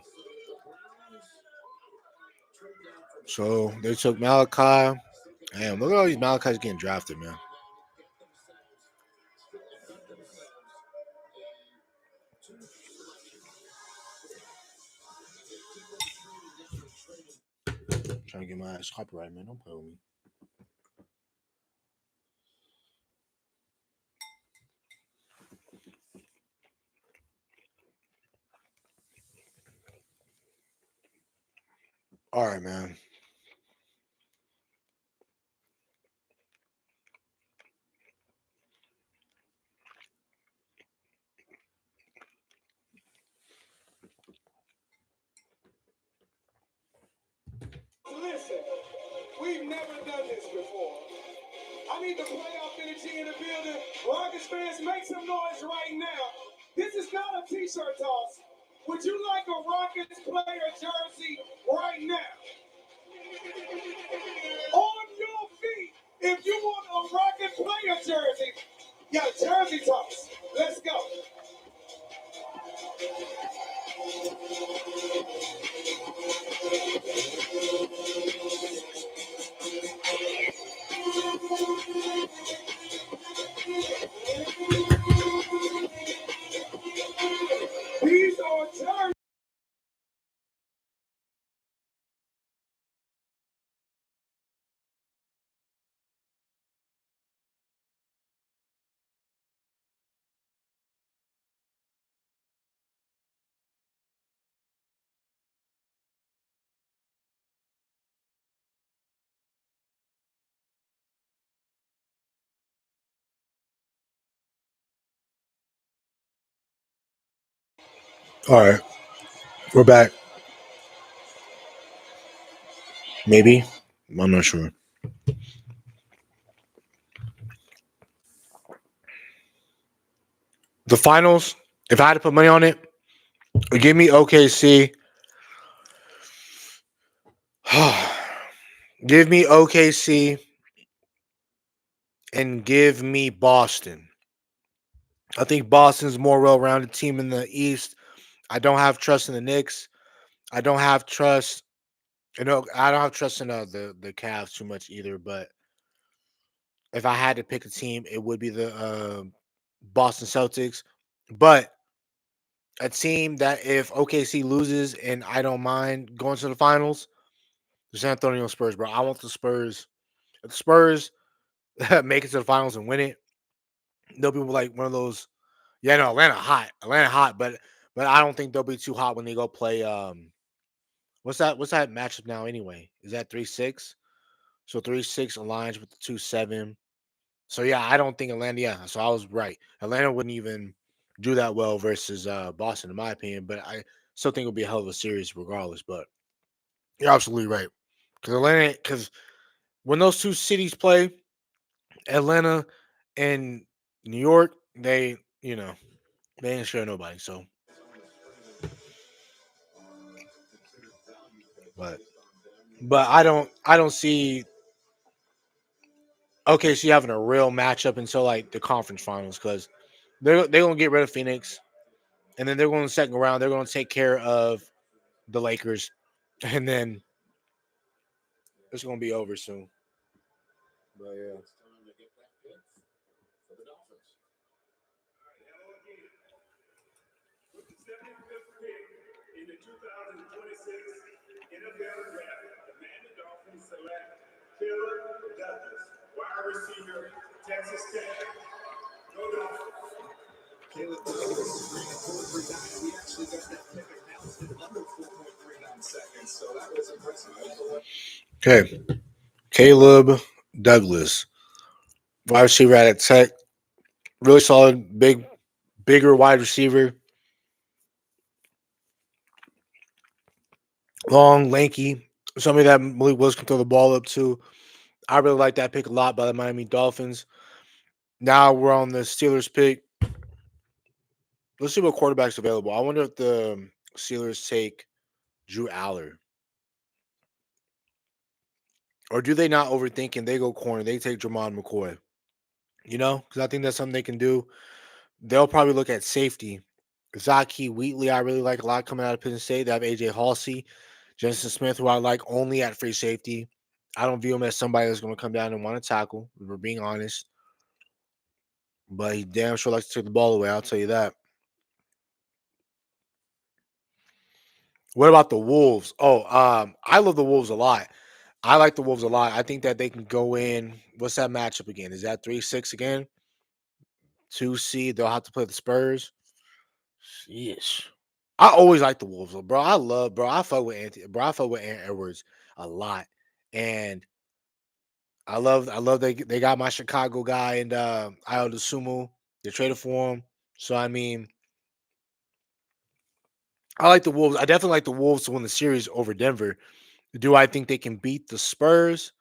So they took Malachi. Damn, look at all these Malachis getting drafted, man. Trying to get my ass copyright, man. Don't play with me. All right, man. Listen, we've never done this before. I need the playoff energy in the building. Rockets fans, make some noise right now. This is not a t-shirt toss. Would you like a Rockets player jersey right now? On your feet, if you want a Rocket player jersey, yeah, jersey toss. Let's go. These are jerseys. All right, we're back. Maybe. I'm not sure. The finals, if I had to put money on it, give me OKC. Give me OKC and give me Boston. I think Boston's a more well-rounded team in the East. I don't have trust in the Knicks. I don't have trust. I don't have trust in the Cavs too much either. But if I had to pick a team, it would be the Boston Celtics. But a team that if OKC loses and I don't mind going to the finals, the San Antonio Spurs, bro. I want the Spurs. If the Spurs make it to the finals and win it, they'll be like one of those. Yeah, no, Atlanta hot, but I don't think they'll be too hot when they go play. What's that matchup now anyway? Is that 3-6? So 3-6 aligns with the 2-7. So yeah, I don't think Atlanta. Yeah, so I was right. Atlanta wouldn't even do that well versus Boston, in my opinion. But I still think it'll be a hell of a series regardless. But you're absolutely right because when those two cities play, Atlanta and New York, they ain't sure nobody. So, but I don't see OKC having a real matchup until like the conference finals because they're gonna get rid of Phoenix and then they're going to second round. They're going to take care of the Lakers, and then it's going to be over soon. But yeah. With the 75th pick in the 2026 NFL Draft, the Miami Dolphins select Caleb Douglas, wide receiver, Texas Tech. Go Dolphins. Caleb Douglas is rated 4.39. We actually got that pick announced in under 4.39 seconds, so that was impressive. Okay. Caleb Douglas, wide receiver at Tech. Really solid, bigger wide receiver. Long, lanky. Somebody that Malik Willis can throw the ball up to. I really like that pick a lot by the Miami Dolphins. Now we're on the Steelers pick. Let's see what quarterback's available. I wonder if the Steelers take Drew Aller. Or do they not overthink and they go corner? They take Jermon McCoy. Because I think that's something they can do. They'll probably look at safety. Zaki Wheatley, I really like a lot coming out of Penn State. They have AJ Halsey, Jensen Smith, who I like only at free safety. I don't view him as somebody that's going to come down and want to tackle. If we're being honest. But he damn sure likes to take the ball away. I'll tell you that. What about the Wolves? Oh, I love the Wolves a lot. I like the Wolves a lot. I think that they can go in. What's that matchup again? Is that 3-6 again? 2 seed. They'll have to play the Spurs. Yes. I always like the Wolves, bro. I fuck with I fuck with Aaron Edwards a lot. And I love they got my Chicago guy and Io DeSumo. They traded for him. So I mean, I like the Wolves. I definitely like the Wolves to win the series over Denver. Do I think they can beat the Spurs?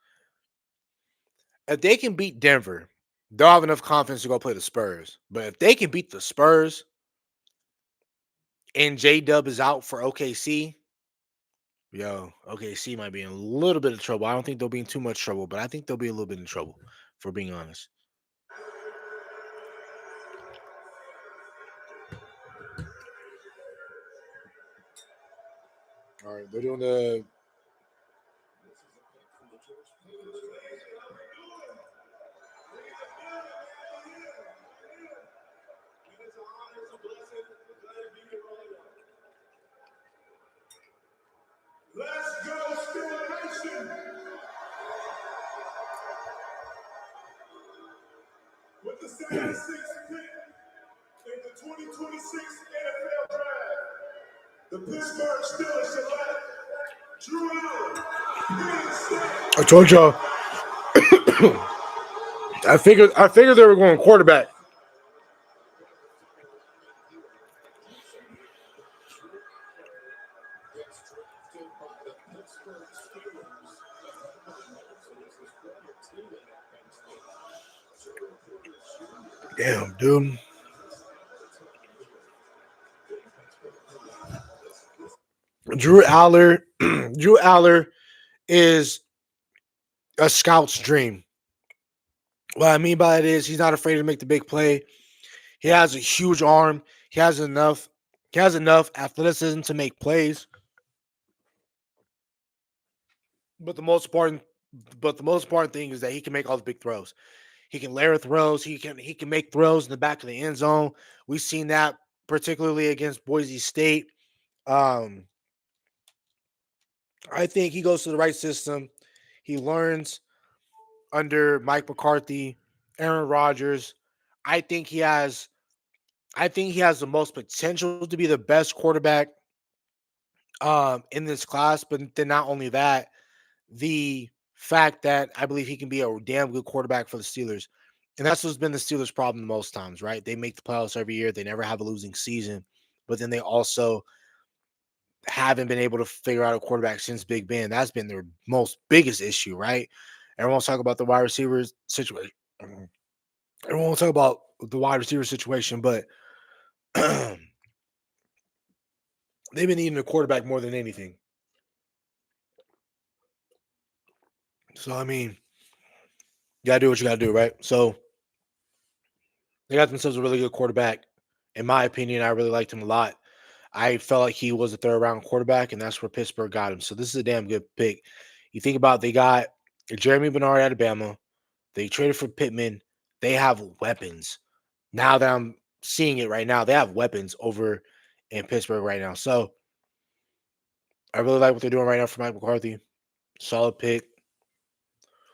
If they can beat Denver, they'll have enough confidence to go play the Spurs. But if they can beat the Spurs and J Dub is out for OKC, OKC might be in a little bit of trouble. I don't think they'll be in too much trouble, but I think they'll be a little bit in trouble, for being honest. All right, they're doing the. Let's go, Steeler Nation! With the 76th pick in the 2026 NFL Draft, the Pittsburgh Steelers select Drew Allen. I told y'all. I figured they were going quarterback. Damn, dude. Drew Aller. Drew Aller is a scout's dream. What I mean by it is he's not afraid to make the big play. He has a huge arm. He has enough. He has enough athleticism to make plays. But the most important thing is that he can make all the big throws. He can layer throws. He can make throws in the back of the end zone. We've seen that particularly against Boise State. Um, I think he goes to the right system. He learns under Mike McCarthy, Aaron Rodgers. I think he has. I think he has the most potential to be the best quarterback in this class. But then not only that, the fact that I believe he can be a damn good quarterback for the Steelers. And that's what's been the Steelers' problem most times, right? They make the playoffs every year. They never have a losing season, but then they also haven't been able to figure out a quarterback since Big Ben. That's been their most biggest issue, right? Everyone's talking about the wide receivers situation. Everyone will talk about the wide receiver situation, but they've been needing a quarterback more than anything. So I mean, you gotta do what you gotta do, right? So they got themselves a really good quarterback. In my opinion, I really liked him a lot. I felt like he was a third round quarterback, and that's where Pittsburgh got him. So this is a damn good pick. You think about they got Jeremy Bernard out of Alabama. They traded for Pittman. They have weapons. Now that I'm seeing it right now, they have weapons over in Pittsburgh right now. So I really like what they're doing right now for Mike McCarthy. Solid pick.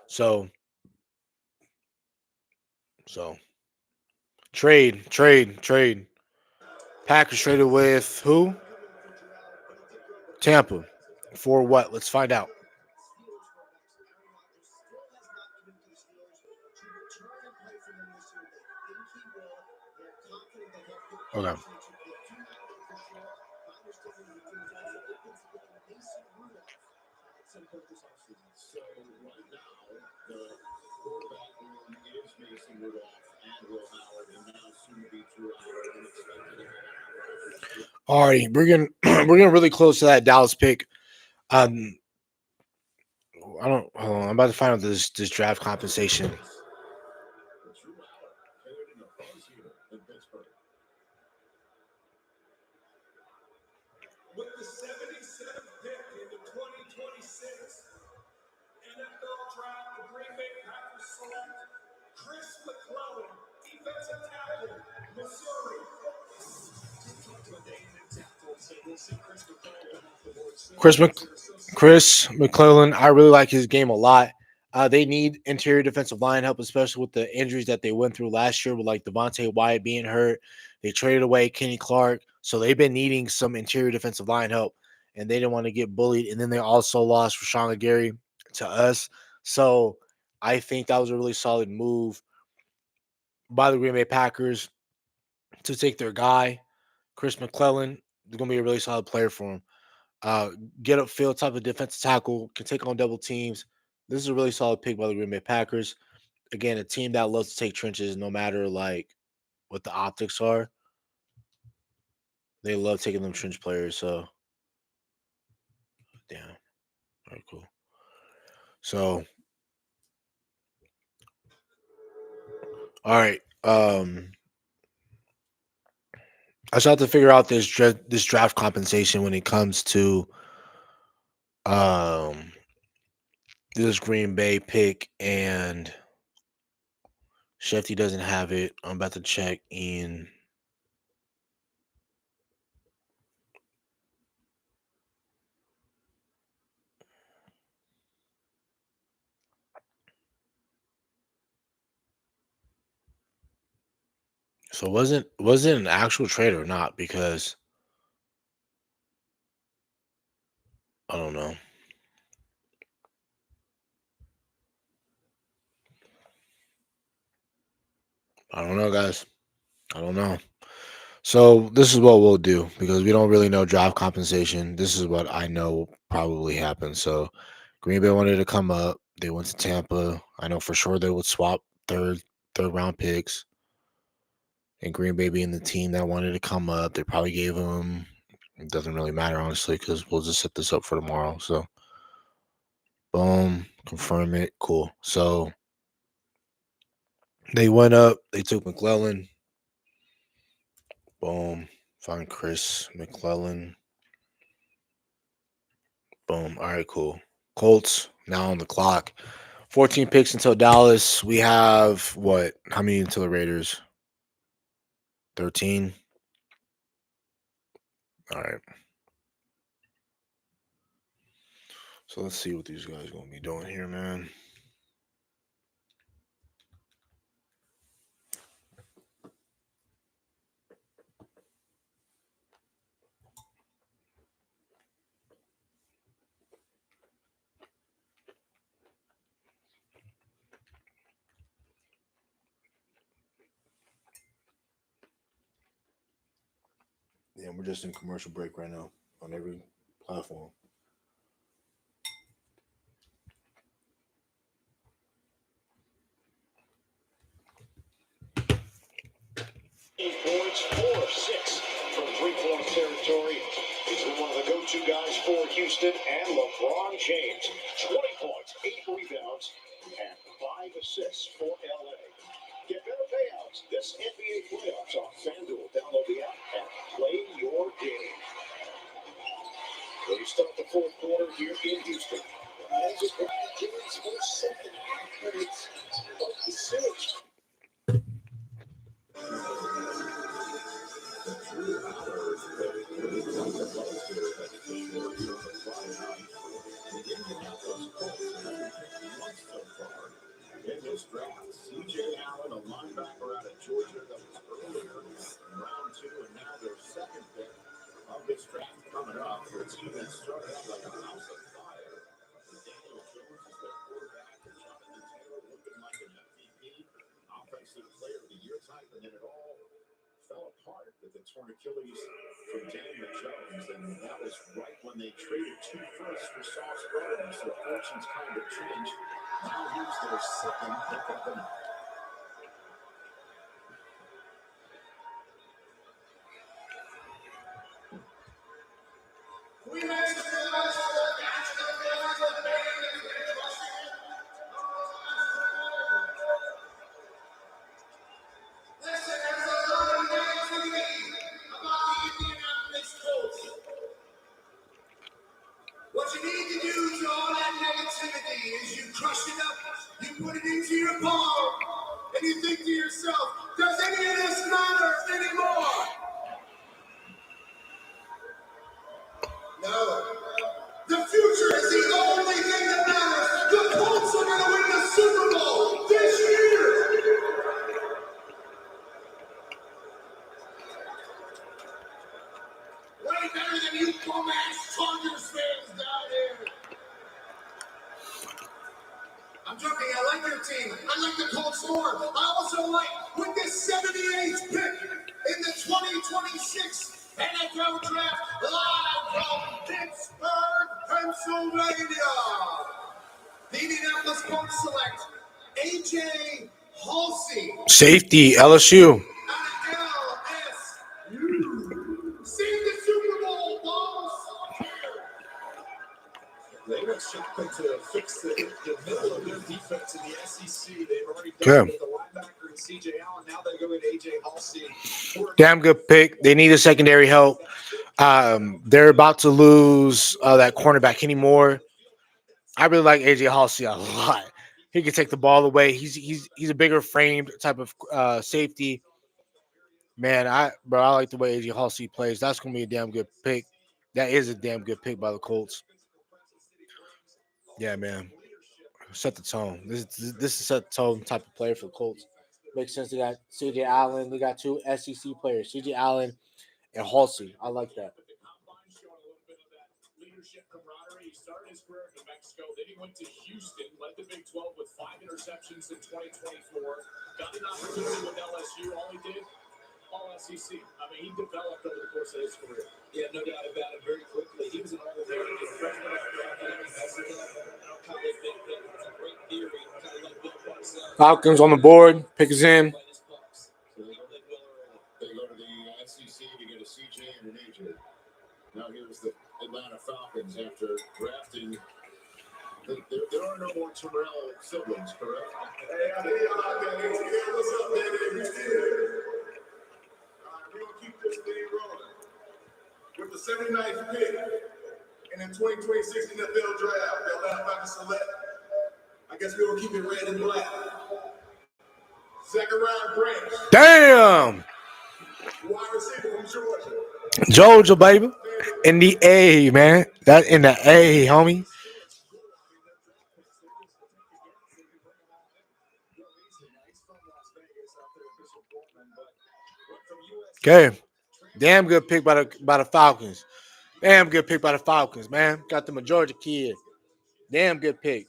So trade. Packers traded with who? Tampa. For what? Let's find out. Okay. All right, we're getting we're getting really close to that Dallas pick. Um, I don't. Hold on, I'm about to find out this draft compensation. With the 77th pick in the 2026 NFL Draft, the Green Bay Packers select Chris McClellan, defensive tackle, Missouri. Chris McClellan, I really like his game a lot. They need interior defensive line help, especially with the injuries that they went through last year with like Devontae Wyatt being hurt. They traded away Kenny Clark. So they've been needing some interior defensive line help, and they didn't want to get bullied. And then they also lost Rashawn Gary to us. So I think that was a really solid move by the Green Bay Packers to take their guy, Chris McClellan. They're going to be a really solid player for him. Uh, get upfield type of defensive tackle, can take on double teams. This is a really solid pick by the Green Bay Packers. Again, a team that loves to take trenches no matter like what the optics are. They love taking them trench players. So, damn. All right, cool. So, all right. I still have to figure out this draft compensation when it comes to um this Green Bay pick, and Shefty doesn't have it. I'm about to check in. So was it an actual trade or not? Because I don't know. I don't know, guys. I don't know. So this is what we'll do because we don't really know draft compensation. This is what I know will probably happen. So Green Bay wanted to come up. They went to Tampa. I know for sure they would swap third round picks. And Green Bay being the team that wanted to come up, they probably gave them. It doesn't really matter honestly because we'll just set this up for tomorrow. So boom, confirm it. Cool. So they went up. They took McClellan. Boom. Find Chris McClellan. Boom. All right, cool. Colts now on the clock. 14 picks until Dallas. We have what? How many until the Raiders? 13. All right. So let's see what these guys gonna be doing here, man. And we're just in commercial break right now on every platform. Points, 4 of 6 from three-point territory. He's been one of the go-to guys for Houston and LeBron James. 20 points, 8 rebounds, and 5 assists for LA. Get better payouts this NBA playoffs on FanDuel. Download the app and play your game. We start the fourth quarter here in Houston. And just LeBron James for second half, but it's like the cinch. In this draft, C.J. Allen, a linebacker out of Georgia that was earlier in round 2, and now their second pick of this draft coming up for a team that started out like a house of fire. Daniel Jones is their quarterback, and Jonathan Taylor looking like an MVP, offensive player of the year type, and then it all fell apart with the torn Achilles from Daniel Jones, and that was right when they traded 2 firsts for Sauce Gardner, so fortunes kind of changed. Now here's their second pick of the night. What you need to do to all that negativity is you crush it up, you put it into your palm, and you think to yourself, does any of this matter anymore? No. The future is the only thing that matters. The Colts are going to win the Super Bowl this year. Way better than you bum-ass Chargers fans down here. I'm joking. I like your team. I like the Colts more. I also like, with this 78th pick in the 2026 NFL Draft, live from Pittsburgh, Pennsylvania. The Indianapolis Colts select A.J. Halsey. Safety, LSU. LSU. See the Super Bowl, boss. They were shopping to fix the middle of their defense in the SEC. They've already done it with the linebacker and C.J. Allen. Now they go with A.J. Halsey. Damn good pick. They need a secondary help. They're about to lose that cornerback Kenny Moore. I really like AJ Halsey a lot. He can take the ball away. He's a bigger framed type of safety. Man, I like the way AJ Halsey plays. That's gonna be a damn good pick. That is a damn good pick by the Colts. Yeah, man. Set the tone. This is set the tone type of player for the Colts. Makes sense. They got CJ Allen. They got 2 SEC players, CJ Allen and Halsey. I like that. Leadership camaraderie. He started his career in New Mexico. Then he went to Houston, led the Big 12 with 5 interceptions in 2024. Got an opportunity with LSU. All he did, all SEC. I mean, he developed over the course of his career. Yeah, no doubt about it. Very quickly, he was an all-American freshman in Mexico. Kind of think that it's a great theory, kind of like Bill Parcells. Falcons on the board. Pick is in. So they go to the SEC to get a CJ and an AJ. Now here's the Atlanta Falcons after drafting. There are no more Terrell siblings, correct? Hey, I hear y'all out there. What's up, man? We still here. All right, we're going to keep this thing rolling. With the 79th pick in the 2026 NFL Draft, the Atlanta Falcons select. I guess we're going to keep it red and black. Second round branch. Damn. Wide receiver from Georgia. Georgia, baby. In the A, man. That in the A, homie. Okay. Damn good pick by the Falcons. Damn good pick by the Falcons, man. Got them a Georgia kid. Damn good pick.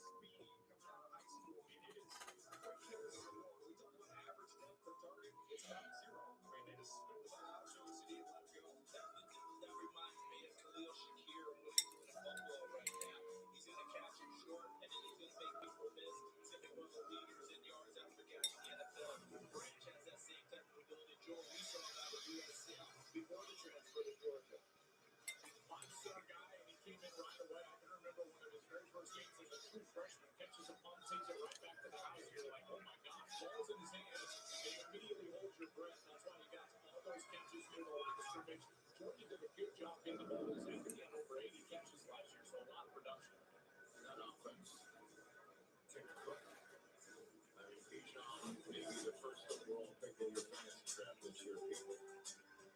Georgia did a good job getting the ball in his hand. He had over 80 catches last year, so a lot of production. And that offense can cook. I mean, Bijan may be the first overall pick in your fantasy draft this year, people.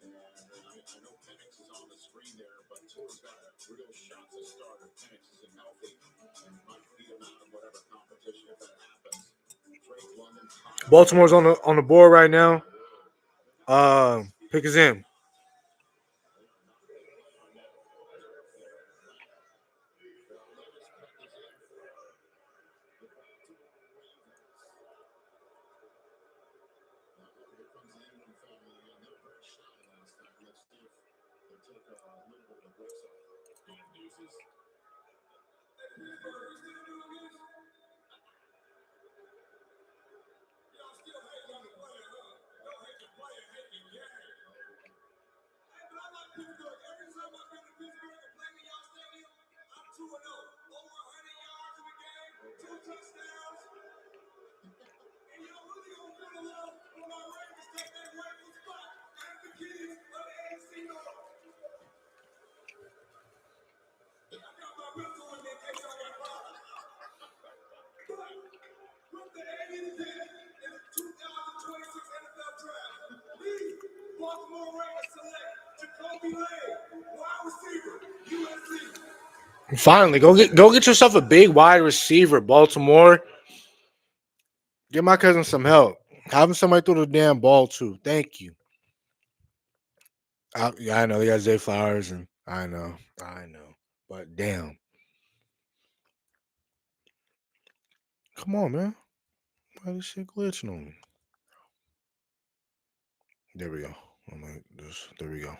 And I know Penix is on the screen there, but Tua's got a real shot to start if Penix isn't healthy and might beat him out of whatever competition if that happens. Drake London. Baltimore's on the board right now. Pick is in. Every time I've been to Pittsburgh and played in y'all stadium, I'm 2-0. Over 100 yards in the game, 2 touchdowns. And y'all really gonna feel the love when my Ravens take that rightful spot as the keys of the AFC North. I got my whistle with me in case I got robbed. But with the 80th pick in the 2026 NFL Draft, the Baltimore Ravens select Jacoby Lane, wide receiver, USC. Finally, go get yourself a big wide receiver, Baltimore. Give my cousin some help. Have him somebody throw the damn ball to. Thank you. I know they got Zay Flowers, and I know, but damn, come on, man. Why this shit glitching on me? There we go. There we go.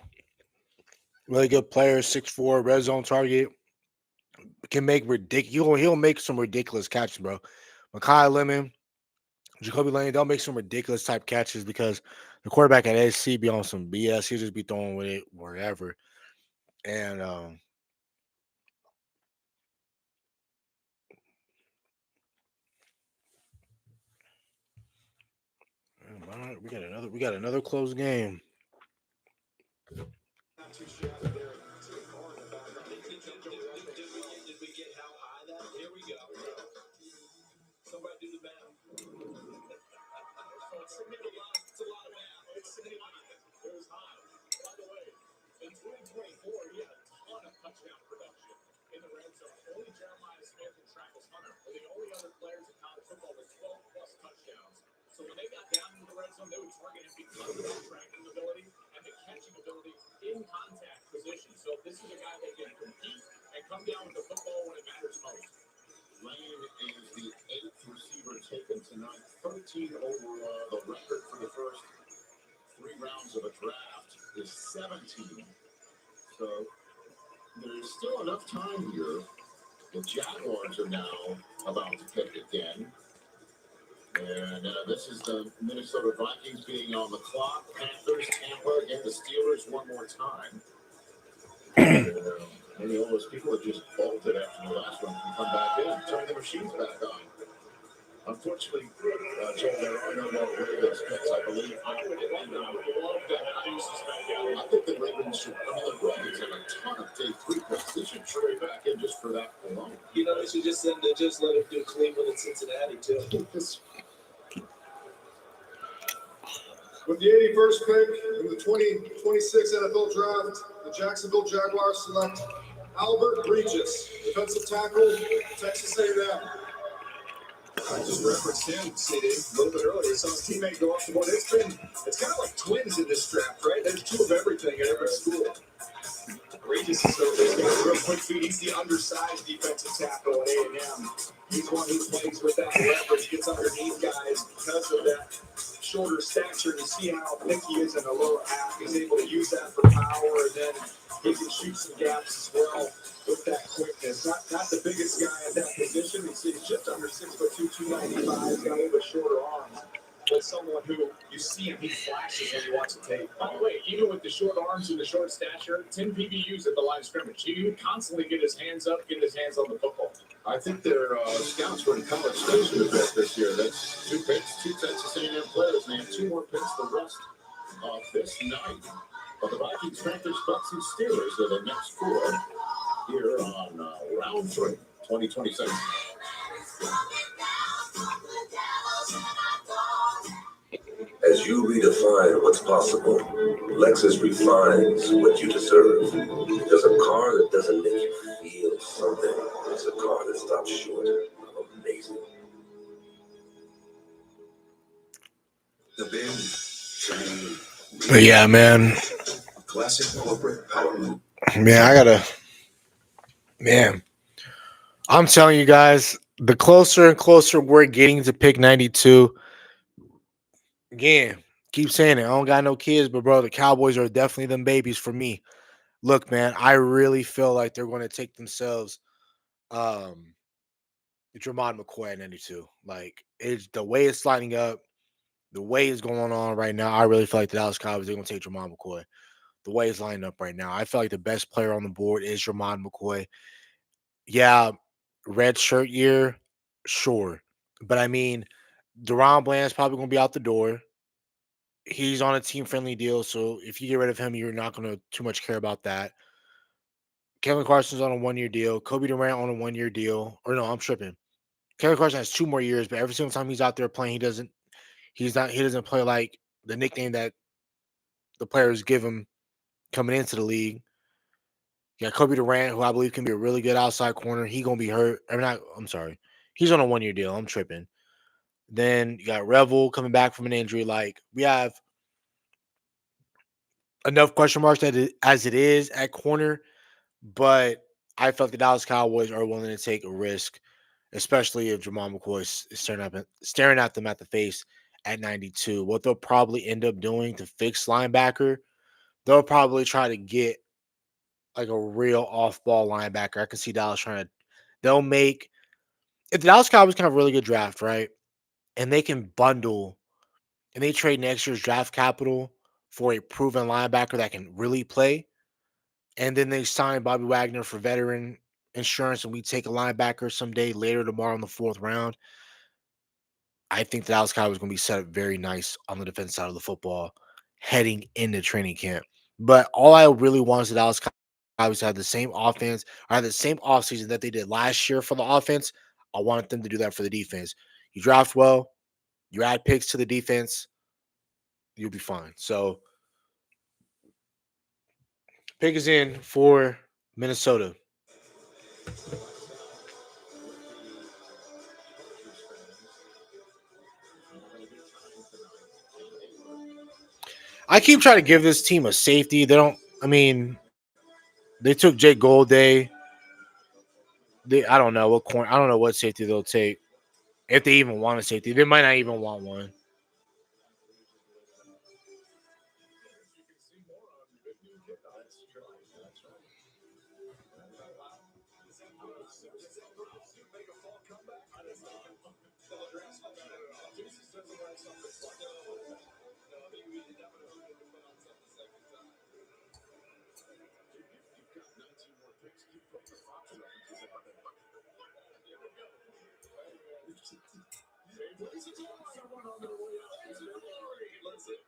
Really good player, 6'4", red zone target. Can make ridiculous. He'll make some ridiculous catches, bro. Mekhi Lemon, Jacoby Lane, they'll make some ridiculous type catches because the quarterback at SC be on some BS. He'll just be throwing with it wherever. And all right, we got another close game. Did we get how high that? Here we go. Somebody do the math. It's a lot of math. It was high. By the way, in 2024, he had a ton of touchdown production in the red zone. Only Jeremiah Smith and Travis Hunter were the only other players in college football with 12-plus touchdowns. So when they got down in the red zone, they would target him because of his tracking ability and the catching ability in contact position. So this is a guy that can compete and come down with the football when it matters most. Lane is the 8th receiver taken tonight, 13 overall. The record for the first 3 rounds of a draft is 17. So there's still enough time here. The Jaguars are now about to pick again. And this is the Minnesota Vikings being on the clock. Panthers, Tampa, and the Steelers one more time. Maybe all those people that just bolted after the last one can come back in, turn the machines back on. Unfortunately, Joe, there are no more Ravens picks, I believe. I would love that. I think the Ravens should. I mean, the Ravens have a ton of day 3 picks. They should trade back in just for that alone. You know, they should just let him do Cleveland and Cincinnati too. With the 81st pick in the 2026 NFL Draft, the Jacksonville Jaguars select Albert Regis, defensive tackle, Texas A&M. I just referenced him, CD, a little bit earlier. Saw his teammate go off the board. It's kind of like twins in this draft, right? There's 2 of everything at every school. Regis is he's got real quick feet. He's the undersized defensive tackle at A&M. He's one who plays with that leverage, gets underneath guys because of that shorter stature. You see how thick he is in the lower half. He's able to use that for power, and then he can shoot some gaps as well with that quickness. Not the biggest guy at that position. He's just under 6'2", 295. He's got a little bit shorter arms. But someone who you see him, he flashes when you watch the tape. By the way, even with the short arms and the short stature, 10 PBUs at the line of scrimmage. He would constantly get his hands up, get his hands on the football. I think their scouts were in College Station a bit this year. That's 2 picks, 2 Texas A&M players, and they have 2 more picks the rest of this night. Well, the Vikings, Panthers, Bucks, and Steelers are the next four here on round 3, 2026. As you redefine what's possible, Lexus refines what you deserve. Because a car that doesn't make you feel something is a car that stops short of amazing. The big, shiny, But yeah, man. classic corporate power move. Man, man. I'm telling you guys, the closer and closer we're getting to pick 92, again, keep saying it. I don't got no kids, but bro, the Cowboys are definitely them babies for me. Look, man, I really feel like they're going to take themselves Dramon McCoy at 92. Like, it's the way it's lining up, the way it's going on right now. I really feel like the Dallas Cowboys are going to take Dramon McCoy. The way it's lining up right now, I feel like the best player on the board is Dramon McCoy. Yeah, red shirt year, sure. But I mean, Deron Bland's probably going to be out the door. He's on a team friendly deal. So if you get rid of him, you're not going to too much care about that. Kevin Carson's on a 1 year deal. Kobe Durant on a 1 year deal. Or no, I'm tripping. Kevin Carson has 2 more years, but every single time he's out there playing, he doesn't play like the nickname that the players give him coming into the league. You got Kobe Durant, who I believe can be a really good outside corner. He gonna be hurt. I'm sorry. He's on a 1 year deal. I'm tripping. Then you got Revel coming back from an injury. Like, we have enough question marks as it is at corner, but I felt the Dallas Cowboys are willing to take a risk, especially if Jamal McCoy is staring at them at the face at 92. What they'll probably end up doing to fix linebacker, they'll probably try to get like a real off-ball linebacker. I can see Dallas trying to. They'll make if the Dallas Cowboys can have a really good draft, right, and they can bundle and they trade next year's draft capital for a proven linebacker that can really play, and then they sign Bobby Wagner for veteran insurance, and we take a linebacker someday later tomorrow in the 4th round. I think the Dallas Cowboys are going to be set up very nice on the defense side of the football heading into training camp. But all I really want is the Dallas Cowboys to have the same offense or have the same offseason that they did last year for the offense. I want them to do that for the defense. You draft well, you add picks to the defense, you'll be fine. So, pick is in for Minnesota. I keep trying to give this team a safety. They don't. I mean, they took Jake Golday. I don't know what corner. I don't know what safety they'll take if they even want a safety. They might not even want one.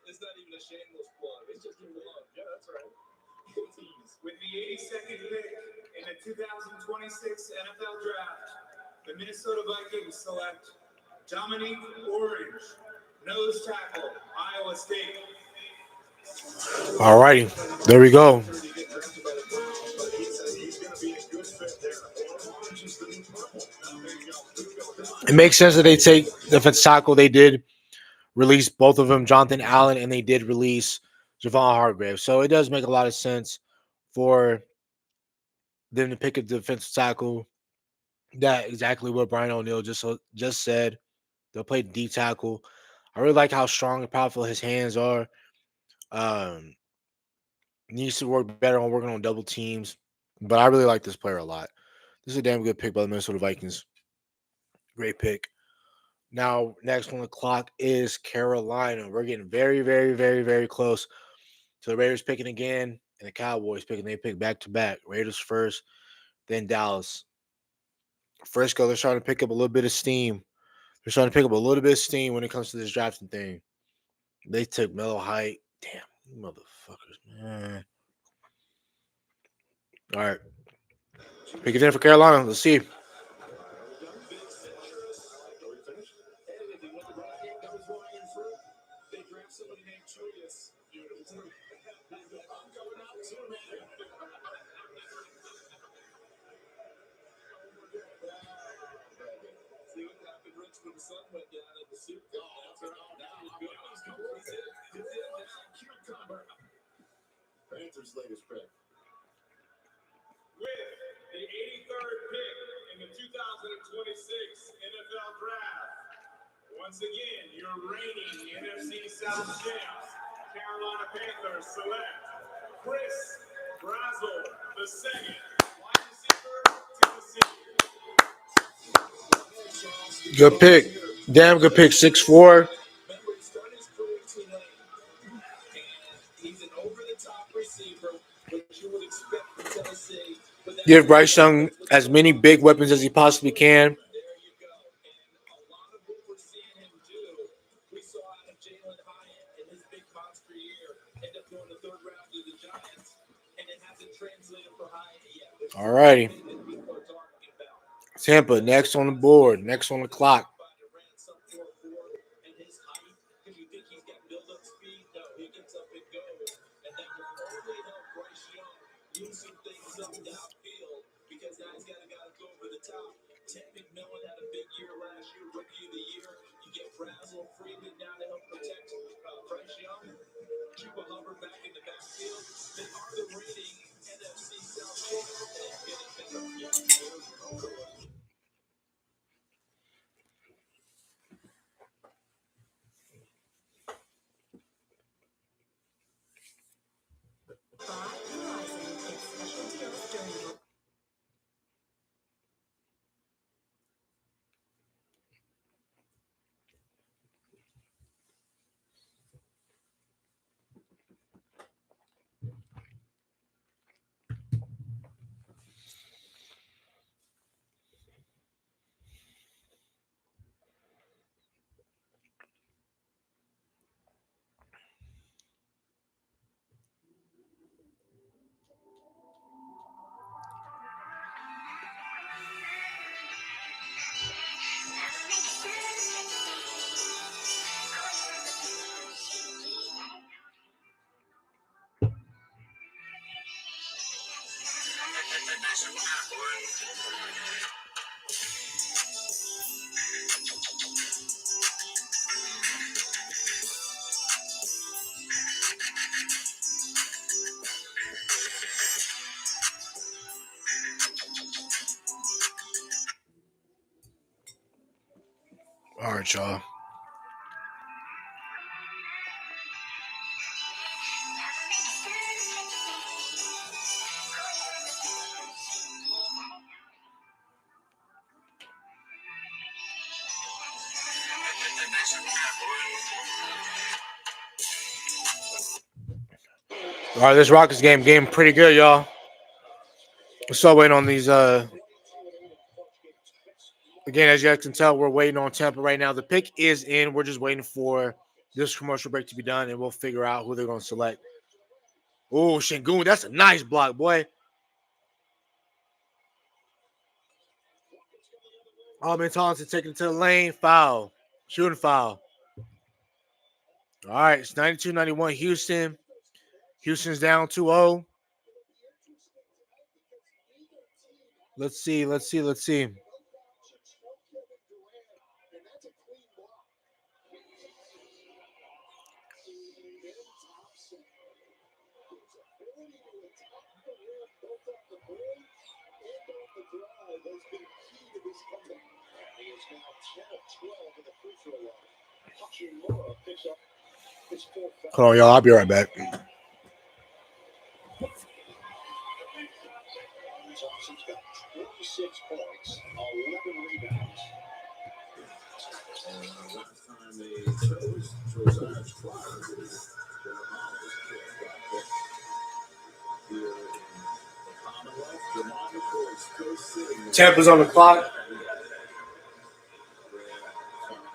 It's not even a shameless plug. It's just a plug. Yeah, that's right. With the 82nd pick in the 2026 NFL Draft, the Minnesota Vikings select Dominique Orange, nose tackle, Iowa State. All righty, there we go. It makes sense that they take defensive tackle. They did release both of them, Jonathan Allen, and they did release Javon Hargrave. So it does make a lot of sense for them to pick a defensive tackle. That exactly what Brian O'Neill just said. They'll play D tackle. I really like how strong and powerful his hands are. Needs to work better on working on double teams, but I really like this player a lot. This is a damn good pick by the Minnesota Vikings. Great pick. Now, next on the clock is Carolina. We're getting very, very, very, very close. So the Raiders picking again, and the Cowboys picking. They pick back to back. Raiders first, then Dallas. Frisco, they're starting to pick up a little bit of steam. They're starting to pick up a little bit of steam when it comes to this drafting thing. They took Melo Height. Damn, Motherfuckers, man. All right. Pick it in for Carolina. Let's see. Panthers' latest pick. With the 83rd pick in the 2026 NFL Draft, once again, your reigning NFC South champs, Carolina Panthers select Chris Brazel II, wide receiver, Tennessee. Good pick. Damn good pick. 6'4". Give Bryce Young as many big weapons as he possibly can. All righty. Tampa next on the board. Next on the clock. All right, y'all. All right, this Rockets game pretty good, y'all. We're still waiting on these. Again, as you guys can tell, we're waiting on Tampa right now. The pick is in. We're just waiting for this commercial break to be done, and we'll figure out who they're going to select. Oh, Şengün, that's a nice block, boy. Alvin Thompson taking it to the lane. Foul. Shooting foul. All right, it's 92-91 Houston. Houston's down 2-0. Let's see. Hold on, y'all. I'll be right back. Thompson's got 26 points, 11 rebounds. Last time they chose Josiah's Flowers, Jeremiah's kid here in the Commonwealth. Jeremiah is still sitting. Tampa's on the clock.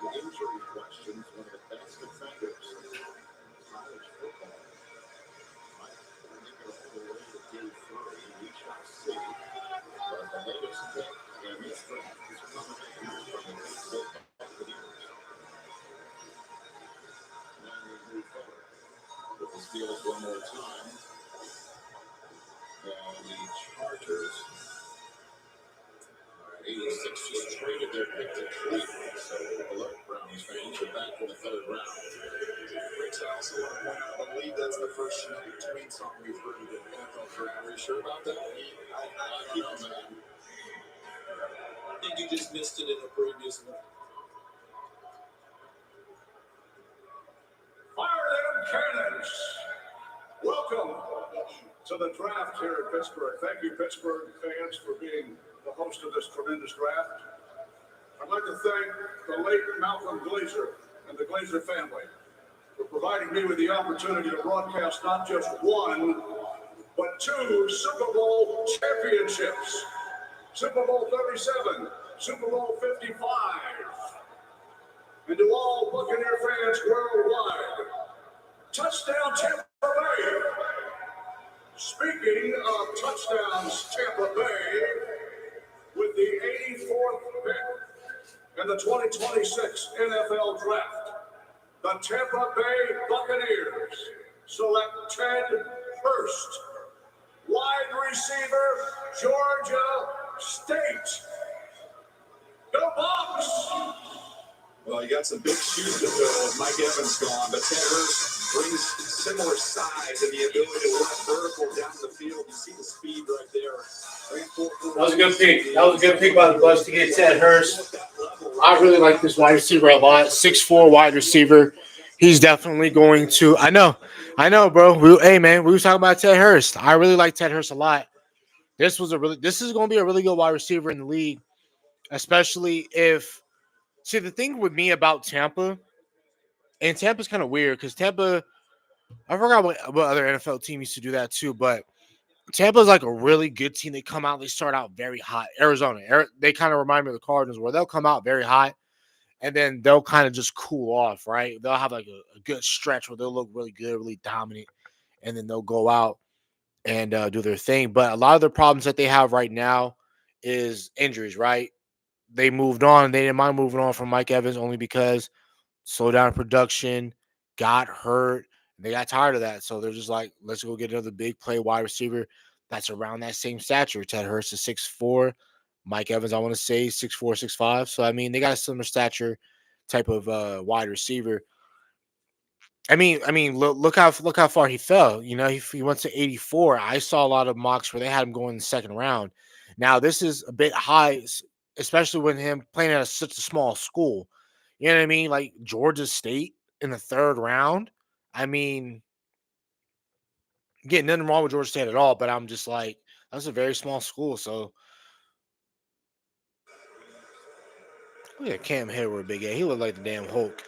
Injury questions, one of the best defenders in college football. latest pick in this draft is coming in from the Green Bay Buccaneers. Then we move forward with the Steelers one more time. And the Chargers, 86, just traded their pick to Cleveland. So alert, Browns fans, you're back in the third round. Rich, I also want to point out, I believe that's the first genetic twin song we've heard in the NFL draft. Are you sure about that? You know, man, I think you just missed it in the previous one. Fire them cannons! Welcome to the draft here at Pittsburgh. Thank you, Pittsburgh fans, for being the host of this tremendous draft. I'd like to thank the late Malcolm Glazer and the Glazer family for providing me with the opportunity to broadcast not just one, but two Super Bowl championships. Super Bowl 37, Super Bowl 55. And to all Buccaneer fans worldwide, touchdown Tampa Bay. Speaking of touchdowns, Tampa Bay, with the 84th pick in the 2026 NFL Draft, the Tampa Bay Buccaneers select Ted Hurst, wide receiver, Georgia State. Go Bucs! Well, you got some big shoes to fill with Mike Evans gone, but Ted Hurst brings similar size and the ability to run vertical down the field. You see the speed right there. That was a good pick. That was a good pick by the Bucs to get Ted Hurst. I really like this wide receiver a lot. 6'4" wide receiver. He's definitely going to. I know, bro. Hey, man, we were talking about Ted Hurst. I really like Ted Hurst a lot. This is going to be a really good wide receiver in the league, especially if. See, the thing with me about Tampa, and Tampa's kind of weird because Tampa. I forgot what other NFL team used to do that too, but Tampa's like a really good team. They come out, they start out very hot. Arizona, they kind of remind me of the Cardinals, where they'll come out very hot, and then they'll kind of just cool off, right? They'll have like a good stretch where they'll look really good, really dominant, and then they'll go out and do their thing. But a lot of the problems that they have right now is injuries, right? They moved on. They didn't mind moving on from Mike Evans only because slow down production, got hurt. They got tired of that. So they're just like, let's go get another big play wide receiver that's around that same stature. Ted Hurst is 6'4". Mike Evans, I want to say 6'4", 6'5". So, I mean, they got a similar stature type of wide receiver. Look how far he fell. You know, he went to 84. I saw a lot of mocks where they had him going in the second round. Now, this is a bit high, especially with him playing at such a small school. You know what I mean? Like Georgia State in the third round. I mean, getting nothing wrong with Georgia State at all, but I'm just like, that's a very small school. So look at Cam Hayward, big A. He looked like the damn Hulk.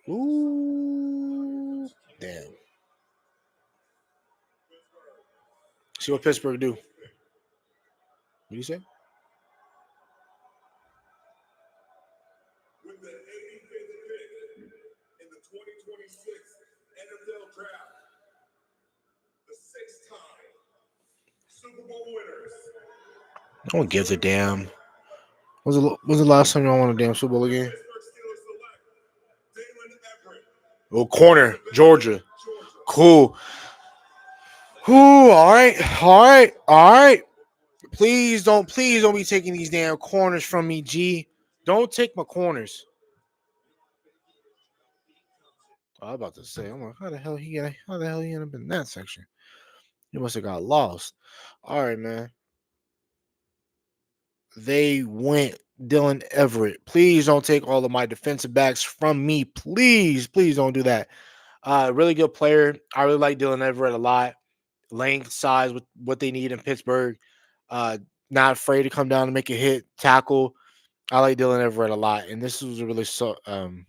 Ooh, damn. See what Pittsburgh do. What do you say? With the 85th pick in the 2026 NFL Draft, the six-time Super Bowl winners. No one gives a damn. When's the last time y'all won a damn Super Bowl again? Oh, corner, Georgia. Cool. Ooh, all right. Please don't be taking these damn corners from me, G. Don't take my corners. I was about to say, I'm like, how the hell he ended up in that section? He must have got lost. All right, man. They went Dylan Everett. Please don't take all of my defensive backs from me. Please don't do that. Really good player. I really like Dylan Everett a lot. Length, size, what they need in Pittsburgh. Not afraid to come down and make a hit, tackle. I like Dylan Everett a lot. And this was a really I'm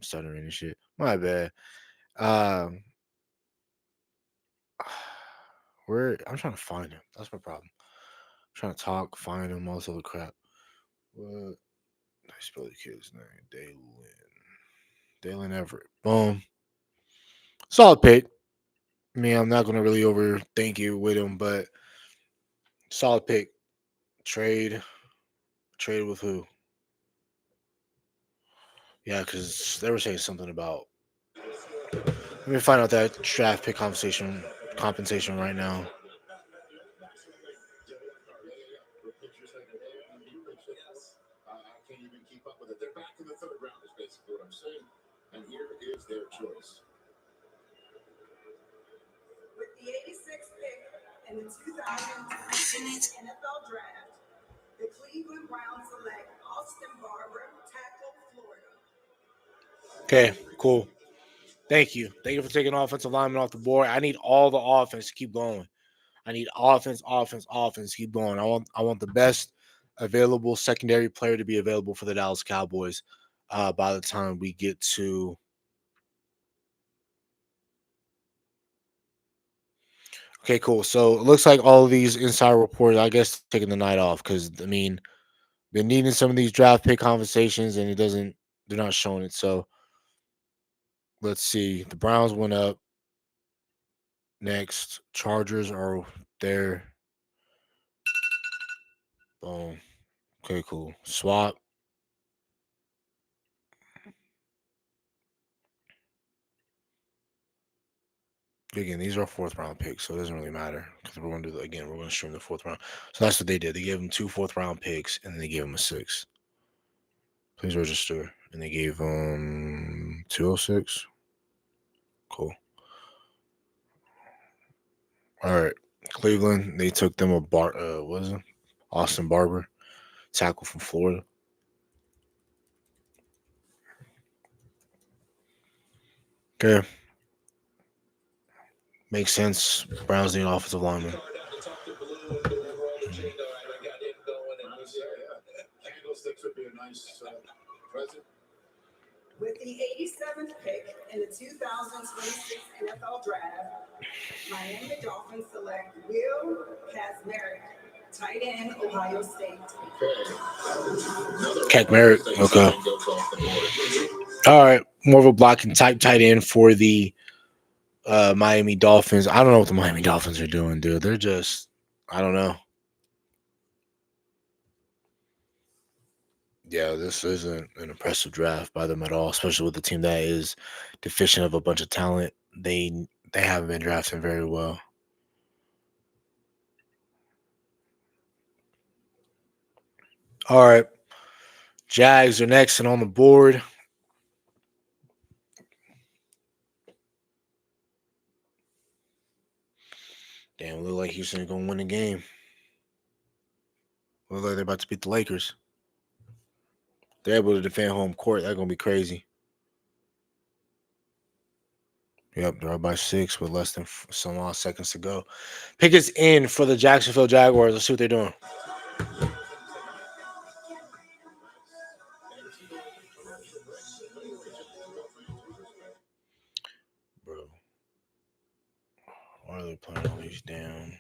stuttering and shit. My bad. I'm trying to find him. That's my problem. I'm trying to talk, find him, all this other crap. What? I spell the kid's name. Dalen Everett. Boom. Solid pick. I mean, I'm not going to really overthink it with him, but solid pick. Trade. Trade with who? Yeah, because they were saying something about. Let me find out that draft pick compensation right now. I can't even keep up with it. They're back in the third round, is basically what I'm saying. And here is their choice. With the 86th pick in the 2026 NFL Draft, the Cleveland Browns select Austin Barber, tackle, Florida. Okay, cool. Thank you. Thank you for taking offensive lineman off the board. I need all the offense to keep going. I need offense, keep going. I want the best available secondary player to be available for the Dallas Cowboys by the time we get to. Okay, cool. So it looks like all of these inside reports, I guess, taking the night off because I mean, been needing some of these draft pick conversations, and they're not showing it. So let's see. The Browns went up next. Chargers are there. Boom. Okay, cool. Swap. Again, these are fourth round picks, so it doesn't really matter because we're going to do again. We're going to stream the fourth round. So that's what they did. They gave him 2 fourth round picks, and then they gave him a 6. Please register, and they gave him 206. Cool. All right, Cleveland. They took them a what was it? Austin Barber, tackle from Florida. Okay, makes sense. Browns need an offensive lineman. Candlesticks would be a nice present. With the 87th pick in the 2026 NFL Draft, Miami Dolphins select Will Kazmarek, tight end, Ohio State. Kazmarek, okay. All right, more of a blocking type tight end for the Miami Dolphins. I don't know what the Miami Dolphins are doing, dude. They're just, I don't know. Yeah, this isn't an impressive draft by them at all, especially with the team that is deficient of a bunch of talent. They haven't been drafting very well. All right, Jags are next and on the board. Damn, look like Houston gonna win the game. Look like they're about to beat the Lakers. They're able to defend home court. That's gonna be crazy. Yep, they're up by 6 with less than some odd seconds to go. Pick is in for the Jacksonville Jaguars. Let's see what they're doing. Bro, why are they playing all these down?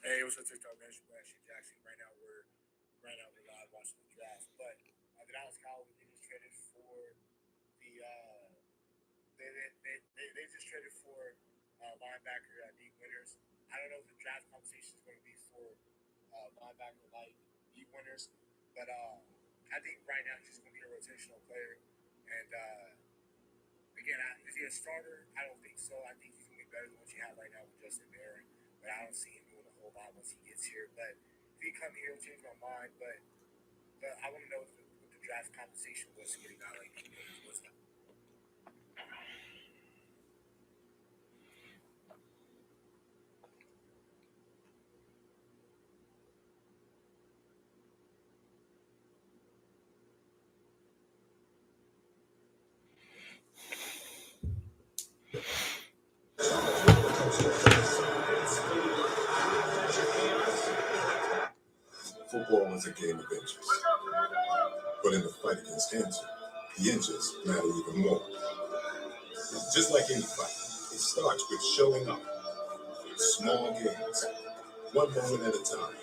Hey, what's up, TikTok man? It's your boy, Ashley Jackson. We're live watching the draft. But the Dallas Cowboys they just traded for the they just traded for linebacker Deke Winters. I don't know if the draft conversation is going to be for linebacker like Deke Winters, but I think right now he's just going to be a rotational player. And again, is he a starter? I don't think so. I think he's going to be better than what you have right now with Justin Barron. But I don't see him doing a whole lot once he gets here. But if he come here, it'll change my mind. But I want to know what the draft compensation was to get a guy like Deke Winters. What's that? a game of inches. But in the fight against cancer, the inches matter even more. Just like any fight, it starts with showing up. Small gains, one moment at a time.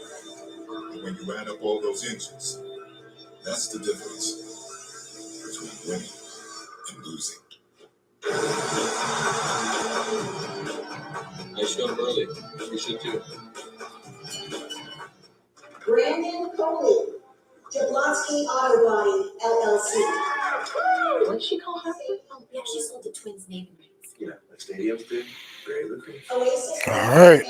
And when you add up all those inches, that's the difference between winning and losing. I should go early. You should too. Brandon Coley, Jablonski Auto Body, LLC. What did she call her? Oh, yeah, she sold the Twins naming rights. Yeah, the stadiums did. Very lucrative. Oasis. All right,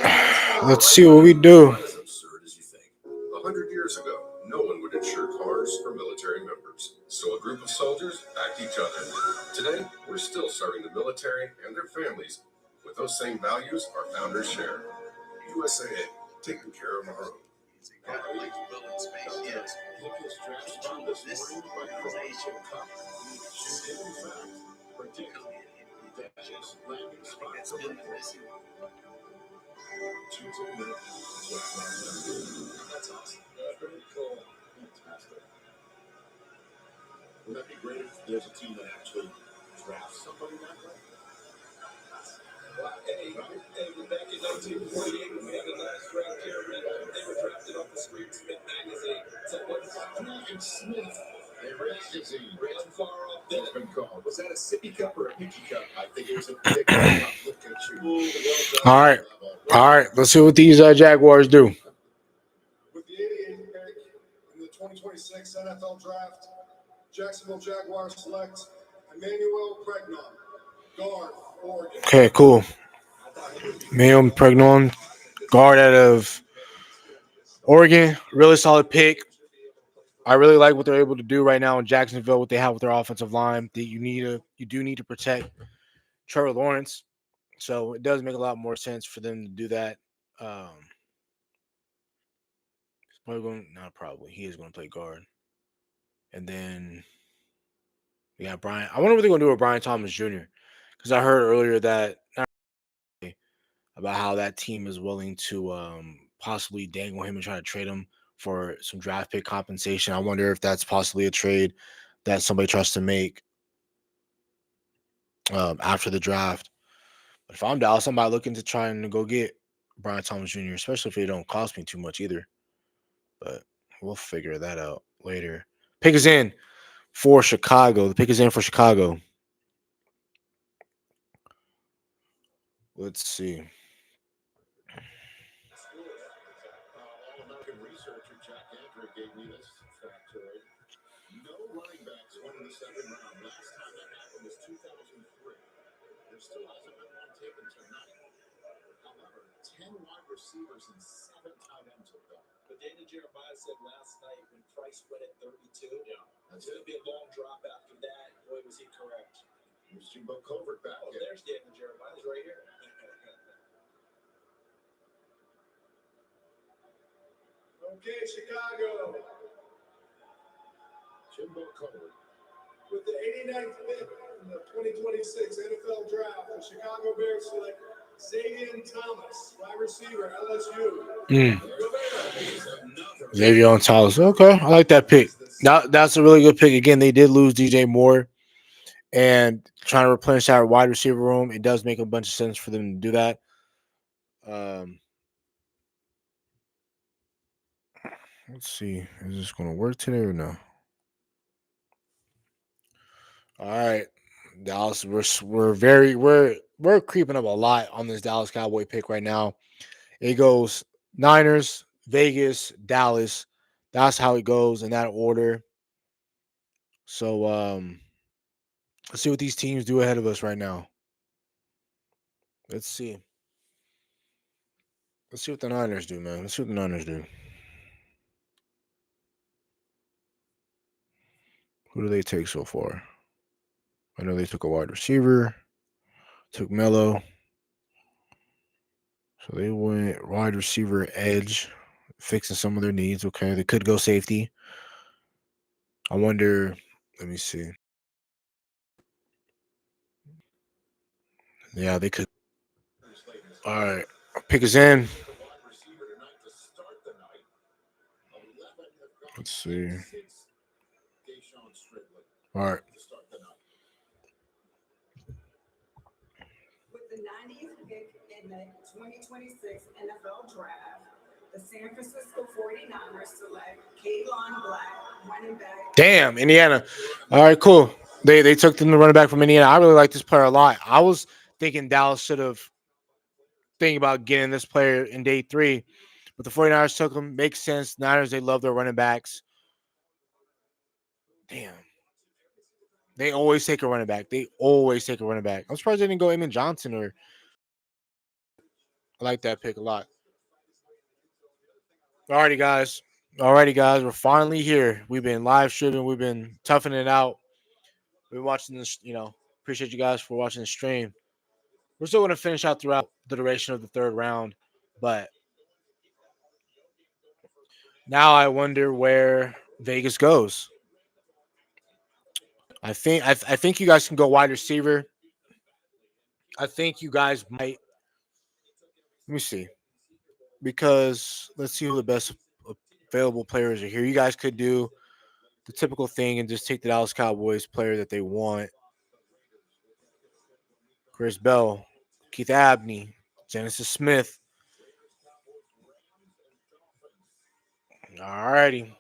let's see what we do. Not as absurd as you think. 100 years ago, no one would insure cars for military members. So a group of soldiers backed each other. Today, we're still serving the military and their families with those same values our founders shared. USAA, taking care of our own. Spaceships. This organization, in fact, particularly in just landing spots. That's been the missing. That's awesome. Very cool. Fantastic. Would that be great if there's a team that actually drafts somebody that way? Hey, back in 1948, when we had the last draft here, they were drafted off the Street Smith magazine. So what's Street Smith? A magazine. Ran far off there. It's been called. Was that a sippy cup or a picky cup? I think it was a big cup. Look at you. All right. All right, let's see what these Jaguars do. With the 88th pick in the 2026 NFL Draft, Jacksonville Jaguars select Emmanuel Pregnon, guard, Oregon. Okay, cool. Mayo Pregnon, guard out of Oregon. Really solid pick. I really like what they're able to do right now in Jacksonville, what they have with their offensive line. That you do need to protect Trevor Lawrence. So it does make a lot more sense for them to do that. He's probably going, not probably, he is going to play guard. And then we got Brian. I wonder what they're going to do with Brian Thomas Jr. Because I heard earlier that about how that team is willing to possibly dangle him and try to trade him for some draft pick compensation. I wonder if that's possibly a trade that somebody tries to make after the draft. But if I'm Dallas, I'm about looking to try and go get Brian Thomas Jr., especially if it don't cost me too much either. But we'll figure that out later. Pick is in for Chicago. The pick is in for Chicago. Let's see. All-American researcher Jack Andrew gave me this factoid. No running backs went in the second round. Last time that happened was 2003. There still hasn't been one taken tonight. However, 10 wide receivers and 7 tight ends have gone. But Dana Jeremiah said last night when Price went at 32, it's going to be a long drop after that. Boy, was he correct. Here's Jimbo Covert back in. There's Dana Jeremiah. He's right here. Okay, Chicago. Jimbo Covert. With the 89th pick in the 2026 NFL Draft, the Chicago Bears select Xavier Thomas, wide receiver, LSU. Xavier Thomas. Okay, I like that pick. That's a really good pick. Again, they did lose DJ Moore, and trying to replenish that wide receiver room, it does make a bunch of sense for them to do that. Let's see. Is this going to work today or no? All right, Dallas. We're creeping up a lot on this Dallas Cowboy pick right now. It goes Niners, Vegas, Dallas. That's how it goes in that order. So let's see what these teams do ahead of us right now. Let's see. Let's see what the Niners do, man. Let's see what the Niners do. Who do they take so far? I know they took a wide receiver, took Mello. So they went wide receiver edge, fixing some of their needs. Okay, they could go safety. I wonder, let me see. Yeah, they could. All right, pick is in. Let's see. All right. With the 90th pick in the 2026 NFL Draft, the San Francisco 49ers select Kayvon Black, running back. Damn, Indiana. All right, cool. They took them the running back from Indiana. I really like this player a lot. I was thinking Dallas should have thinking about getting this player in day 3, but the 49ers took him. Makes sense. Niners, they love their running backs. Damn. They always take a running back. They always take a running back. I'm surprised they didn't go Eamon Johnson or I like that pick a lot. Alrighty, guys. We're finally here. We've been live streaming. We've been toughing it out. We've been watching this, appreciate you guys for watching the stream. We're still going to finish out throughout the duration of the 3rd round, but now I wonder where Vegas goes. I think you guys can go wide receiver. I think you guys might. Let me see, because let's see who the best available players are here. You guys could do the typical thing and just take the Dallas Cowboys player that they want. Chris Bell, Keith Abney, Genesis Smith. All righty.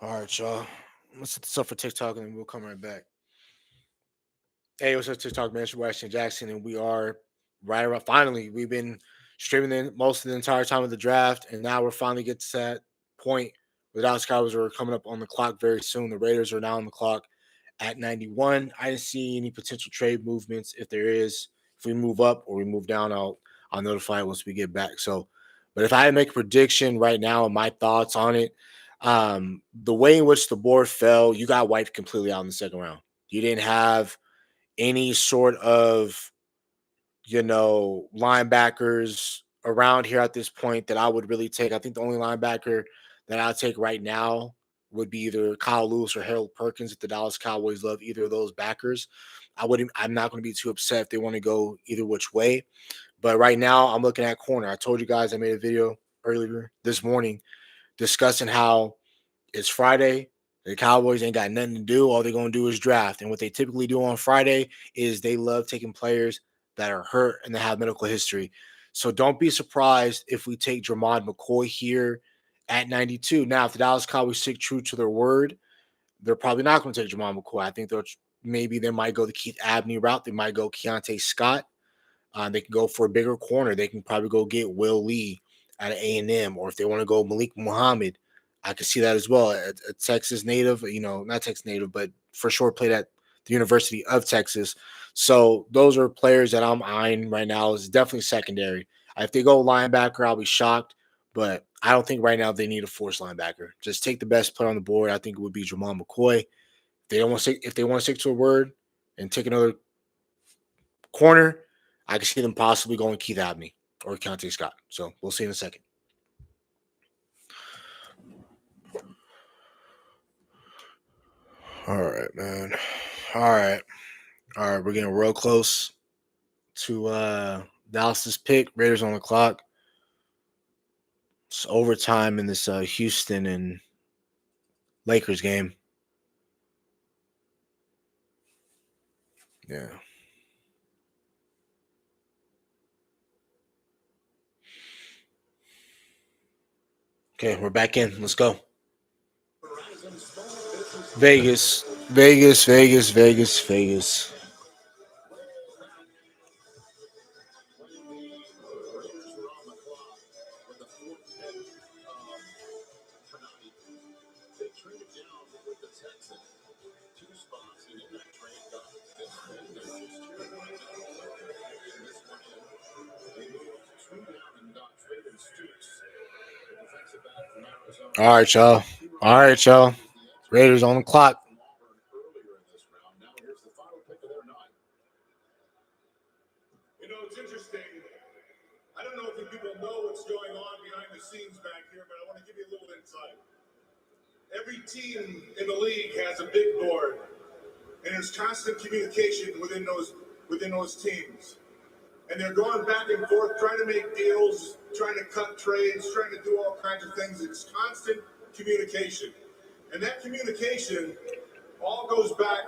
All right, y'all. Let's set this up for TikTok and then we'll come right back. Hey, what's up, TikTok, man? It's your boy, Ashton Jackson, and we are right around. Finally, we've been streaming in most of the entire time of the draft, and now we're finally getting to that point where the Dallas Cowboys are coming up on the clock very soon. The Raiders are now on the clock at 91. I didn't see any potential trade movements. If there is, if we move up or we move down, I'll notify once we get back. So, but if I had to make a prediction right now and my thoughts on it, the way in which the board fell, you got wiped completely out in the 2nd round. You didn't have any sort of, linebackers around here at this point that I would really take. I think the only linebacker that I'll take right now would be either Kyle Lewis or Harold Perkins if the Dallas Cowboys love either of those backers. I'm not going to be too upset if they want to go either which way. But right now I'm looking at corner. I told you guys I made a video earlier this morning discussing how it's Friday. The Cowboys ain't got nothing to do. All they're going to do is draft. And what they typically do on Friday is they love taking players that are hurt and that have medical history. So don't be surprised if we take Jermod McCoy here at 92. Now, if the Dallas Cowboys stick true to their word, they're probably not going to take Jermod McCoy. I think they might go the Keith Abney route. They might go Keontae Scott. They can go for a bigger corner. They can probably go get Will Lee out of A&M. Or if they want to go Malik Muhammad, I could see that as well. A Texas native, not Texas native, but for sure played at the University of Texas. So those are players that I'm eyeing right now. Is definitely secondary. If they go linebacker, I'll be shocked. But I don't think right now they need a force linebacker. Just take the best player on the board. I think it would be Jamal McCoy. If they want to stick to a word and take another corner, I can see them possibly going Keith Abney or Keontae Scott. So we'll see in a second. All right, man. All right. We're getting real close to Dallas's pick. Raiders on the clock. It's overtime in this Houston and Lakers game. Yeah. Okay, we're back in. Let's go. Vegas. All right, y'all. Raiders on the clock. It's interesting. I don't know if people know what's going on behind the scenes back here, but I want to give you a little insight. Every team in the league has a big board, and there's constant communication within those teams. and they're going back and forth, trying to make deals, trying to cut trades, trying to do all kinds of things. It's constant communication. And that communication all goes back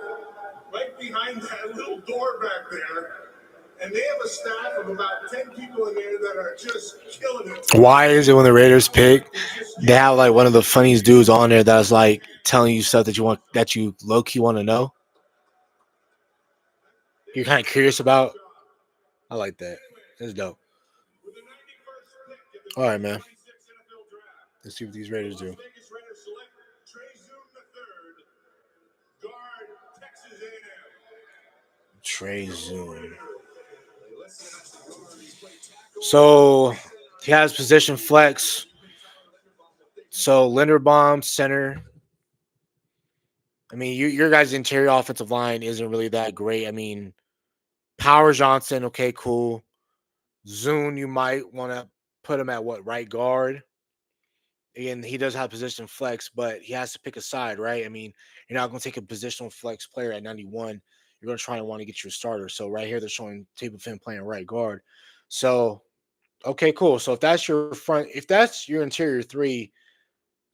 right behind that little door back there. And they have a staff of about 10 people in there that are just killing it. Why is it when the Raiders pick, they have like one of the funniest dudes on there that's like telling you stuff that you low key want to know? You're kind of curious about. I like that. That's dope. All right, man. Let's see what these Raiders do. Trey Zoom. So he has position flex. So Linderbaum, center. I mean, your guys' interior offensive line isn't really that great. I mean, Power Johnson, okay, cool. Zune, you might want to put him at what, right guard? Again, he does have position flex, but he has to pick a side, right? I mean, you're not going to take a positional flex player at 91. You're going to try to want to get your starter. So right here, they're showing tape of him playing right guard. So, okay, cool. So if that's your interior three,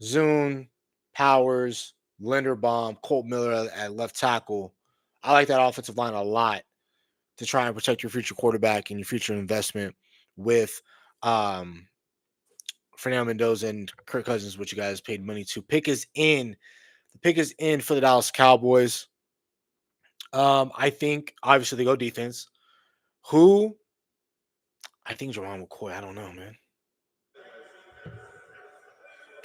Zune, Powers, Linderbaum, Colt Miller at left tackle, I like that offensive line a lot to try and protect your future quarterback and your future investment with Fernando Mendoza and Kirk Cousins, which you guys paid money to. Pick is in. The pick is in for the Dallas Cowboys. I think obviously they go defense. Who? I think Jerome McCoy. I don't know, man.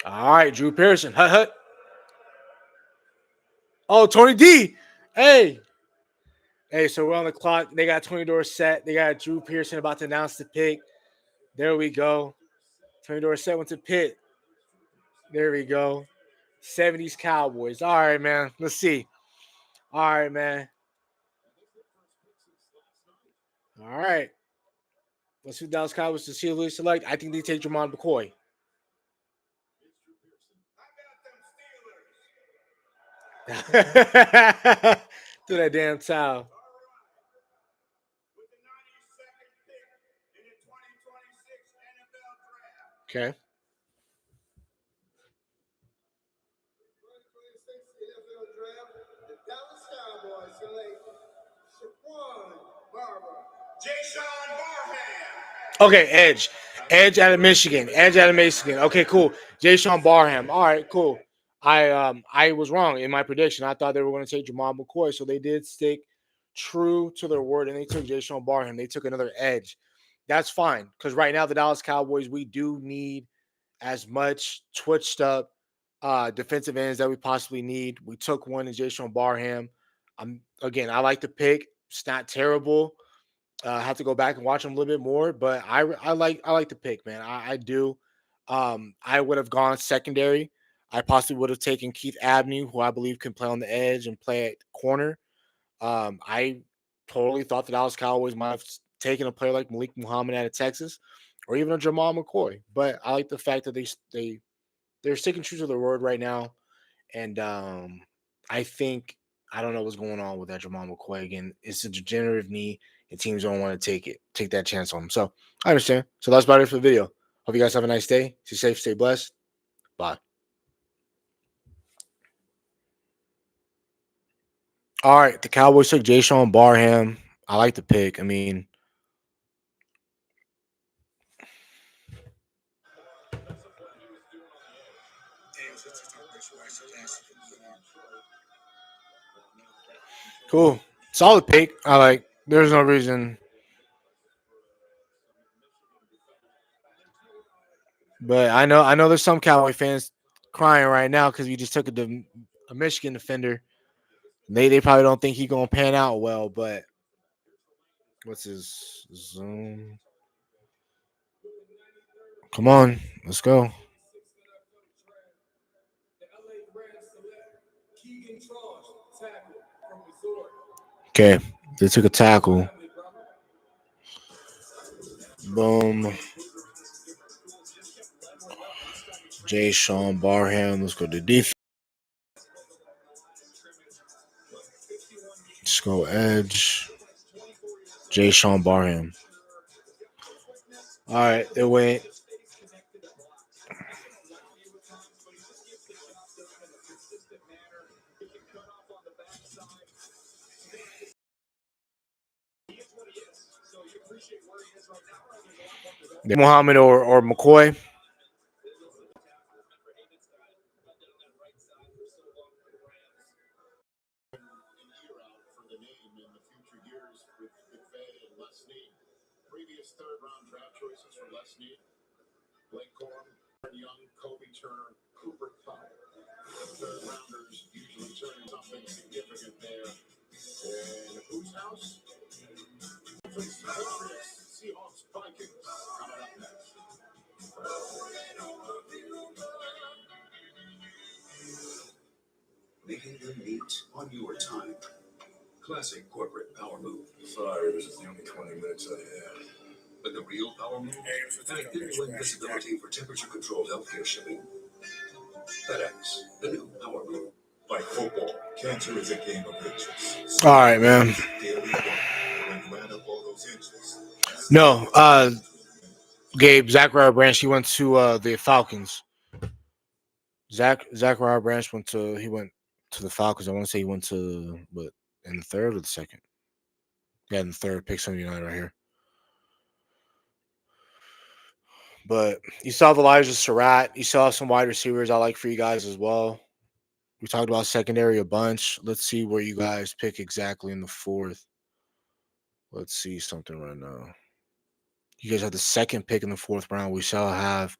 All right, Drew Pearson. Hut hut. Oh, Tony D. Hey. Hey, so we're on the clock. They got Tony Dorsett. They got Drew Pearson about to announce the pick. There we go. Tony Dorsett went to Pitt. There we go. 70s Cowboys. All right, man. Let's see. All right, man. All right. Let's see Dallas Cowboys to see who they select. I think they take Jermon McCoy. Through that damn towel. Okay. Okay, Edge. Edge out of Michigan. Edge out of Michigan. Okay, cool. Jay-Sean Barham. All right, cool. I was wrong in my prediction. I thought they were going to take Jamal McCoy, so they did stick true to their word, and they took Jay-Sean Barham. They took another edge. That's fine, because right now the Dallas Cowboys, we do need as much twitched up defensive ends that we possibly need. We took one in Jay-Sean Barham. I like the pick. It's not terrible. I have to go back and watch them a little bit more, but I like the pick, man. I do. I would have gone secondary. I possibly would have taken Keith Abney, who I believe can play on the edge and play at corner. I totally thought the Dallas Cowboys might have taken a player like Malik Muhammad out of Texas, or even a Jamal McCoy. But I like the fact that they're sticking true to their word right now, and I don't know what's going on with that Jamal McCoy again. It's a degenerative knee, and teams don't want to take that chance on him. So I understand. So that's about it for the video. Hope you guys have a nice day. Stay safe, stay blessed. Bye. All right, the Cowboys took Jay-Sean Barham. I like the pick. I mean, cool. Solid pick. I like. There's no reason. But I know there's some Cowboy fans crying right now because we just took a Michigan defender. They probably don't think he's gonna pan out well, but what's his Zoom? Come on, let's go. Okay, they took a tackle. Boom. Jay-Sean Barham. Let's go to defense. Let's go edge. Jay-Sean Barham. All right, it went. Muhammad or McCoy. For the name in the future years with McVay and Les Snead. Previous third-round draft choices for Les Snead: Blake Corum, Young, Kobe Turner, Cooper Cup. Third rounders usually turn something significant there. And whose house? Patriots, Seahawks, Vikings. Coming up next. Making your meat on your time. Classic corporate power move. Sorry, this is the only 20 minutes I have. But the real power move? Add end-to-end visibility for temperature-controlled healthcare shipping. FedEx, the new power move. Like football, cancer is a game of inches. All right, man. Daily work. When you add up all those inches. No, Gabe Zachariah Branch. He went to the Falcons. Zachariah Branch went to the Falcons. I want to say he went to what in the third or the second. Yeah, in the third. Pick some United right here. But you saw Elijah Surratt. You saw some wide receivers I like for you guys as well. We talked about secondary a bunch. Let's see where you guys pick exactly in the fourth. Let's see something right now. You guys have the second pick in the fourth round. We shall have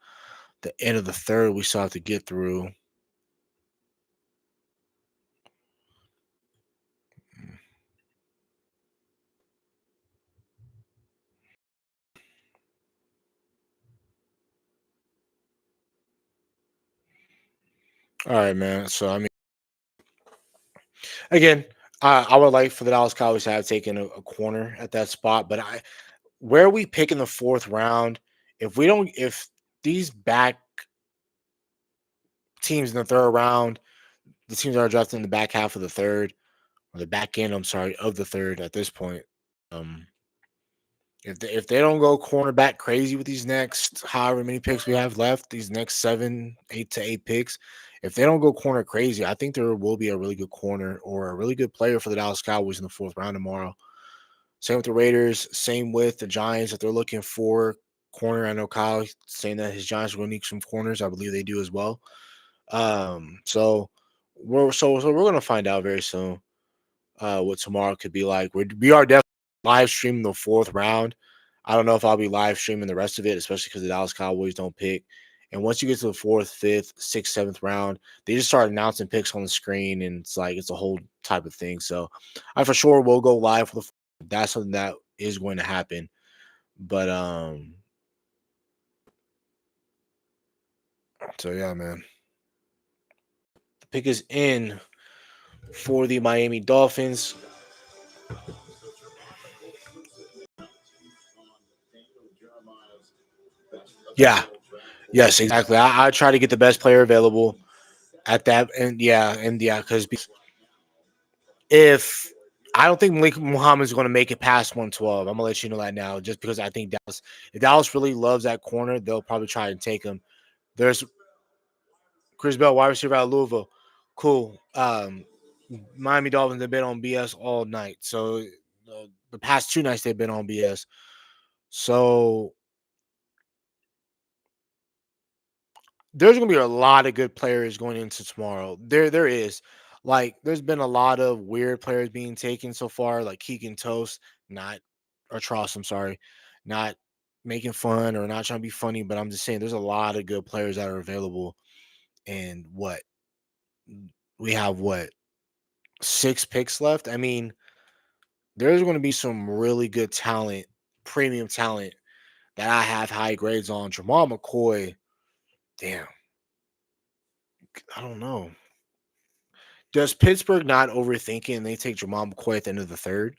the end of the third. We still have to get through. All right, man. So I mean, again, I would like for the Dallas Cowboys to have taken a corner at that spot, but where we pick in the fourth round, if these back teams in the third round, the teams that are drafted in the back half of the third, or the back end, I'm sorry, of the third at this point, if they don't go cornerback crazy with these next however many picks we have left, these next 8 picks, if they don't go corner crazy, I think there will be a really good corner or a really good player for the Dallas Cowboys in the fourth round tomorrow. Same with the Raiders. Same with the Giants. If they're looking for corner, I know Kyle saying that his Giants are going to need some corners. I believe they do as well. So we're going to find out very soon what tomorrow could be like. We are definitely live streaming the fourth round. I don't know if I'll be live streaming the rest of it, especially because the Dallas Cowboys don't pick. And once you get to the fourth, fifth, sixth, seventh round, they just start announcing picks on the screen, and it's a whole type of thing. So I for sure will go live for the. That's something that is going to happen. But so yeah, man. The pick is in for the Miami Dolphins. Yeah. Yes, exactly. I try to get the best player available at that, and because if I don't think Malik Muhammad is going to make it past 112, I'm gonna let you know that now, just because I think if Dallas really loves that corner, they'll probably try and take him. There's Chris Bell, wide receiver out of Louisville. Cool. Miami Dolphins have been on BS all night, so the past 2 nights they've been on BS. So there's going to be a lot of good players going into tomorrow. There is. Like, there's been a lot of weird players being taken so far, like Keegan Toast, I'm sorry, not making fun or not trying to be funny, but I'm just saying there's a lot of good players that are available. And we have 6 picks left. I mean, there's going to be some really good talent, premium talent that I have high grades on. Jamal McCoy, damn, I don't know. Does Pittsburgh not overthink it and they take Jamal McCoy at the end of the third?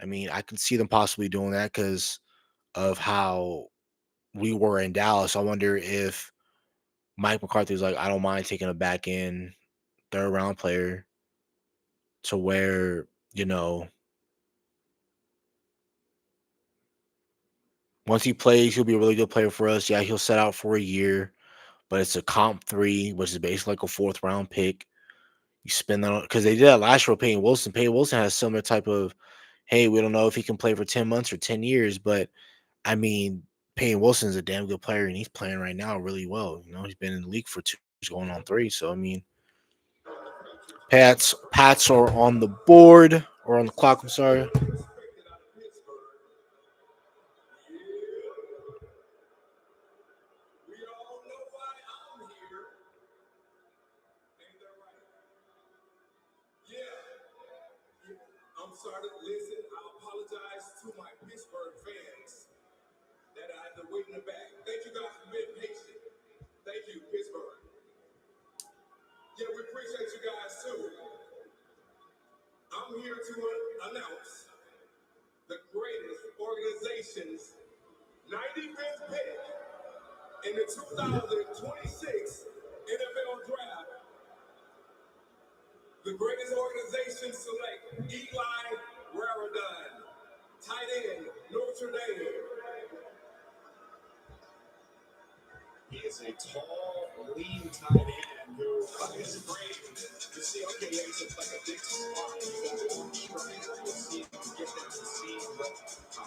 I mean, I can see them possibly doing that because of how we were in Dallas. I wonder if Mike McCarthy's like, I don't mind taking a back end third round player to where, Once he plays, he'll be a really good player for us. Yeah, he'll set out for a year, but it's a comp 3, which is basically like a 4th-round pick. You spend that on because they did that last year with Peyton Wilson. Peyton Wilson has a similar type of, hey, we don't know if he can play for 10 months or 10 years, but I mean, Peyton Wilson's a damn good player, and he's playing right now really well. He's been in the league for 2 years, going on 3. So I mean, Pats are on the board or on the clock. I'm sorry. We all know why I'm here. Ain't that right? Yeah. I'm sorry. Listen, I apologize to my Pittsburgh fans that I had to wait in the back. Thank you guys for being patient. Thank you, Pittsburgh. Yeah, we appreciate you guys too. I'm here to announce the greatest organization's 95th pick in the 2026 NFL Draft. The greatest organization select Eli Raradon, tight end, Notre Dame. He is a tall, lean tight end who is great to see. Okay, yeah, he's like a big spot. He's got a long strider. You'll see him get down the seam, but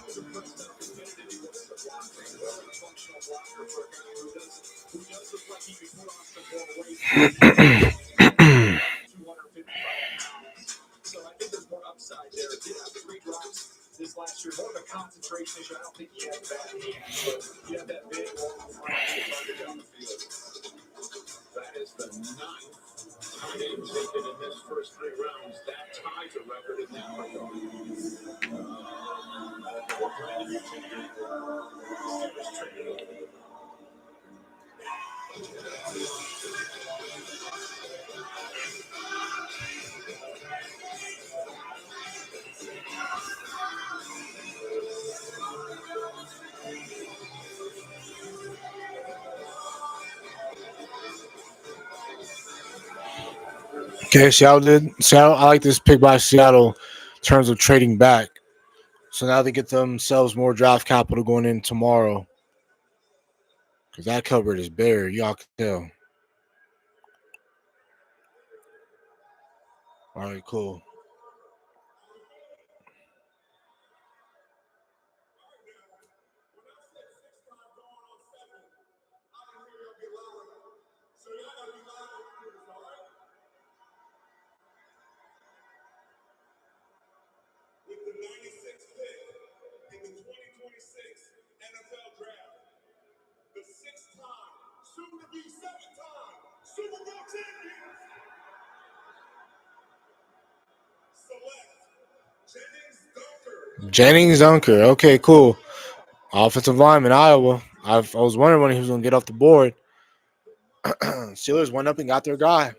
the first up competitive, he looks to block things. Very functional blocker for a guy who does look like he can put off the ball away. 255 pounds. So I think there's more upside there. Did have 3 drops this last year. More of a concentration issue. I don't think he had bad hands, but you have that big, long frame to target down the field. That is the 9th tight end taken in this first 3 rounds. That ties a record in that regard. We're trying to get to the Steelers trade. Okay, Seattle. I like this pick by Seattle in terms of trading back. So now they get themselves more draft capital going in tomorrow because that cupboard is bare. Y'all can tell. All right, cool. So y'all gotta be loud with this, all right? With the 96th pick in the 2026 NFL Draft, the 6th-time, soon-to-be 7th-time Super Bowl champions select Jennings Dunker. Okay, cool. Offensive lineman, Iowa. I was wondering when he was going to get off the board. Steelers went up and got their guy.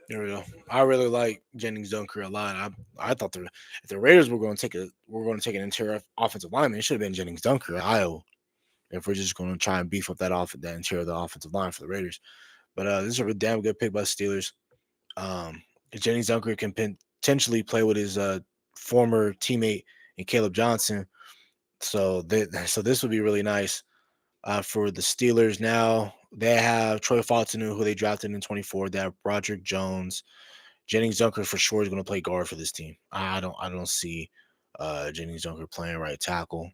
There we go. I really like Jennings Dunker a lot. I thought if the Raiders were going to take an interior offensive lineman, it should have been Jennings Dunker at Iowa. If we're just going to try and beef up that interior of the offensive line for the Raiders, but this is a damn good pick by the Steelers. Jennings Dunker can potentially play with his former teammate and Caleb Johnson, so this would be really nice for the Steelers. Now they have Troy Fautanu, who they drafted in 24. They have Broderick Jones. Jennings Dunker for sure is going to play guard for this team. I don't see Jennings Dunker playing right tackle.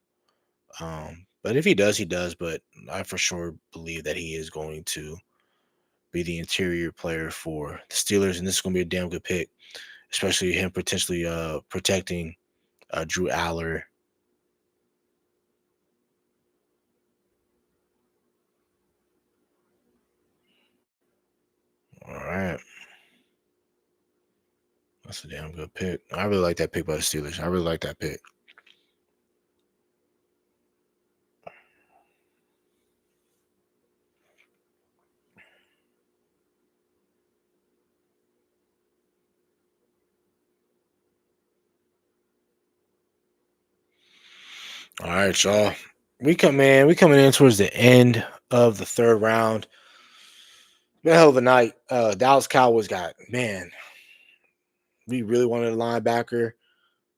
But if he does, he does. But I for sure believe that he is going to be the interior player for the Steelers, and this is going to be a damn good pick, especially him potentially protecting Drew Aller. All right. That's a damn good pick. I really like that pick by the Steelers. I really like that pick. All right, y'all. We coming in towards the end of the third round. Been a hell of a night. Dallas Cowboys got, man, we really wanted a linebacker.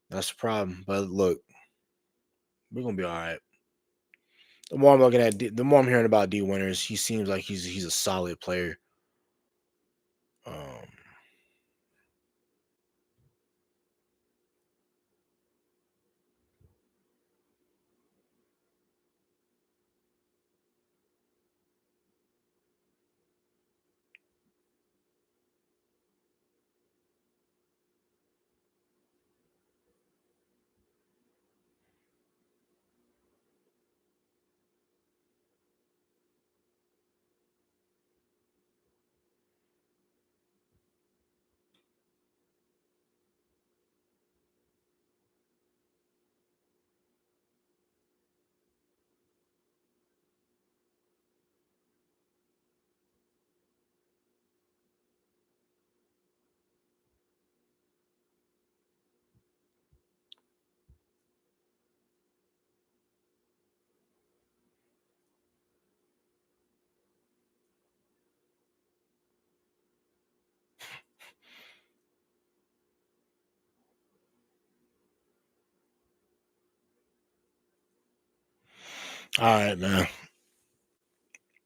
That's the problem. But look, we're gonna be all right. The more I'm looking at, the more I'm hearing about D Winters, he seems like he's a solid player. Um, all right, man.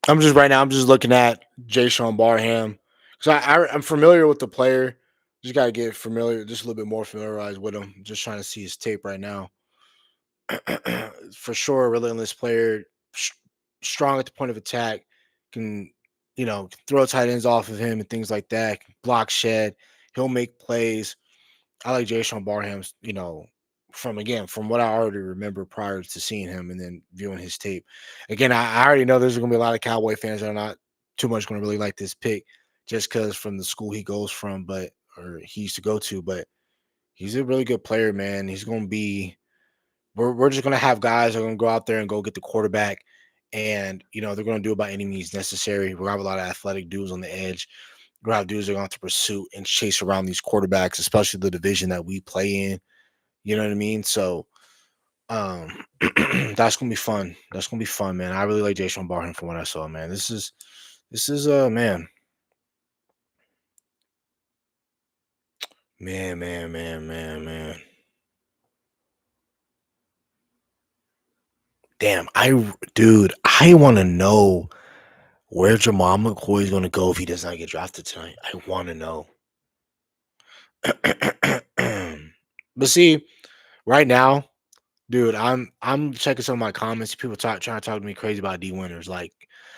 I'm just right now. I'm just looking at Jay Sean Barham because I'm familiar with the player. Just gotta get familiar, just a little bit more familiarized with him. Just trying to see his tape right now. For sure, relentless player, sh- strong at the point of attack, can throw tight ends off of him and things like that. Can block shed, he'll make plays. I like Jay Sean Barham's, from what I already remember prior to seeing him and then viewing his tape. Again, I already know there's gonna be a lot of Cowboy fans that are not too much gonna really like this pick just because from the school he goes from, or he used to go to, but he's a really good player, man. He's gonna be we're just gonna have guys that are gonna go out there and go get the quarterback, and they're gonna do it by any means necessary. We're gonna have a lot of athletic dudes on the edge. We're gonna have dudes that are gonna have to pursue and chase around these quarterbacks, especially the division that we play in. You know what I mean? So that's gonna be fun. That's gonna be fun, man. I really like Jason Barham from what I saw, man. This is man. Man. Damn, dude, I wanna know where Jamal McCoy is going to go if he does not get drafted tonight. I want to know. But see, right now, dude, I'm checking some of my comments. People trying to talk to me crazy about D Winters. Like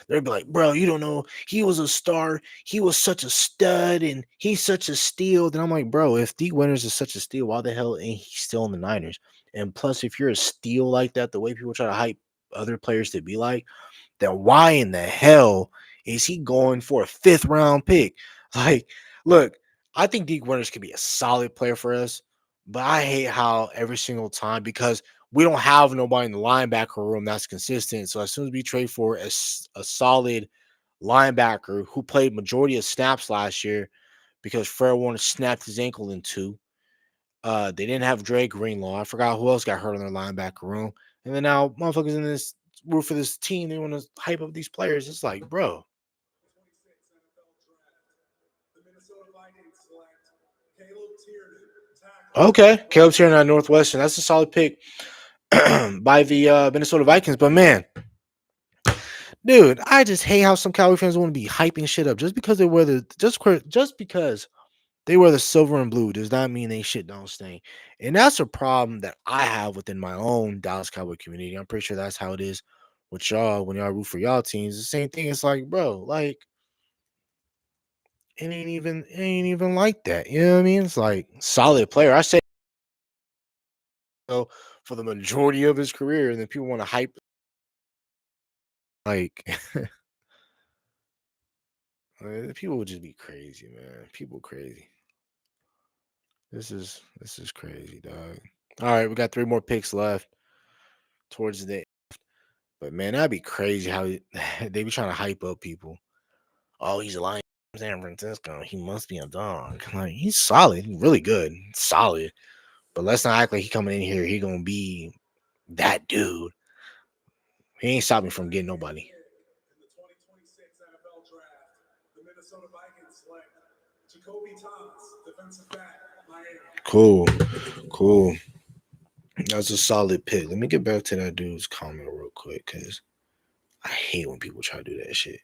they'll be like, "Bro, you don't know. He was a star. He was such a stud, and he's such a steal." Then I'm like, "Bro, if D Winters is such a steal, why the hell ain't he still in the Niners?" And plus, if you're a steal like that, the way people try to hype other players to be like, then why in the hell is he going for a fifth round pick? Like, look, I think Deke Winters could be a solid player for us, but I hate how every single time because we don't have nobody in the linebacker room that's consistent. So as soon as we trade for a solid linebacker who played majority of snaps last year because Fred Warner snapped his ankle in two. They didn't have Dre Greenlaw. I forgot who else got hurt in their linebacker room. And then now motherfuckers in this root for this team, they want to hype up these players. It's like, bro. 26 NFL Draft. The Minnesota Vikings select Caleb Tiernan, tackle. Okay. Caleb Tiernan at Northwestern. That's a solid pick by the Minnesota Vikings. But man, dude, I just hate how some Cowboy fans want to be hyping shit up just because they wear just because they wear the silver and blue does not mean they shit don't stink. And that's a problem that I have within my own Dallas Cowboy community. I'm pretty sure that's how it is with y'all when y'all root for y'all teams. The same thing. It's like, bro, like it ain't even like that. You know what I mean? It's like solid player. I say so for the majority of his career, and then people want to hype like people would just be crazy, man. People crazy. This is crazy, dog. All right, we got three more picks left towards the. But man, that'd be crazy how they be trying to hype up people. Oh, he's a lion. San Francisco. He must be a dog. Like he's solid. He's really good. Solid. But let's not act like he coming in here. He gonna be That dude. He ain't stopping me from getting nobody. In the 2026 NFL Draft, the Minnesota Vikings select Jacoby Thomas, defensive back, Miami. Cool. Cool. That's a solid pick. Let me get back to that dude's comment real quick because I hate when people try to do that shit.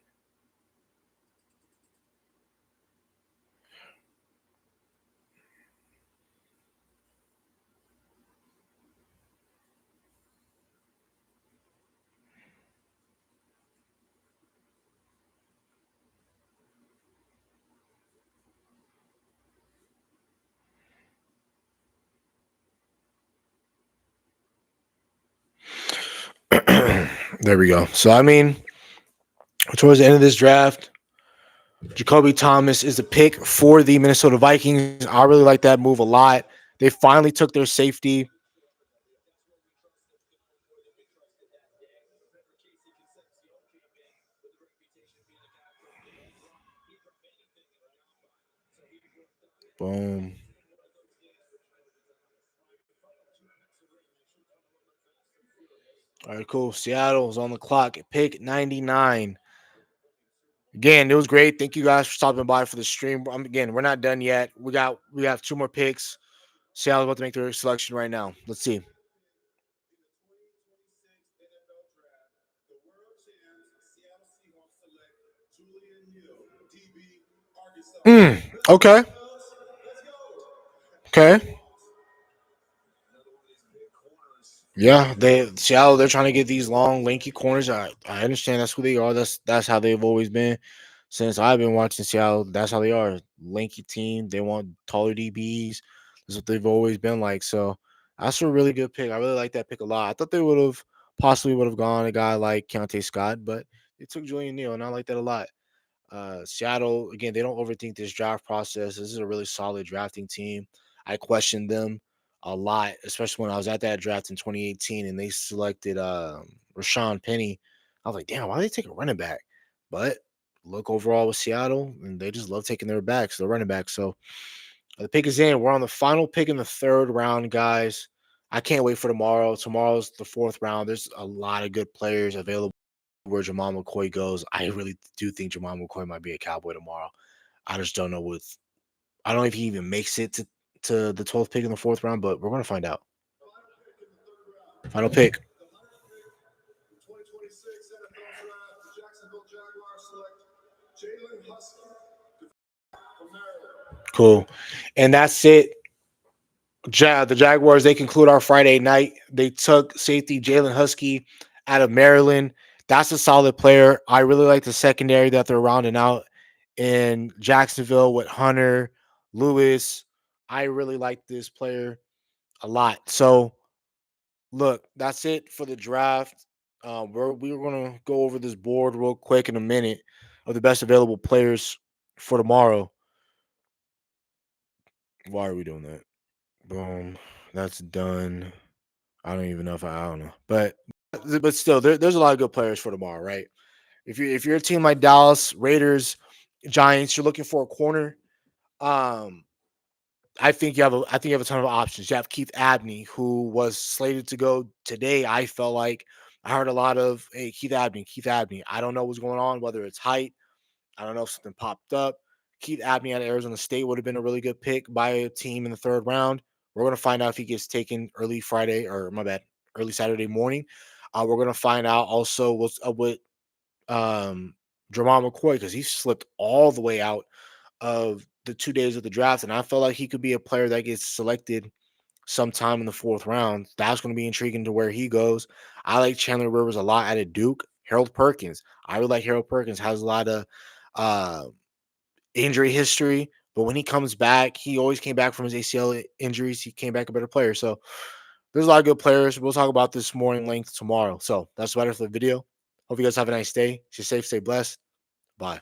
There we go. So, I mean, towards the end of this draft, Jacoby Thomas is the pick for the Minnesota Vikings. I really like that move a lot. They finally took their safety. Boom. All right, cool. Seattle's on the clock at pick 99. Again, it was great. Thank you guys for stopping by for the stream. Again, we're not done yet. We have 2 more picks. Seattle's about to make their selection right now. Let's see. Okay. Okay. Yeah, Seattle. They're trying to get these long, lanky corners. I understand that's who they are. That's how they've always been since I've been watching Seattle. That's how they are. Lanky team. They want taller DBs. That's what they've always been like. So that's a really good pick. I really like that pick a lot. I thought they would have gone a guy like Keontae Scott, but they took Julian Neal, and I like that a lot. Seattle, again, they don't overthink this draft process. This is a really solid drafting team. I questioned them a lot, especially when I was at that draft in 2018 and they selected Rashawn Penny. I was like, damn, why did they take a running back? But look overall with Seattle, and they just love taking their backs, their running backs. So the pick is in. We're on the final pick in the 3rd round, guys. I can't wait for tomorrow. Tomorrow's the 4th round. There's a lot of good players available where Jamal McCoy goes. I really do think Jamal McCoy might be a Cowboy tomorrow. I just don't know I don't know if he even makes it to the 12th pick in the 4th round, but we're gonna find out. Final pick. 2026 NFL Draft, the Jacksonville Jaguars select Jalen Husky from Maryland. Cool. And that's it. The Jaguars, they conclude our Friday night. They took safety Jalen Husky out of Maryland. That's a solid player. I really like the secondary that they're rounding out in Jacksonville with Hunter, Lewis. I really like this player a lot. So, look, that's it for the draft. We're going to go over this board real quick in a minute of the best available players for tomorrow. Why are we doing that? Boom. That's done. I don't even know if I don't know, but still, there's a lot of good players for tomorrow, right? If you're a team like Dallas, Raiders, Giants, you're looking for a corner. Um, I think you have a ton of options. You have Keith Abney, who was slated to go today. I felt like I heard a lot of Keith Abney. I don't know what's going on, whether it's height. I don't know if something popped up. Keith Abney out of Arizona State would have been a really good pick by a team in the 3rd round. We're going to find out if he gets taken early early Saturday morning. We're going to find out also what's up with Jamal McCoy because he slipped all the way out of the 2 days of the draft, and I felt like he could be a player that gets selected sometime in the 4th round. That's going to be intriguing to where he goes. I like Chandler Rivers a lot out of Duke. Harold Perkins. I really like Harold Perkins. Has a lot of injury history, but when he comes back, he always came back from his ACL injuries. He came back a better player. So there's a lot of good players. We'll talk about this more in length tomorrow. So that's about it for the video. Hope you guys have a nice day. Stay safe, stay blessed. Bye.